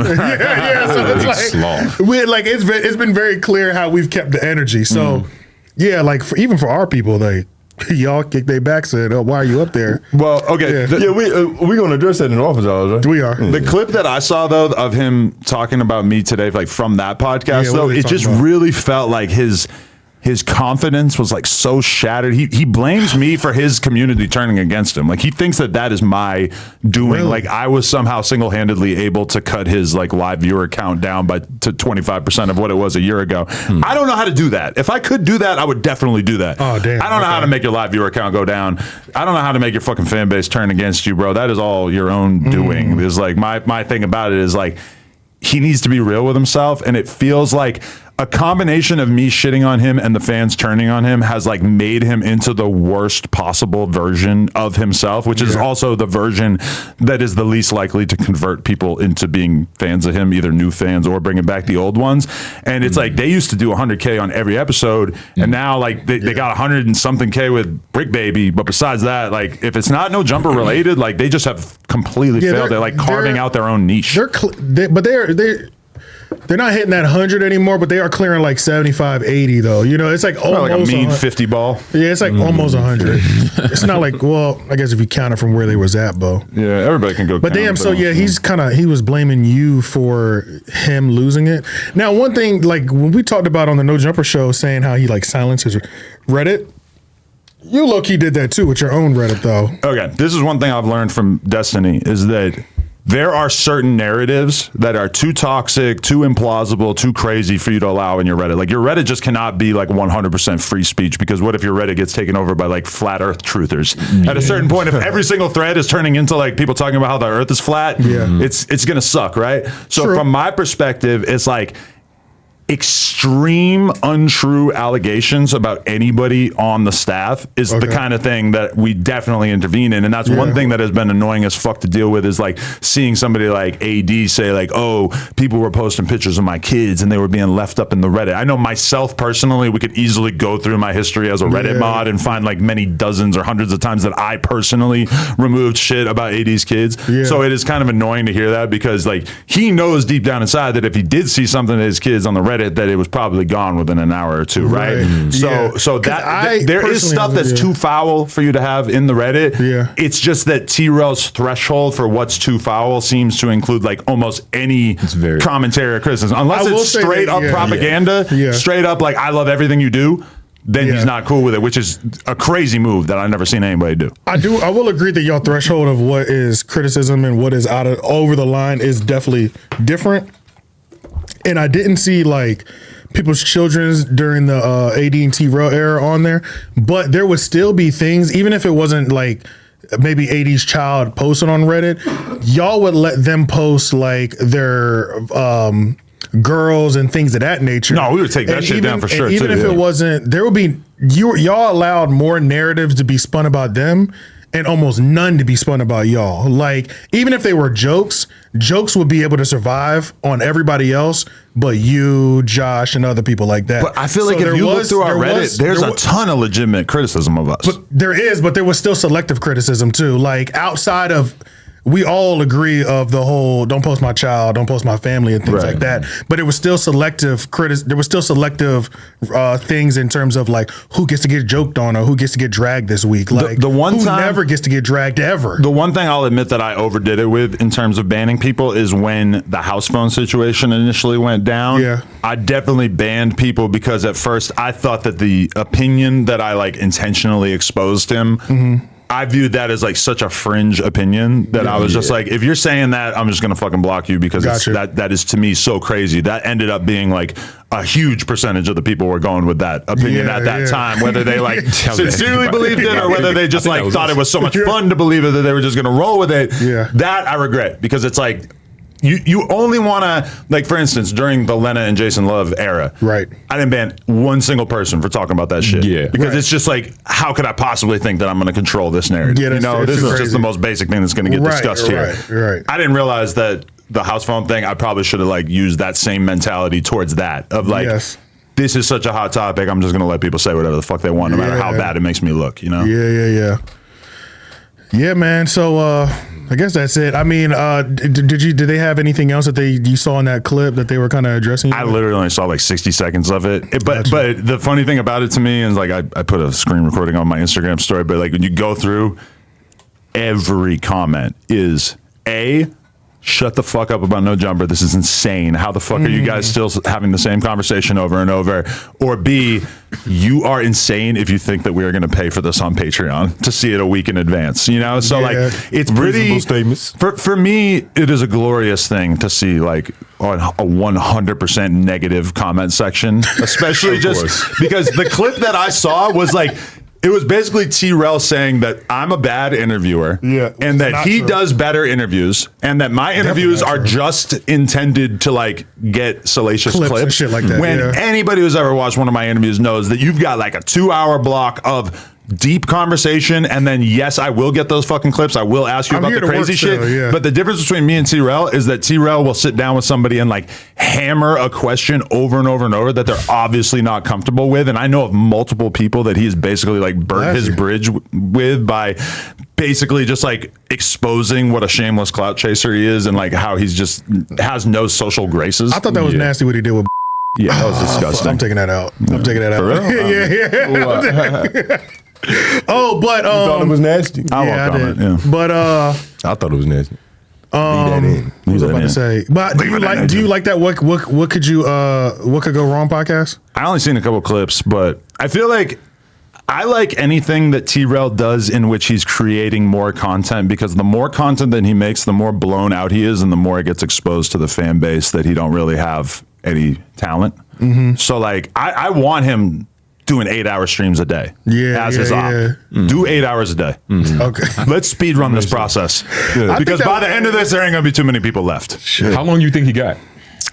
it's like it's been very clear how we've kept the energy. So yeah, like even for our people, like y'all kick their backs and why are you up there? Well, okay. We're gonna address that in the office hours, right? We are. The clip that I saw though of him talking about me today, like from that podcast, though, it just really felt like his confidence was like so shattered. He blames me for his community turning against him. Like he thinks that is my doing. Really? Like I was somehow single-handedly able to cut his like live viewer count down to 25% of what it was a year ago. I don't know how to do that. If I could do that, I would definitely do that. Oh damn! I don't know how to make your live viewer count go down. I don't know how to make your fucking fan base turn against you, bro. That is all your own doing. Is like my thing about it is like he needs to be real with himself, and it feels like a combination of me shitting on him and the fans turning on him has like made him into the worst possible version of himself, which is also the version that is the least likely to convert people into being fans of him, either new fans or bringing back the old ones. And it's like they used to do 100K on every episode, and now like they got 100 and something K with Brick Baby. But besides that, like if it's not no Jumepr related, like they just have completely failed. They're like carving out their own niche. They're not hitting that 100 anymore, but they are clearing like 75, 80 though. You know, it's like almost like a mean 50 ball. Yeah, it's like almost 100. It's not like, well, I guess if you count it from where they was at, Bo. Yeah, everybody can go. But damn, so yeah, he was blaming you for him losing it. Now, one thing, like when we talked about on the No Jumepr show, saying how he like silenced his Reddit. You low-key did that too with your own Reddit though. Okay, this is one thing I've learned from Destiny is that there are certain narratives that are too toxic, too implausible, too crazy for you to allow in your Reddit. Like your Reddit just cannot be like 100% free speech, because what if your Reddit gets taken over by like flat earth truthers? At a certain point, if every single thread is turning into like people talking about how the earth is flat, it's going to suck, right? So from my perspective, it's like extreme untrue allegations about anybody on the staff is the kind of thing that we definitely intervene in. And that's one thing that has been annoying as fuck to deal with, is like seeing somebody like AD say like, oh, people were posting pictures of my kids and they were being left up in the Reddit. I know myself personally, we could easily go through my history as a Reddit mod and find like many dozens or hundreds of times that I personally removed shit about AD's kids. So it is kind of annoying to hear that, because like he knows deep down inside that if he did see something of his kids on the Reddit, that it was probably gone within an hour or two, right? So that there is stuff that's too foul for you to have in the Reddit. It's just that T-Rel's threshold for what's too foul seems to include like almost any commentary or criticism, unless it's straight up propaganda, straight up like I love everything you do. Then he's not cool with it, which is a crazy move that I've never seen anybody do. I will agree that your threshold of what is criticism and what is over the line is definitely different. And I didn't see like people's children's during the AD and T-Rel era on there, but there would still be things, even if it wasn't like maybe AD's child posted on Reddit, y'all would let them post like their girls and things of that nature. No, we would take that shit down for sure. Even if it wasn't, there would be y'all allowed more narratives to be spun about them. and almost none to be spun about y'all. Like, even if they were jokes would be able to survive on everybody else, but you, Josh, and other people like that. But I feel like if you look through our Reddit, there's a ton of legitimate criticism of us. But there was still selective criticism too. Like, outside of, we all agree of the whole don't post my child, don't post my family and things like that. But it was still selective there was still selective things in terms of like who gets to get joked on or who gets to get dragged this week. Like the one who time never gets to get dragged ever. The one thing I'll admit that I overdid it with in terms of banning people is when the Housephone situation initially went down. Yeah. I definitely banned people because at first I thought that the opinion that I like intentionally exposed him, I viewed that as like such a fringe opinion that I was just like, if you're saying that, I'm just gonna fucking block you because that is to me so crazy. That ended up being like a huge percentage of the people were going with that opinion at that time, whether they like sincerely believed it or whether they just like thought it was so much fun to believe it that they were just gonna roll with it. That I regret because it's like, you only want to, like, for instance, during the Lena and Jason Love era, I didn't ban one single person for talking about that shit. Because it's just like, how could I possibly think that I'm going to control this narrative? Yeah, you know, this is just the most basic thing that's going to get discussed here. I didn't realize that the Housephone thing, I probably should have like used that same mentality towards that of like, this is such a hot topic. I'm just going to let people say whatever the fuck they want, no matter how bad it makes me look, you know? Yeah, man. So, I guess that's it. I mean, did they have anything else that you saw in that clip that they were kind of addressing? I literally only saw like 60 seconds of it. But the funny thing about it to me is like I put a screen recording on my Instagram story, but like when you go through, every comment is shut the fuck up about no Jumepr. This is insane. How the fuck are you guys still having the same conversation over and over? Or B, you are insane if you think that we are going to pay for this on Patreon to see it a week in advance. You know, so like it's pretty statements. For me, it is a glorious thing to see like on a 100% negative comment section, especially just because the clip that I saw was like, it was basically Terrell saying that I'm a bad interviewer and that he does better interviews and that my interviews are just intended to like get salacious clips and shit like that. When anybody who's ever watched one of my interviews knows that you've got like a 2-hour block of deep conversation, and then yes, I will get those fucking clips. I will ask you about the crazy shit. But the difference between me and Terrell is that Terrell will sit down with somebody and like hammer a question over and over and over that they're obviously not comfortable with. And I know of multiple people that he's basically like burnt his bridge with by basically just like exposing what a shameless clout chaser he is and like how he's just has no social graces. I thought that was nasty what he did with. Yeah, that was disgusting. I'm taking that out. I'm taking that out. For real? Oh, but you thought it was nasty. I did. But I thought it was nasty. What was I about to say? But do you like that? What could go wrong podcast? I only seen a couple clips, but I feel like I like anything that Terrell does in which he's creating more content, because the more content that he makes, the more blown out he is and the more it gets exposed to the fan base that he don't really have any talent. So like I want him doing 8-hour streams a day. As his op. Do 8 hours a day. Okay. Let's speed run this process. Because by the end of this, there ain't gonna be too many people left. How long do you think he got?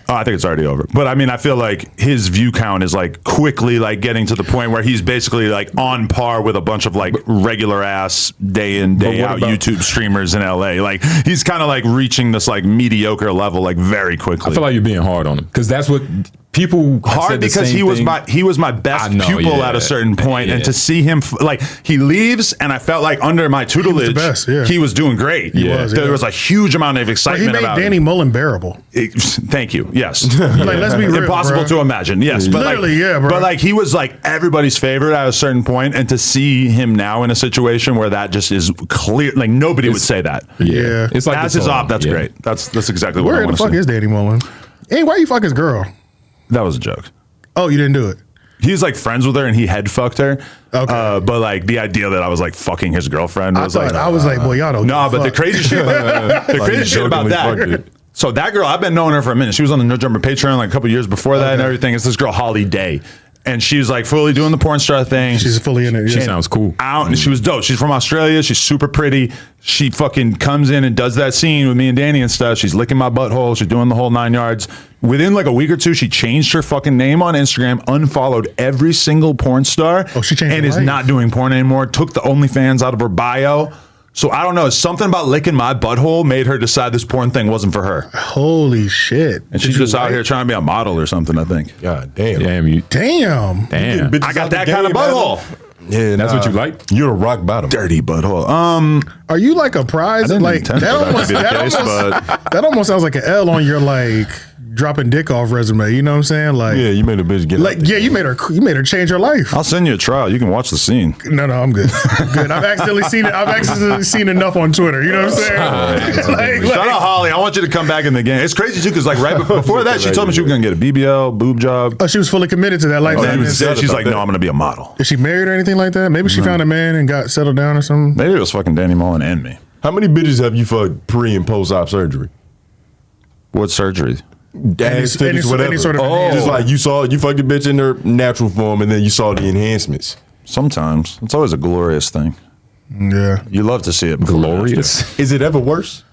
Oh, I think it's already over. But I mean, I feel like his view count is like quickly like getting to the point where he's basically like on par with a bunch of like regular ass day in, day out YouTube streamers in LA. Like he's kind of like reaching this like mediocre level like very quickly. I feel like you're being hard on him because that's what people hard because he was my best pupil at a certain point, and to see him like he leaves, and I felt like under my tutelage he was doing great. There was a huge amount of excitement. He made Danny Mullen bearable. Thank you. Yes. Like, let's be real, impossible to imagine. Yes, but literally, like, bro. But like he was like everybody's favorite at a certain point, and to see him now in a situation where that just is clear, like nobody would say that. It's like as his op. That's great. That's exactly what I want to see. Where the fuck is Danny Mullen? Hey, why you fuck his girl? That was a joke. Oh, you didn't do it? He's like friends with her and he head fucked her. Okay. But like the idea that I was like fucking his girlfriend was I was like, boy, y'all don't. No, but the crazy shit about, that. So that girl, I've been knowing her for a minute. She was on the No Jumper Patreon like a couple years before that and everything. It's this girl, Holly Day. And she's like fully doing the porn star thing. She's fully in it. She sounds cool. Out, and she was dope. She's from Australia. She's super pretty. She fucking comes in and does that scene with me and Danny and stuff. She's licking my butthole. She's doing the whole 9 yards. Within like a week or two, she changed her fucking name on Instagram, unfollowed every single porn star. Oh, she changed and is not doing porn anymore. Took the OnlyFans out of her bio. So I don't know. Something about licking my butthole made her decide this porn thing wasn't for her. Holy shit! And she's just out here trying to be a model or something. I think. God damn. Damn. I got that kind of butthole. Yeah, that's what you like. You're a rock bottom, dirty butthole. Are you like a prize? Like that almost sounds like an L on your like dropping dick off resume. You know what I'm saying? Like, yeah, you made a bitch get like, yeah, you made her change her life. I'll send you a trial. You can watch the scene. No, I'm good. Good. I've accidentally seen it. I've accidentally seen enough on Twitter. You know what I'm saying? Shout out Holly. I want you to come back in the game. It's crazy too, because like right before that, she told me she was gonna get a BBL boob job. Oh, she was fully committed to that. Like she's like, no, I'm gonna be a model. Is she married or anything like that? Maybe she found a man and got settled down or something. Maybe it was fucking Danny Mullen and me. How many bitches have you fucked pre and post op surgery? What surgery? Any sort of just like you fucked a bitch in her natural form and then you saw the enhancements. Sometimes it's always a glorious thing. Yeah, you love to see it. Glorious. Is it ever worse?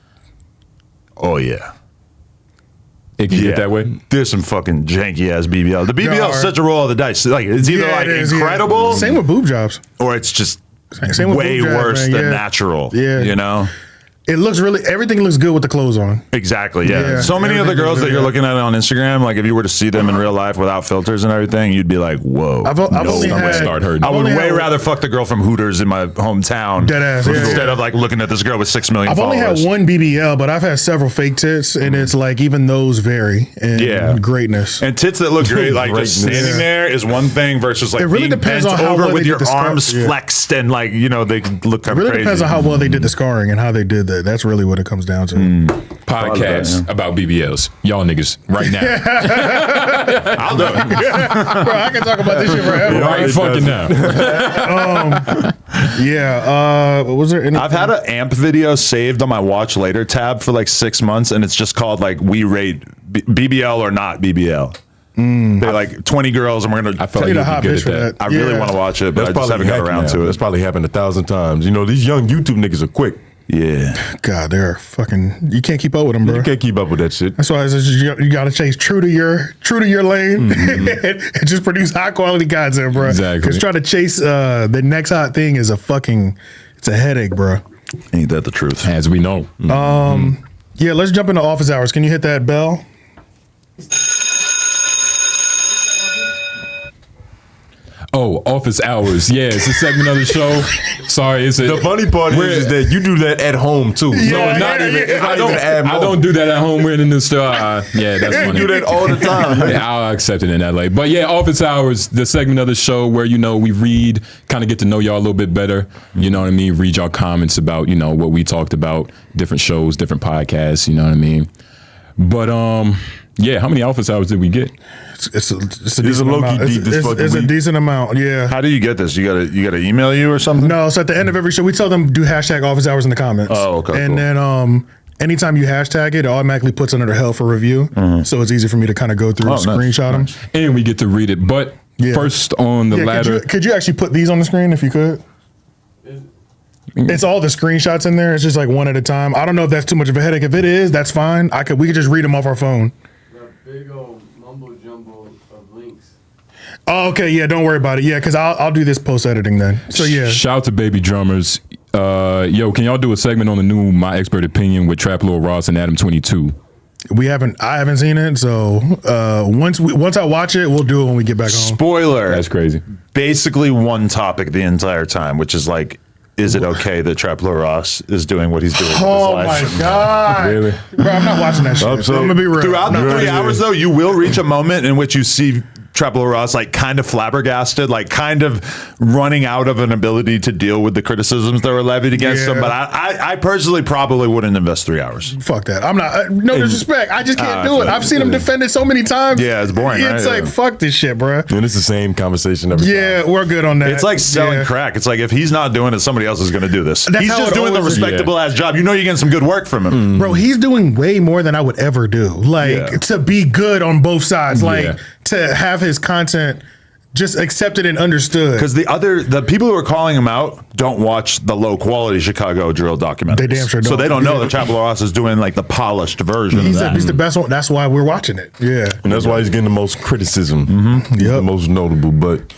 Oh yeah. It can get that way. There's some fucking janky ass BBL. The BBL is such a roll of the dice. Like it's either like incredible, same with boob jobs, or it's just same with way boob jobs, worse man. than natural. Yeah, you know. It looks everything looks good with the clothes on. Exactly, yeah. So many of the girls that you're looking at on Instagram, like if you were to see them in real life without filters and everything, you'd be like, whoa. I would way rather fuck the girl from Hooters in my hometown instead of like looking at this girl with 6 million I've followers. only had one BBL, but I've had several fake tits, and it's like even those vary in greatness. And tits that look great, like just standing there is one thing versus like it really being depends bent on how over well with they your did the arms flexed and like, you know, they can look kind of crazy. It really depends on how well they did the scarring and how they did that. That's really what it comes down to. Podcast about BBLs. Y'all niggas right now. I'll do it. Bro, I can talk about this shit forever. Right fucking now. Was there anything? I've had an AMP video saved on my watch later tab for like 6 months, and it's just called like we rate BBL or not BBL. They're like 20 girls, and we're gonna. I feel like you'd be good at that. I really want to watch it, but I just haven't got around to it. That's probably happened 1,000 times. You know, these young YouTube niggas are quick. Yeah. God, they're fucking. You can't keep up with them, bro. You can't keep up with that shit. That's why you got to chase true to your lane and just produce high quality content, bro. Exactly. Because trying to chase the next hot thing is it's a headache, bro. Ain't that the truth? As we know. Yeah, let's jump into office hours. Can you hit that bell? Oh, office hours. Yeah, it's a segment of the show. Sorry, the funny part is that you do that at home too. I don't do that at home. We're in the new store. Yeah, that's funny. You do that all the time. Yeah, I'll accept it in LA. But yeah, office hours, the segment of the show where, you know, we read, kind of get to know y'all a little bit better. You know what I mean? Read y'all comments about, you know, what we talked about, different shows, different podcasts. You know what I mean? But yeah, how many office hours did we get? It's a decent amount. It's a decent amount. Yeah. How do you get this? You gotta email you or something? No. So at the end of every show, we tell them do hashtag office hours in the comments. Oh, okay. And then anytime you hashtag it automatically puts under the hell for review. So it's easy for me to kind of go through and screenshot them. And we get to read it. But first on the ladder. Could you actually put these on the screen if you could? It's all the screenshots in there. It's just like one at a time. I don't know if that's too much of a headache. If it is, that's fine. We could just read them off our phone. Big old mumbo jumbo of links. Oh, okay, yeah, don't worry about it. Yeah, because I'll do this post editing then. So yeah. Shout out to Baby Drummers. Yo, can y'all do a segment on the new My Expert Opinion with Trap Lil Ross and Adam22? I haven't seen it, so once I watch it, we'll do it when we get back home. Spoiler. That's crazy. Basically one topic the entire time, which is like, is it okay that Trap Lil Ross is doing what he's doing with his life? Oh my God. Really? Bro, I'm not watching that shit. I'm gonna be real. Throughout the 3 hours though, you will reach a moment in which you see Trap Lil Ross like kind of flabbergasted, like kind of running out of an ability to deal with the criticisms that were levied against him. But I personally probably wouldn't invest 3 hours. Fuck that. I'm not, no disrespect. I just can't do it. I've seen him defend it so many times. Yeah, it's boring, It's right? like, fuck this shit, bro. And it's the same conversation every time. Yeah, we're good on that. It's like selling crack. It's like if he's not doing it, somebody else is going to do this. That's he's how just it doing the always is. respectable ass job. You know you're getting some good work from him. Bro, he's doing way more than I would ever do. Like, to be good on both sides. Like, to have his content just accepted and understood. Because the people who are calling him out don't watch the low quality Chicago drill documentaries. They damn sure don't. So they don't know that Trap Lil Ross is doing like the polished version of that. He's the best one. That's why we're watching it. Yeah. And that's why he's getting the most criticism. He's the most notable. But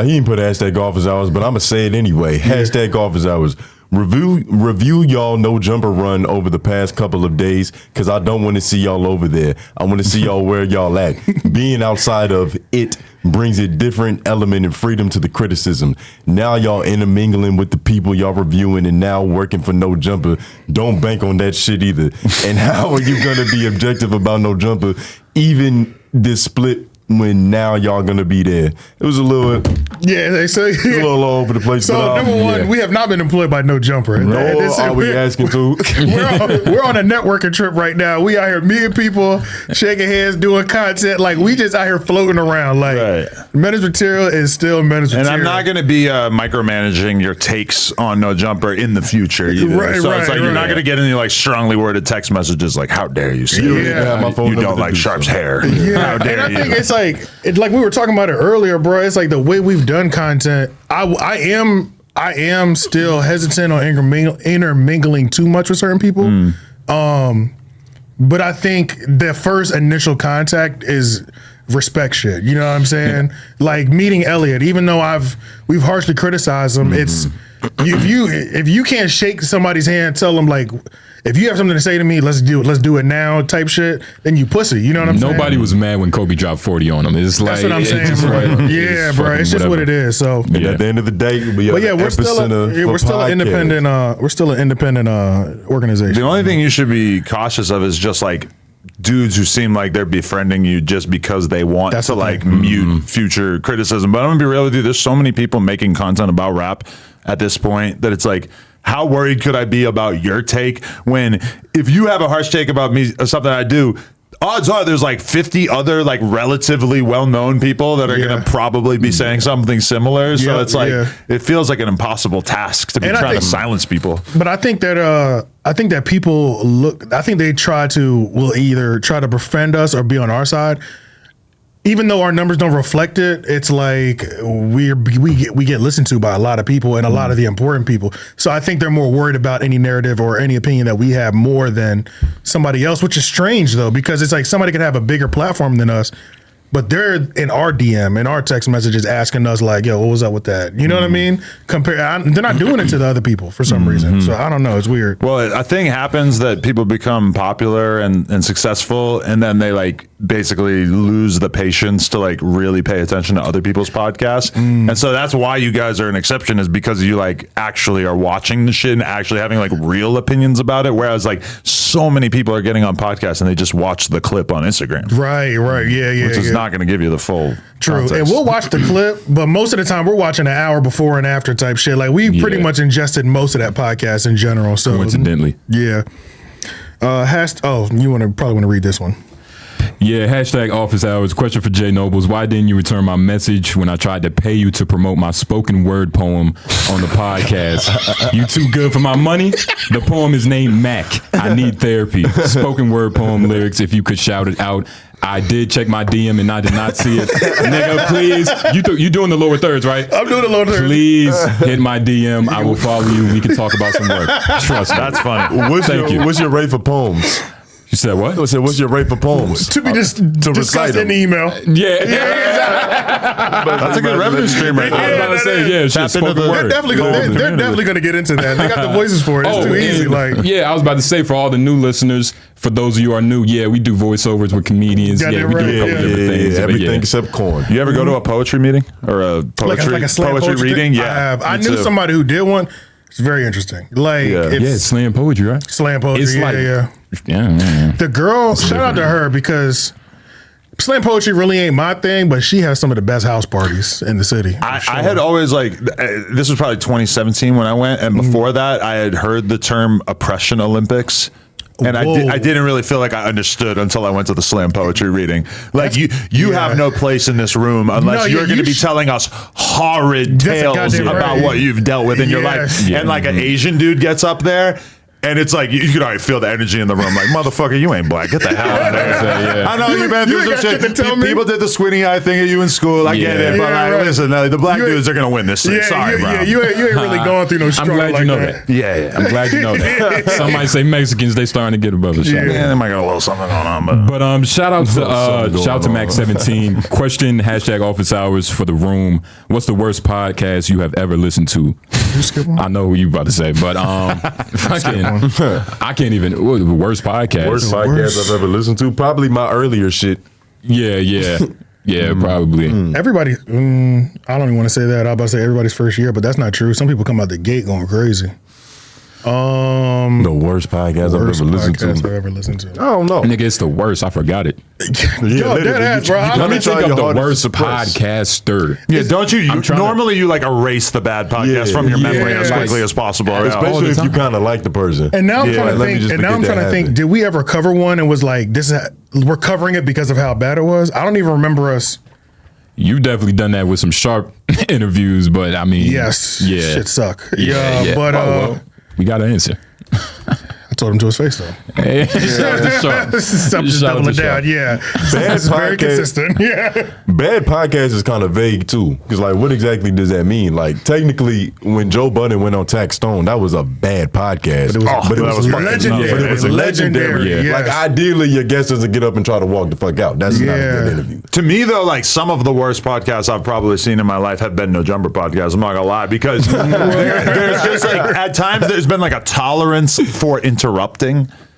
he didn't put hashtag office hours, but I'm going to say it anyway. Hashtag office hours. Review y'all No Jumper run over the past couple of days, because I don't want to see y'all over there. I want to see y'all where y'all at. Being outside of it brings a different element and freedom to the criticism. Now y'all intermingling with the people y'all reviewing and now working for No Jumper. Don't bank on that shit either. And how are you going to be objective about No Jumper, even this split, when now y'all gonna be there? It was a little, they say a little all over the place. So number one, we have not been employed by No Jumper. No, are we asking to? we're on a networking trip right now. We out here meeting people, shaking hands, doing content. Like, we just out here floating around. Like, Menace Material is still Menace Material. And I'm not gonna be micromanaging your takes on No Jumper in the future either. So it's like you're not gonna get any like strongly worded text messages like, "How dare you say you don't like Sharp's hair? How dare and I you?" think it's like we were talking about it earlier, bro. It's like the way we've done content. I am still hesitant on intermingling too much with certain people. But I think the first initial contact is respect shit. You know what I'm saying? Like meeting Elliott, even though we've harshly criticized him, it's if you can't shake somebody's hand, tell them like, if you have something to say to me, let's do it now type shit, then you pussy. You know what I'm saying? Nobody was mad when Kobe dropped 40 on him. It's That's what I'm saying, bro. Yeah, bro. It's just what it is. So at the end of the day, we're still an independent organization. The only thing you should be cautious of is just like dudes who seem like they're befriending you just because they want to like mute future criticism. But I'm gonna be real with you. There's so many people making content about rap at this point that it's like, how worried could I be about your take when if you have a harsh take about me or something I do, odds are there's like 50 other like relatively well-known people that are going to probably be saying something similar. So it's like it feels like an impossible task to be trying to silence people. But I think that people they will either try to befriend us or be on our side. Even though our numbers don't reflect it, it's like we get listened to by a lot of people and a lot of the important people. So I think they're more worried about any narrative or any opinion that we have more than somebody else, which is strange though, because it's like somebody could have a bigger platform than us, but they're in our DM, in our text messages asking us like, yo, what was up with that? You know what I mean? They're not doing it to the other people for some reason. So I don't know. It's weird. Well, a thing happens that people become popular and successful, and then they like basically lose the patience to like really pay attention to other people's podcasts. And so that's why you guys are an exception, is because you like actually are watching the shit and actually having like real opinions about it. Whereas like so many people are getting on podcasts and they just watch the clip on Instagram. Right. Yeah. Which is not going to give you the full context. And we'll watch the clip, but most of the time we're watching an hour before and after type shit. Like we pretty much ingested most of that podcast in general. So coincidentally. Yeah. You probably want to read this one. Yeah, hashtag office hours. Question for Jay Noblez. Why didn't you return my message when I tried to pay you to promote my spoken word poem on the podcast? You too good for my money? The poem is named Mac. I need therapy. Spoken word poem lyrics, if you could shout it out. I did check my DM and I did not see it. Nigga, please. You doing the lower thirds, right? I'm doing the lower thirds. Please hit my DM. I will follow you. We can talk about some work. Trust me. That's funny. What's your rate for poems? You said what? I said, what's your rate for poems? To be discussed in the email. Yeah. That's a good revenue stream right there. I was about to say, Tap into They're definitely going to get into that. They got the voices for it. It's too easy. I was about to say, for all the new listeners, for those of you who are new, we do voiceovers with comedians. We do a couple different things. Everything except corn. You ever go to a poetry meeting or a poetry reading? Yeah, I have. I knew somebody who did one. It's very interesting. It's slam poetry, right? Slam poetry. It's Yeah. The girl, shout out to her, because slam poetry really ain't my thing, but she has some of the best house parties in the city. I had always this was probably 2017 when I went, and before that I had heard the term Oppression Olympics. And I didn't really feel like I understood until I went to the slam poetry reading. Like you have no place in this room unless you're going to be telling us horrid tales about what you've dealt with in your life. And like an Asian dude gets up there, and it's like you could already feel the energy in the room. Like, motherfucker, you ain't black. Get the hell out of there. I know you've been through some shit. People did the squinty eye thing at you in school. I get it, but listen, the black dudes are gonna win this thing. Sorry, bro. You ain't really going through no struggle. I'm glad you know that. Yeah. I'm glad you know that. Some might say Mexicans, they starting to get above the shot. Yeah, they might got a little something on, but shout out to Mac17. Question #office hours for the room. What's the worst podcast you have ever listened to? You skip one? I know who you about to say, but I can't even. What, the worst podcast. Worst podcast I've ever listened to. Probably my earlier shit. Yeah, probably. Everybody, I don't even want to say that. I was about to say everybody's first year, but that's not true. Some people come out the gate going crazy. The worst podcast I've ever listened to. I don't know. Nigga, it's the worst. I forgot it. Yo, dead ass, bro. Let me think of the worst podcaster. Yeah, don't you? Normally, you like erase the bad podcast from your memory as quickly as possible, especially if you kind of like the person. And now I'm trying to think. And now I'm trying to think. Did we ever cover one and was like, "This is we're covering it because of how bad it was"? I don't even remember us. You definitely done that with some sharp interviews, but I mean, yes, yeah, shit suck. Yeah. But well, we got an answer. I told him to his face though. Hey, I'm just doubling down. Yeah, bad podcast, very consistent. Yeah, bad podcast is kind of vague too, because like, what exactly does that mean? Like, technically, when Joe Budden went on Tax Stone, that was a bad podcast. But it was legendary. But it was legendary. Yes. Like, ideally, your guest doesn't get up and try to walk the fuck out. That's not a good interview. To me, though, like some of the worst podcasts I've probably seen in my life have been No Jumper podcasts. I'm not gonna lie, because there's just like at times there's been like a tolerance for interrupting.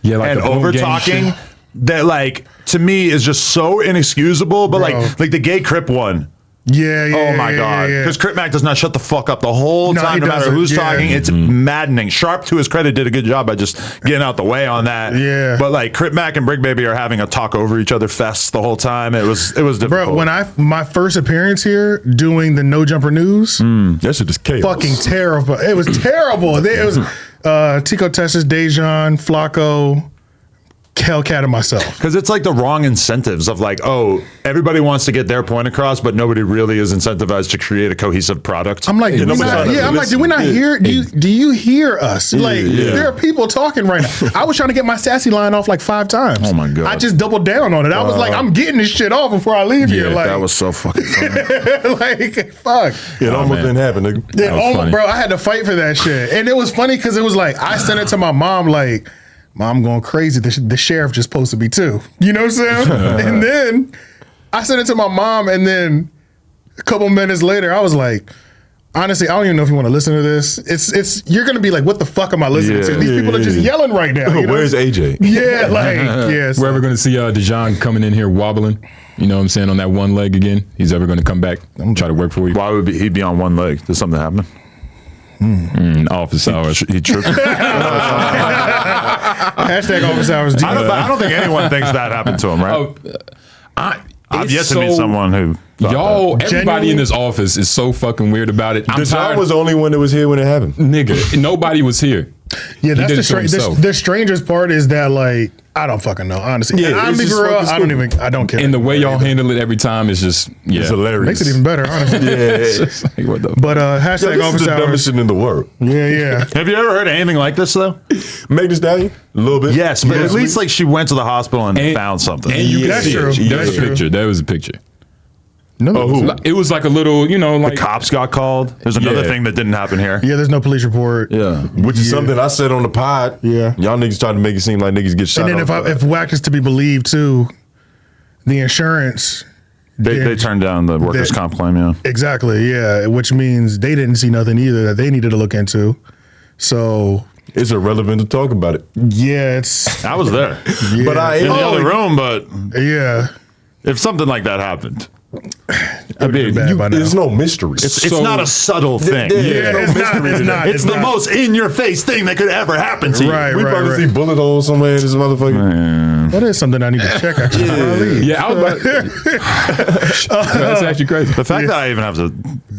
Yeah, like and over talking that, like, to me is just so inexcusable. But like the gay Crip one. Yeah. Oh my God. Because Crip Mac does not shut the fuck up the whole time, no matter who's talking. It's maddening. Sharp, to his credit, did a good job by just getting out the way on that. Yeah. But like Crip Mac and Brick Baby are having a talk over each other fest the whole time. It was difficult. Bro, when my first appearance here doing the No Jumper news, that shit is chaos. Fucking terrible. It was terrible. It was Tico Tessus, Dejan, Flacco, Hellcat, and myself. Because it's like the wrong incentives of like, oh, everybody wants to get their point across, but nobody really is incentivized to create a cohesive product. I'm like, did we not hear? Do you hear us? Like, there are people talking right now. I was trying to get my sassy line off like 5 times. Oh my God. I just doubled down on it. I was like, I'm getting this shit off before I leave here. Like, that was so fucking funny. like, fuck. It almost didn't happen. Nigga. Bro, I had to fight for that shit. And it was funny because it was like, I sent it to my mom like, Mom going crazy. The sheriff just posted me too. You know what I'm saying? And then I sent it to my mom, and then a couple minutes later, I was like, honestly, I don't even know if you want to listen to this. It's you're gonna be like, what the fuck am I listening to? These people are just yelling right now. You know? Where's AJ? Yeah, like We're ever gonna see Dejan coming in here wobbling? You know what I'm saying, on that one leg again? He's ever gonna come back and try to work for you? Why would he be on one leg? Did something happen? Office hours. He tripped. Hashtag office hours. I don't think anyone thinks that happened to him, right? I've yet to meet someone who. Everybody in this office is so fucking weird about it. Dejan was the only one that was here when it happened. Nigga, nobody was here. Yeah, that's the strangest part is that, like, I don't fucking know, honestly. Yeah, I'm being real, I don't care. And the way y'all handle it every time is just, it's hilarious. Makes it even better, honestly. It's like, what the but hashtag this office is the hours. dumbest shit in the world. Yeah. Have you ever heard anything like this though? Meg Thee Stallion? A little bit. Yes, but at least like she went to the hospital and found something. And you can see it. There was a picture. No, it was like a little, like the cops got called. There's another thing that didn't happen here. Yeah, there's no police report. Yeah, which is something I said on the pod. Yeah, y'all niggas trying to make it seem like niggas get shot. And then if Wack is to be believed too, the insurance they turned down the workers' comp claim. Yeah, exactly. Yeah, which means they didn't see nothing either that they needed to look into. So it's irrelevant to talk about it. Yeah, I was there, but I in the other room. But yeah, if something like that happened. There's no mystery. It's not a subtle thing. It's the most in-your-face thing that could ever happen to you. We probably see bullet holes somewhere in this motherfucker. That is something I need to check. Actually, I was that's actually crazy. The fact that I even have to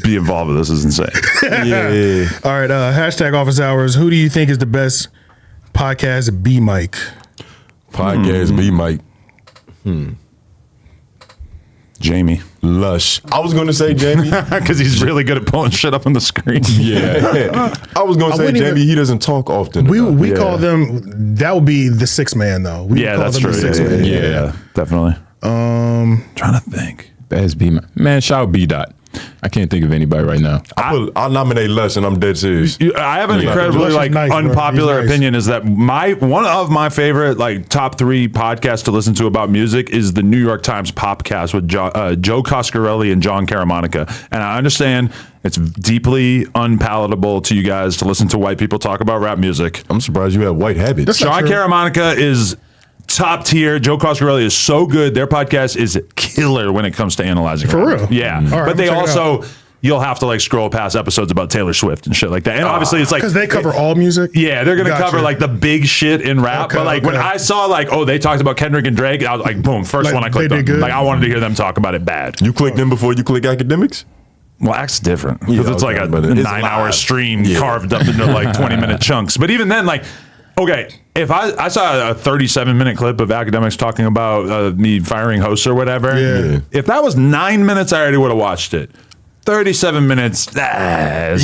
be involved with this is insane. All right. Hashtag office hours. Who do you think is the best podcast B mic? Podcast B mic. Jamie. Lush. I was going to say Jamie. Because he's really good at pulling shit up on the screen. Yeah. I was going to say Jamie, he doesn't talk often. We call them, that would be the 6th man though. That's true. Yeah, definitely. Trying to think. Best B man. Shout out B Dot. I can't think of anybody right now. I'll nominate Les, and I'm dead serious. I have an incredibly unpopular opinion. Is that one of my favorite top 3 podcasts to listen to about music is the New York Times Popcast with Joe Coscarelli and John Caramanica. And I understand it's deeply unpalatable to you guys to listen to white people talk about rap music. I'm surprised you have white habits. John Caramanica is top tier. Joe Coscarelli is so good. Their podcast is killer when it comes to analyzing. For real? Yeah. Right, but they also, you'll have to scroll past episodes about Taylor Swift and shit like that. And obviously it's because they cover all music. Yeah, they're gonna cover the big shit in rap. Okay, but when I saw they talked about Kendrick and Drake, I was like, boom, first one I clicked on. I wanted to hear them talk about it bad. You clicked them before you click Akademiks? Well, Act's different because it's like a 9-hour stream carved up into 20-minute chunks. But even then, okay, if I saw a 37-minute clip of Akademiks talking about me firing hosts or whatever, if that was 9 minutes, I already would have watched it. 37 minutes, I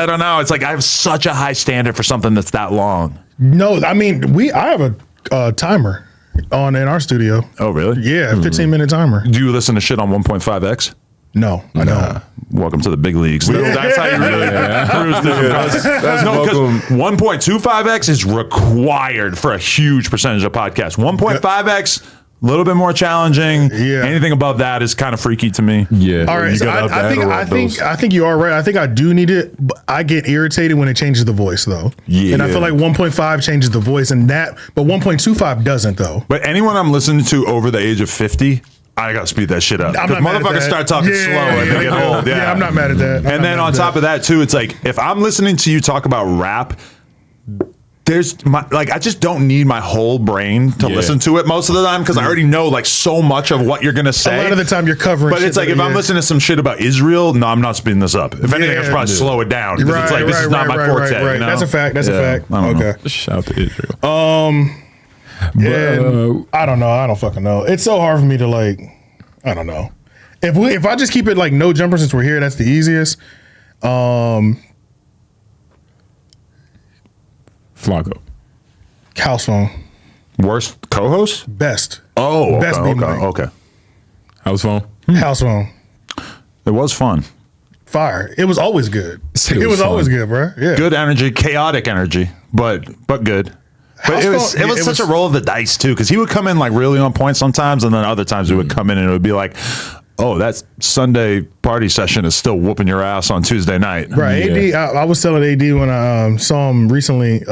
don't know. It's like I have such a high standard for something that's that long. No, I mean, I have a timer in our studio. Oh, really? Yeah, 15-minute timer. Do you listen to shit on 1.5x? No, I don't. Welcome to the big leagues. That's how you really cruise this. No, because 1.25x is required for a huge percentage of podcasts. 1.5x, a little bit more challenging. Yeah. Anything above that is kind of freaky to me. Yeah. All right. So I think you are right. I think I do need it. But I get irritated when it changes the voice, though. Yeah. And I feel like 1.5 changes the voice, but 1.25 doesn't, though. But anyone I'm listening to over the age of 50. I gotta speed that shit up. Because motherfuckers start talking slow and they get old. Yeah, I'm not mad at that. And then on top of that too, it's like if I'm listening to you talk about rap, I just don't need my whole brain to listen to it most of the time because I already know so much of what you're gonna say. A lot of the time you're covering. But it's like if I'm listening to some shit about Israel, no, I'm not speeding this up. If anything, I should probably slow it down because it's like this is not my forte. Right. You know? That's a fact. That's a fact. Okay. Shout out to Israel. I don't know. I don't fucking know. It's so hard for me to I don't know. If I just keep it no Jumper since we're here, that's the easiest. Flacco. Housephone. Worst co-host? Best. Oh, best okay. Housephone. Housephone. It was fun. Fire. It was always good. It was always good, bro. Yeah. Good energy, chaotic energy, but good. But it was such a roll of the dice too, because he would come in really on point sometimes, and then other times he would come in and it would be like, oh, that Sunday party session is still whooping your ass on Tuesday night. Right. Yeah. AD, I was telling AD when I saw him recently,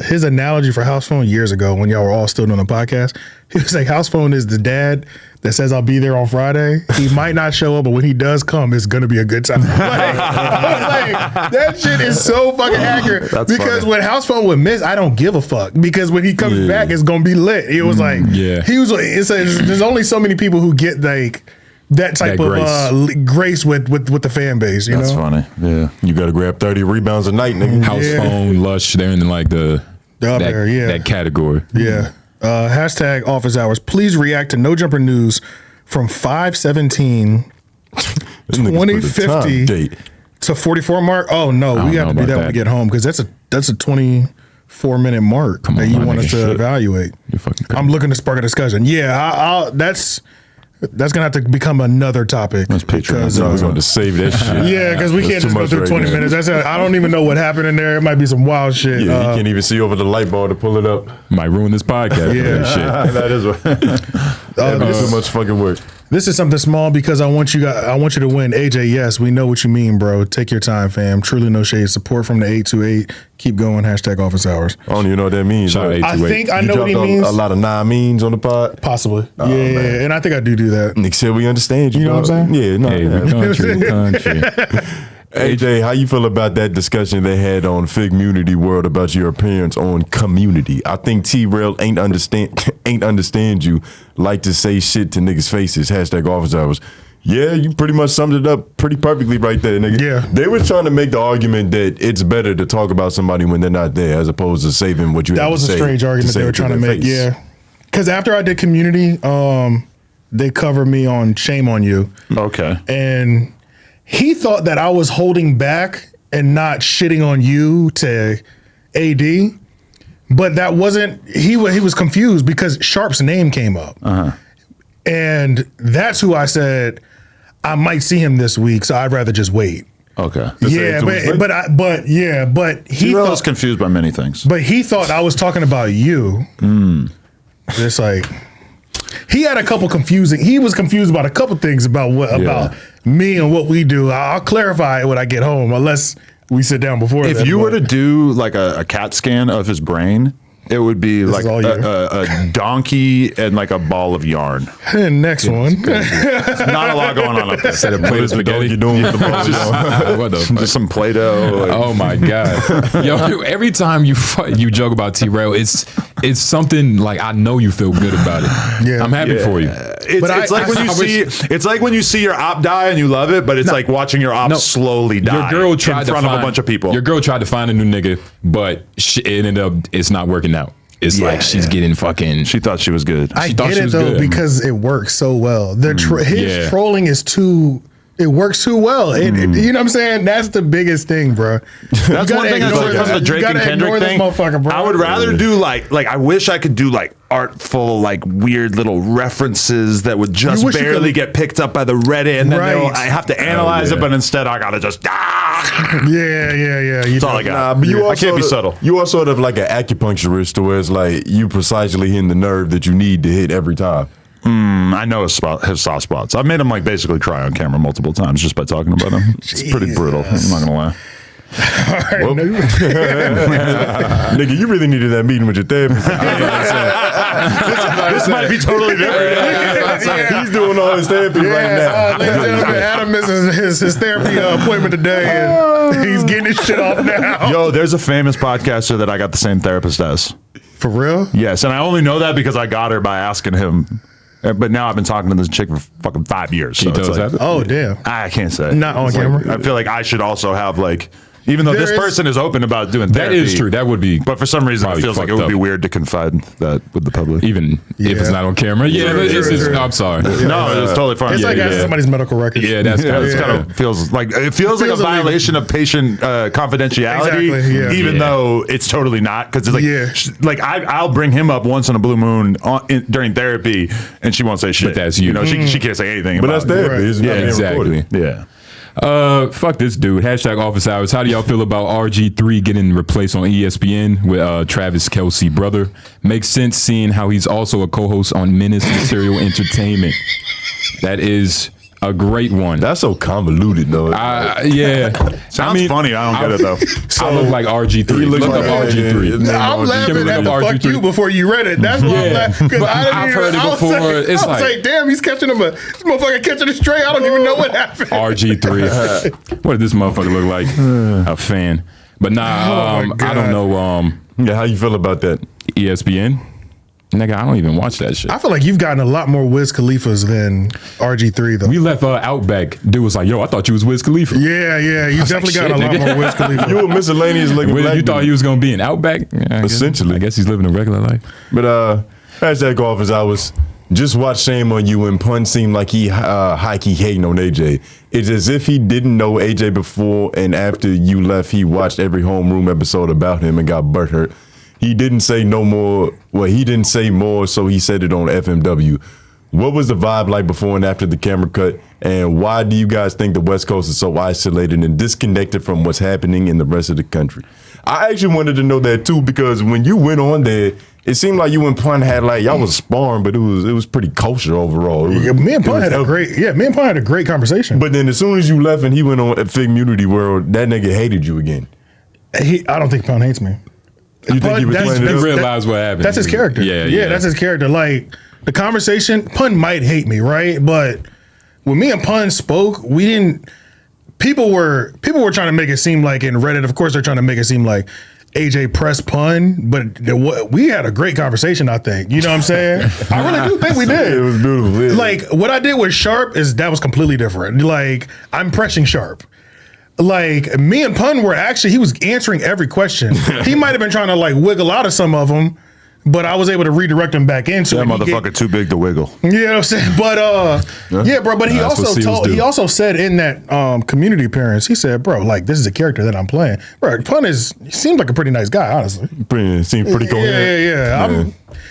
his analogy for Housephone years ago when y'all were all still doing the podcast, he was like, Housephone is the dad that says I'll be there on Friday. He might not show up, but when he does come, it's gonna be a good time. I was like, that shit is so fucking accurate. That's because when Housephone would miss, I don't give a fuck. Because when he comes back, it's gonna be lit. It was he was. There's only so many people who get that type of grace with the fan base. You That's know? funny. Yeah, you got to grab 30 rebounds a night, nigga. Housephone, Lush, they're in that category. Yeah. Hashtag office hours. Please react to No Jumper news from 5/17, 2050 to 44 mark. Oh no, we have to do that when we get home because that's a 24-minute mark that you want us to evaluate. I'm looking to spark a discussion. Yeah, that's gonna have to become another topic. That's Patreon. I was going to save that shit. Yeah, because we can't just go through 20 minutes. I don't even know what happened in there. It might be some wild shit. Yeah, you can't even see over the light bar to pull it up. Might ruin this podcast. Yeah, shit. That is what. That's too much fucking work. This is something small because I want you to win. AJ, yes, we know what you mean, bro. Take your time, fam. Truly no shade. Support from the 828. Keep going. Hashtag office hours. I don't even know what that means. I think I know what he means. A lot of means on the pod. Possibly. Yeah, and I think I do that. Nick said we understand you. You know what I'm saying? Yeah, no. Hey, we country. AJ, how you feel about that discussion they had on Cuhmunity World about your appearance on Cuhmunity? I think T-Rail ain't understand you. Like to say shit to niggas' faces. Hashtag office hours. Yeah, you pretty much summed it up pretty perfectly right there, nigga. Yeah. They were trying to make the argument that it's better to talk about somebody when they're not there as opposed to saving what you have to say. That was a strange argument they were trying to make. Yeah. Because after I did Cuhmunity, they covered me on Shame on You. Okay. And he thought that I was holding back and not shitting on you to AD, but that wasn't. He was confused because Sharp's name came up, and that's who I said. I might see him this week, so I'd rather just wait. Okay. Yeah, but he was confused by many things. But he thought I was talking about you. It's like he had a couple confusing. He was confused about a couple things about about me and what we do. I'll clarify it when I get home, unless we sit down before. If you were to do like a CAT scan of his brain, it would be like a donkey and like a ball of yarn. And next one. There's not a lot going on up there. Instead of Play-Doh spaghetti, you're doing with the ball of yarn. What the fuck? Just some Play-Doh. Like. Oh my god, yo! Every time you joke about T-Rail, it's something like I know you feel good about it. Yeah, I'm happy for you. It's like when you see your op die and you love it, but it's like watching your op slowly die. Your girl tried in front of a bunch of people. Your girl tried to find a new nigga, but it ended up it's not working out. It's like she's getting fucking. She thought she was good. I get it though because it works so well. His trolling is too. It works too well. You know what I'm saying? That's the biggest thing, bro. That's one thing I told you from the Drake and Kendrick thing. I would rather do like I wish I could do like artful, like weird little references that would just barely get picked up by the Reddit, and then I have to analyze it, but instead I gotta just yeah. That's all I got. But you I can't be subtle. You are sort of like an acupuncturist, to where it's like you precisely hitting the nerve that you need to hit every time. I know his soft spots. I've made him like basically cry on camera multiple times just by talking about him. It's pretty brutal. I'm not gonna lie. Nigga, you really needed that meeting with your therapist. This might be totally different. He's doing all his therapy right now. Ladies and gentlemen, Adam misses his therapy appointment today, and he's getting his shit off now. Yo, there's a famous podcaster that I got the same therapist as. For real? Yes, and I only know that because I got her by asking him. But now I've been talking to this chick for fucking 5 years. Can you tell us that? Oh, damn. I can't say. Not on camera? I feel like I should also have like, even though this person is open about doing therapy. That is true. That would be. But for some reason, it feels like it would be weird to confide that with the public. Even if it's not on camera. Yeah, I'm sorry. No, it's totally fine. It's like asking somebody's medical records. Yeah, that's kind of feels like it feels like a violation of patient confidentiality, even though it's totally not. Because it's like, I'll bring him up once in a blue moon during therapy, and she won't say shit. But that's you. She can't say anything. But that's therapy. It's not exactly. Yeah. Fuck this dude. #office hours. How do y'all feel about RG3 getting replaced on ESPN with Travis Kelce brother? Makes sense seeing how he's also a co-host on MenaceMaterialEnt. That is a great one. That's so convoluted though. Yeah. Sounds funny. I don't get it though. So I look like RG3. Look up RG3. I'm laughing at the fuck you before you read it. That's why I'm laughing. Because I've heard it before. I was like, damn, he's catching him. This motherfucker catching a stray. I don't even know what happened. RG3. What did this motherfucker look like? A fan. But nah, I don't know. Yeah, how you feel about that? ESPN? Nigga, I don't even watch that shit. I feel like you've gotten a lot more Wiz Khalifas than RG3 though. We left Outback. Dude was like, yo, I thought you was Wiz Khalifa. Yeah, you definitely got a lot more Wiz Khalifa. You were miscellaneous looking black. You thought he was gonna be in Outback? Yeah, essentially. I guess he's living a regular life. But #office hours. Just watch Shame on You, and Pun seemed like he high-key hating on AJ. It's as if he didn't know AJ before, and after you left, he watched every Homeroom episode about him and got butthurt. He didn't say no more. Well, he didn't say more, so he said it on FMW. What was the vibe like before and after the camera cut? And why do you guys think the West Coast is so isolated and disconnected from what's happening in the rest of the country? I actually wanted to know that too, because when you went on there, it seemed like you and Pun had like, y'all was sparring, but it was pretty kosher overall. Me and Pun had a great conversation. But then as soon as you left and he went on at Cuhmunity World, that nigga hated you again. I don't think Pun hates me. You think he was playing He realized what happened. That's his character. Yeah, that's his character. Like, the conversation, Pun might hate me, right? But when me and Pun spoke, we didn't. People were trying to make it seem like in Reddit. Of course, they're trying to make it seem like AJ pressed Pun, but we had a great conversation. I think, you know what I'm saying. I really do think we did. It was beautiful. Yeah. Like, what I did with Sharp that was completely different. Like, I'm pressing Sharp. Like, me and Pun were actually, he was answering every question. He might have been trying to like wiggle out of some of them, but I was able to redirect him back into that motherfucker too big to wiggle. You know what I'm saying? But yeah, bro. But he also said in that community appearance, he said, bro, like, this is a character that I'm playing. Bro, Pun he seems like a pretty nice guy, honestly. Seemed pretty coherent. Yeah.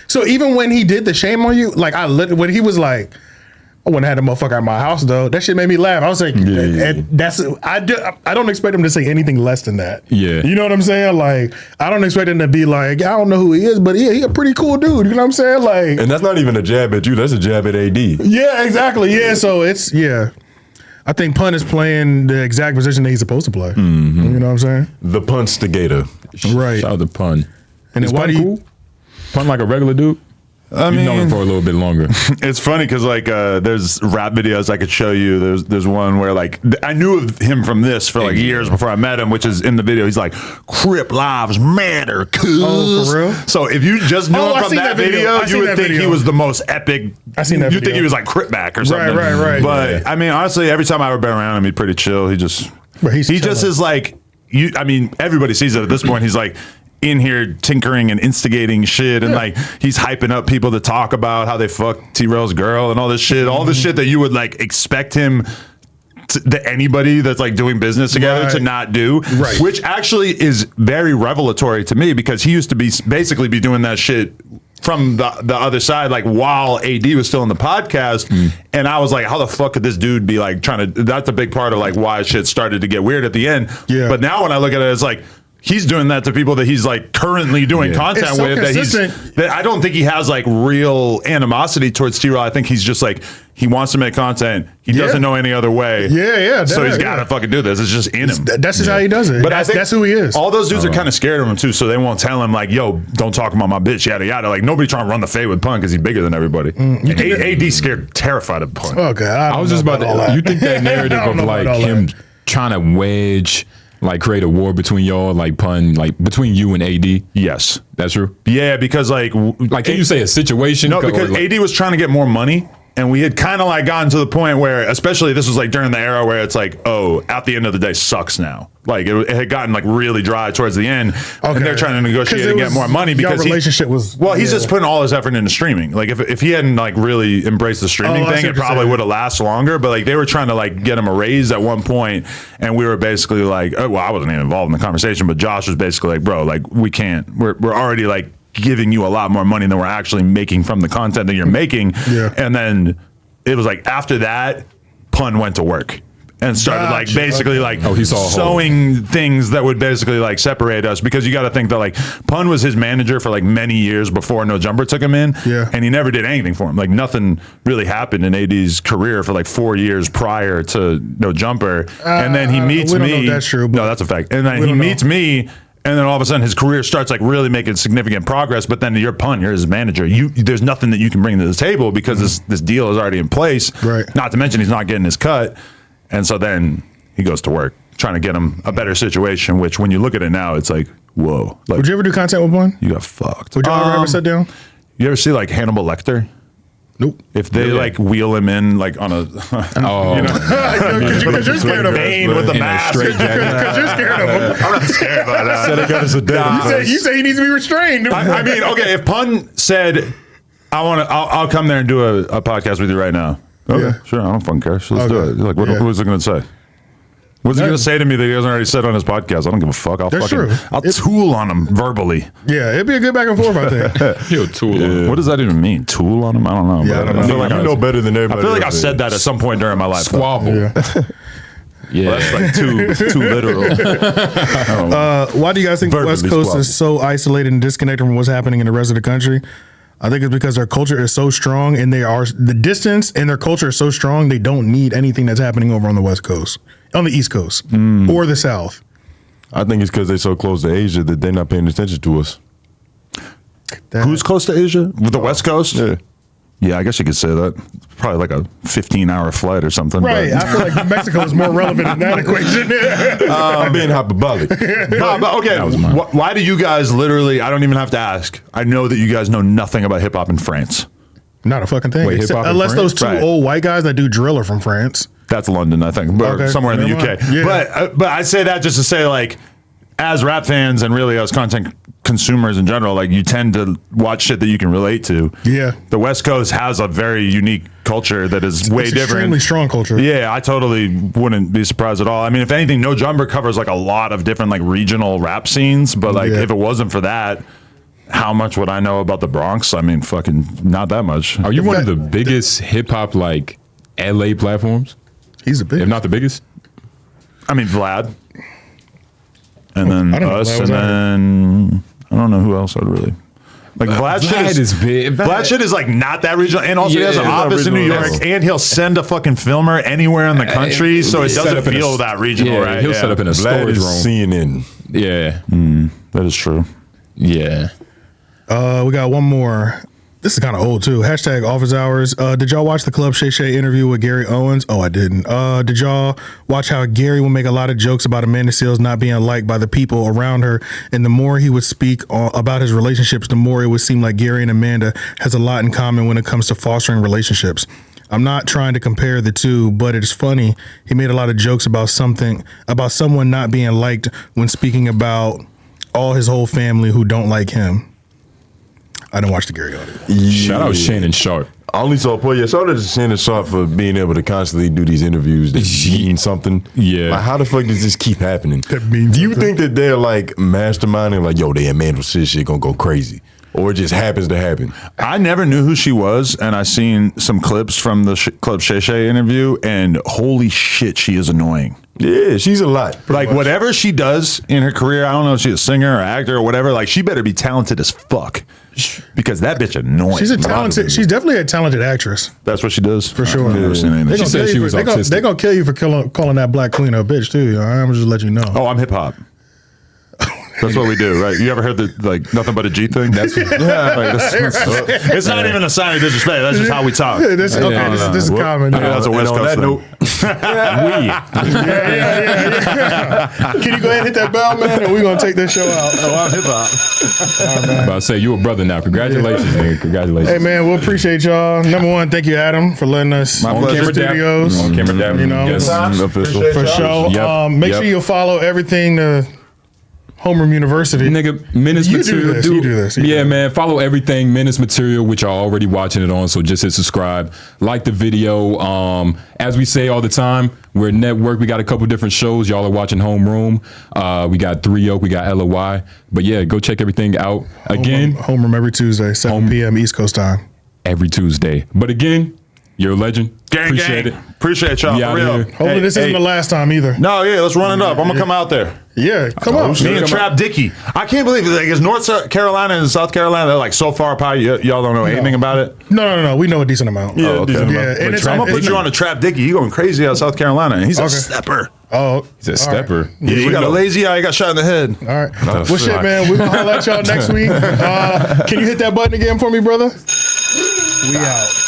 So even when he did the Shame on You, like when he was like, I wouldn't have had a motherfucker at my house though. That shit made me laugh. I was like, I don't expect him to say anything less than that. Yeah. You know what I'm saying? Like, I don't expect him to be like, I don't know who he is, but he a pretty cool dude. You know what I'm saying? Like, and that's not even a jab at you. That's a jab at AD. Yeah, exactly. Yeah. So it's, I think Pun is playing the exact position that he's supposed to play. Mm-hmm. You know what I'm saying? The Punstigator. Right. Shout out to Pun. And is then why Pun do you cool? Pun like a regular dude? I mean, you've known him for a little bit longer. It's funny because like there's rap videos I could show you. There's one where like I knew of him from this for like years before I met him, which is in the video. He's like, "Crip lives matter, cuz." Oh, for real? So if you just knew him from that video, you would think he was the most epic. I seen that. You think he was like Crip back or something. Right. But I mean, honestly, every time I ever been around him, he's pretty chill. He just is like you. I mean, everybody sees it at this point. He's like in here tinkering and instigating shit, and like he's hyping up people to talk about how they fucked T-Rail's girl and all this shit, that you would like expect him that anybody that's like doing business together to not do, which actually is very revelatory to me because he used to be basically be doing that shit from the other side, like while AD was still in the podcast, and I was like, how the fuck could this dude be like trying to? That's a big part of like why shit started to get weird at the end. Yeah. But now when I look at it, it's like he's doing that to people that he's like currently doing content so with. That I don't think he has like real animosity towards T-Rail. I think he's just like he wants to make content. He doesn't know any other way. Yeah. So he's got to fucking do this. It's just in him. That's just how he does it. But I think that's who he is. All those dudes are kind of scared of him too, so they won't tell him like, "Yo, don't talk about my bitch." Yada yada. Like nobody trying to run the fade with Pun because he's bigger than everybody. AD scared, terrified of Pun. Okay, I was just about to. You think that narrative of like him trying to wedge, like create a war between y'all, like Pun, like between you and AD? Yes, that's true. Yeah, because like can you say a situation? No, because AD was trying to get more money. And we had kind of like gotten to the point where, especially this was like during the era where it's like, oh, at the end of the day sucks now. Like it had gotten like really dry towards the end, and they're trying to negotiate and get more money because relationship was. Well, he's just putting all his effort into streaming. Like if he hadn't like really embraced the streaming thing, it probably would have lasted longer. But like they were trying to like get him a raise at one point, and we were basically like, oh, well, I wasn't even involved in the conversation, but Josh was basically like, bro, like we can't. We're already like giving you a lot more money than we're actually making from the content that you're making. Yeah. And then it was like after that, Pun went to work and started like basically like sewing things that would basically like separate us, because you got to think that like Pun was his manager for like many years before No Jumper took him in, and he never did anything for him. Like nothing really happened in AD's career for like 4 years prior to No Jumper, and then he meets me. Don't know if that's true, but no, that's a fact. And then he meets me. And then all of a sudden his career starts like really making significant progress, but then you're Pun, you're his manager. There's nothing that you can bring to the table because this deal is already in place. Right. Not to mention he's not getting his cut. And so then he goes to work trying to get him a better situation, which when you look at it now, it's like, whoa. Like, would you ever do content with Pun? You got fucked. Would y'all ever sit down? You ever see like Hannibal Lecter? Nope. If they like wheel him in like on a because you're scared of him with the mask, because you're scared of him. I'm not scared about that. Said I got us a You say he needs to be restrained. I mean, okay, if Pun said, I'll come there and do a podcast with you right now. Okay, sure, I don't fucking care. So let's do it. Like, what was it going to say? What's he going to say to me that he hasn't already said on his podcast? I don't give a fuck. I'll tool on him verbally. Yeah, it'd be a good back and forth, I think. You'll tool on him. What does that even mean? Tool on him? I don't know. Yeah, I don't know. I feel like you know better than everybody. I feel like I else said that at some point during my life. Squabble. Yeah, well, that's like too literal. Why do you guys think the West Coast is so isolated and disconnected from what's happening in the rest of the country? I think it's because their culture is so strong, and the distance and their culture is so strong, they don't need anything that's happening over on the West Coast, on the East Coast, or the South. I think it's because they're so close to Asia that they're not paying attention to us. Who's close to Asia? The West Coast? Yeah. Yeah, I guess you could say that. Probably like a 15-hour flight or something. Right. I feel like Mexico is more relevant in that equation. I'm being hyperbolic. But okay, why do you guys literally, I don't even have to ask. I know that you guys know nothing about hip-hop in France. Not a fucking thing. Wait, unless those two old white guys that do drill are from France. That's London, I think. Or somewhere in the UK. Yeah. But I say that just to say, like, as rap fans and really as content consumers in general, like you tend to watch shit that you can relate to. Yeah. The West Coast has a very unique culture that is way different. Extremely strong culture. Yeah, I totally wouldn't be surprised at all. I mean, if anything, No Jumper covers like a lot of different like regional rap scenes, but like if it wasn't for that, how much would I know about the Bronx? I mean, fucking not that much. Are you one of the biggest hip hop like LA platforms. He's the biggest, if not the biggest. I mean, Vlad. And then I don't know us, if Vlad was and then I don't know who else I'd really. Like Vlad shit is big. Vlad shit is like not that regional, and also he has an Yeah, office in New York, and he'll send a fucking filmer anywhere in the country, so it Set doesn't up in feel that regional, right? He'll set up in a Vlad storage is room. CNN. Yeah, that is true. Yeah. We got one more. This is kind of old too. Hashtag office hours. Did y'all watch the Club Shay interview with Gary Owens? Oh, I didn't. Did y'all watch how Gary would make a lot of jokes about Amanda Seales not being liked by the people around her? And the more he would speak about his relationships, the more it would seem like Gary and Amanda has a lot in common when it comes to fostering relationships. I'm not trying to compare the two, but it's funny. He made a lot of jokes about someone not being liked when speaking about all his whole family who don't like him. I didn't watch the Gary audio. Shout out Shannon Sharp. I only saw Paul. Yeah, shout out to Shannon Sharp for being able to constantly do these interviews that mean something. Yeah. Like, how the fuck does this keep happening? Do you think that they're like masterminding, like, yo, they Amanda Seales shit gonna go crazy? Or it just happens to happen? I never knew who she was, and I seen some clips from the Club Shay interview, and holy shit, she is annoying. Yeah, she's a lot. Like, whatever she does in her career, I don't know if she's a singer or actor or whatever, like, she better be talented as fuck. Because that bitch annoying. She's definitely a talented actress. That's what she does? For sure. I've never seen anything. She said she was autistic. They're going to kill you for calling that black queen a bitch, too. I'm just let you know. Oh, I'm hip hop. That's what we do, right? You ever heard the like nothing but a G thing? That's it's not even a sign of disrespect. That's just how we talk. This is common. That's a West Coast thing. Can you go ahead and hit that bell, man? And we're gonna take this show out. Oh, I'm hip hop. I'm about to say you a brother now. Congratulations, nigga. Congratulations. Hey man, we appreciate y'all. Number one, thank you, Adam, for letting us on camera studios. On camera dap. You know, yes. Official. For sure. Make sure you follow everything to Homeroom University. Nigga, Menace Material. You do this. Yeah, man. Follow everything Menace Material, which y'all already watching it on. So just hit subscribe. Like the video. As we say all the time, we're a network. We got a couple different shows. Y'all are watching Homeroom. We got 3 Oak. We got LOY. But yeah, go check everything out. Again, Homeroom every Tuesday, 7 p.m. East Coast time. Every Tuesday. But again, you're a legend. Appreciate it. Appreciate y'all. For real. Hopefully this isn't the last time either. No, yeah, let's run it up. I'm gonna come out there. Yeah, come on. Me and Trap Dickie. I can't believe it. Like, is North Carolina and South Carolina, they're like so far apart, y'all don't know anything about it? No. We know a decent amount. Yeah, okay. Decent amount. And I'm gonna put you on a Trap Dickie. He going crazy out of South Carolina, and he's a stepper. Oh, he's a stepper. Right. Yeah, he got a lazy eye. He got shot in the head. All right. Well, shit, man. We're gonna holler at y'all next week. Can you hit that button again for me, brother? We out.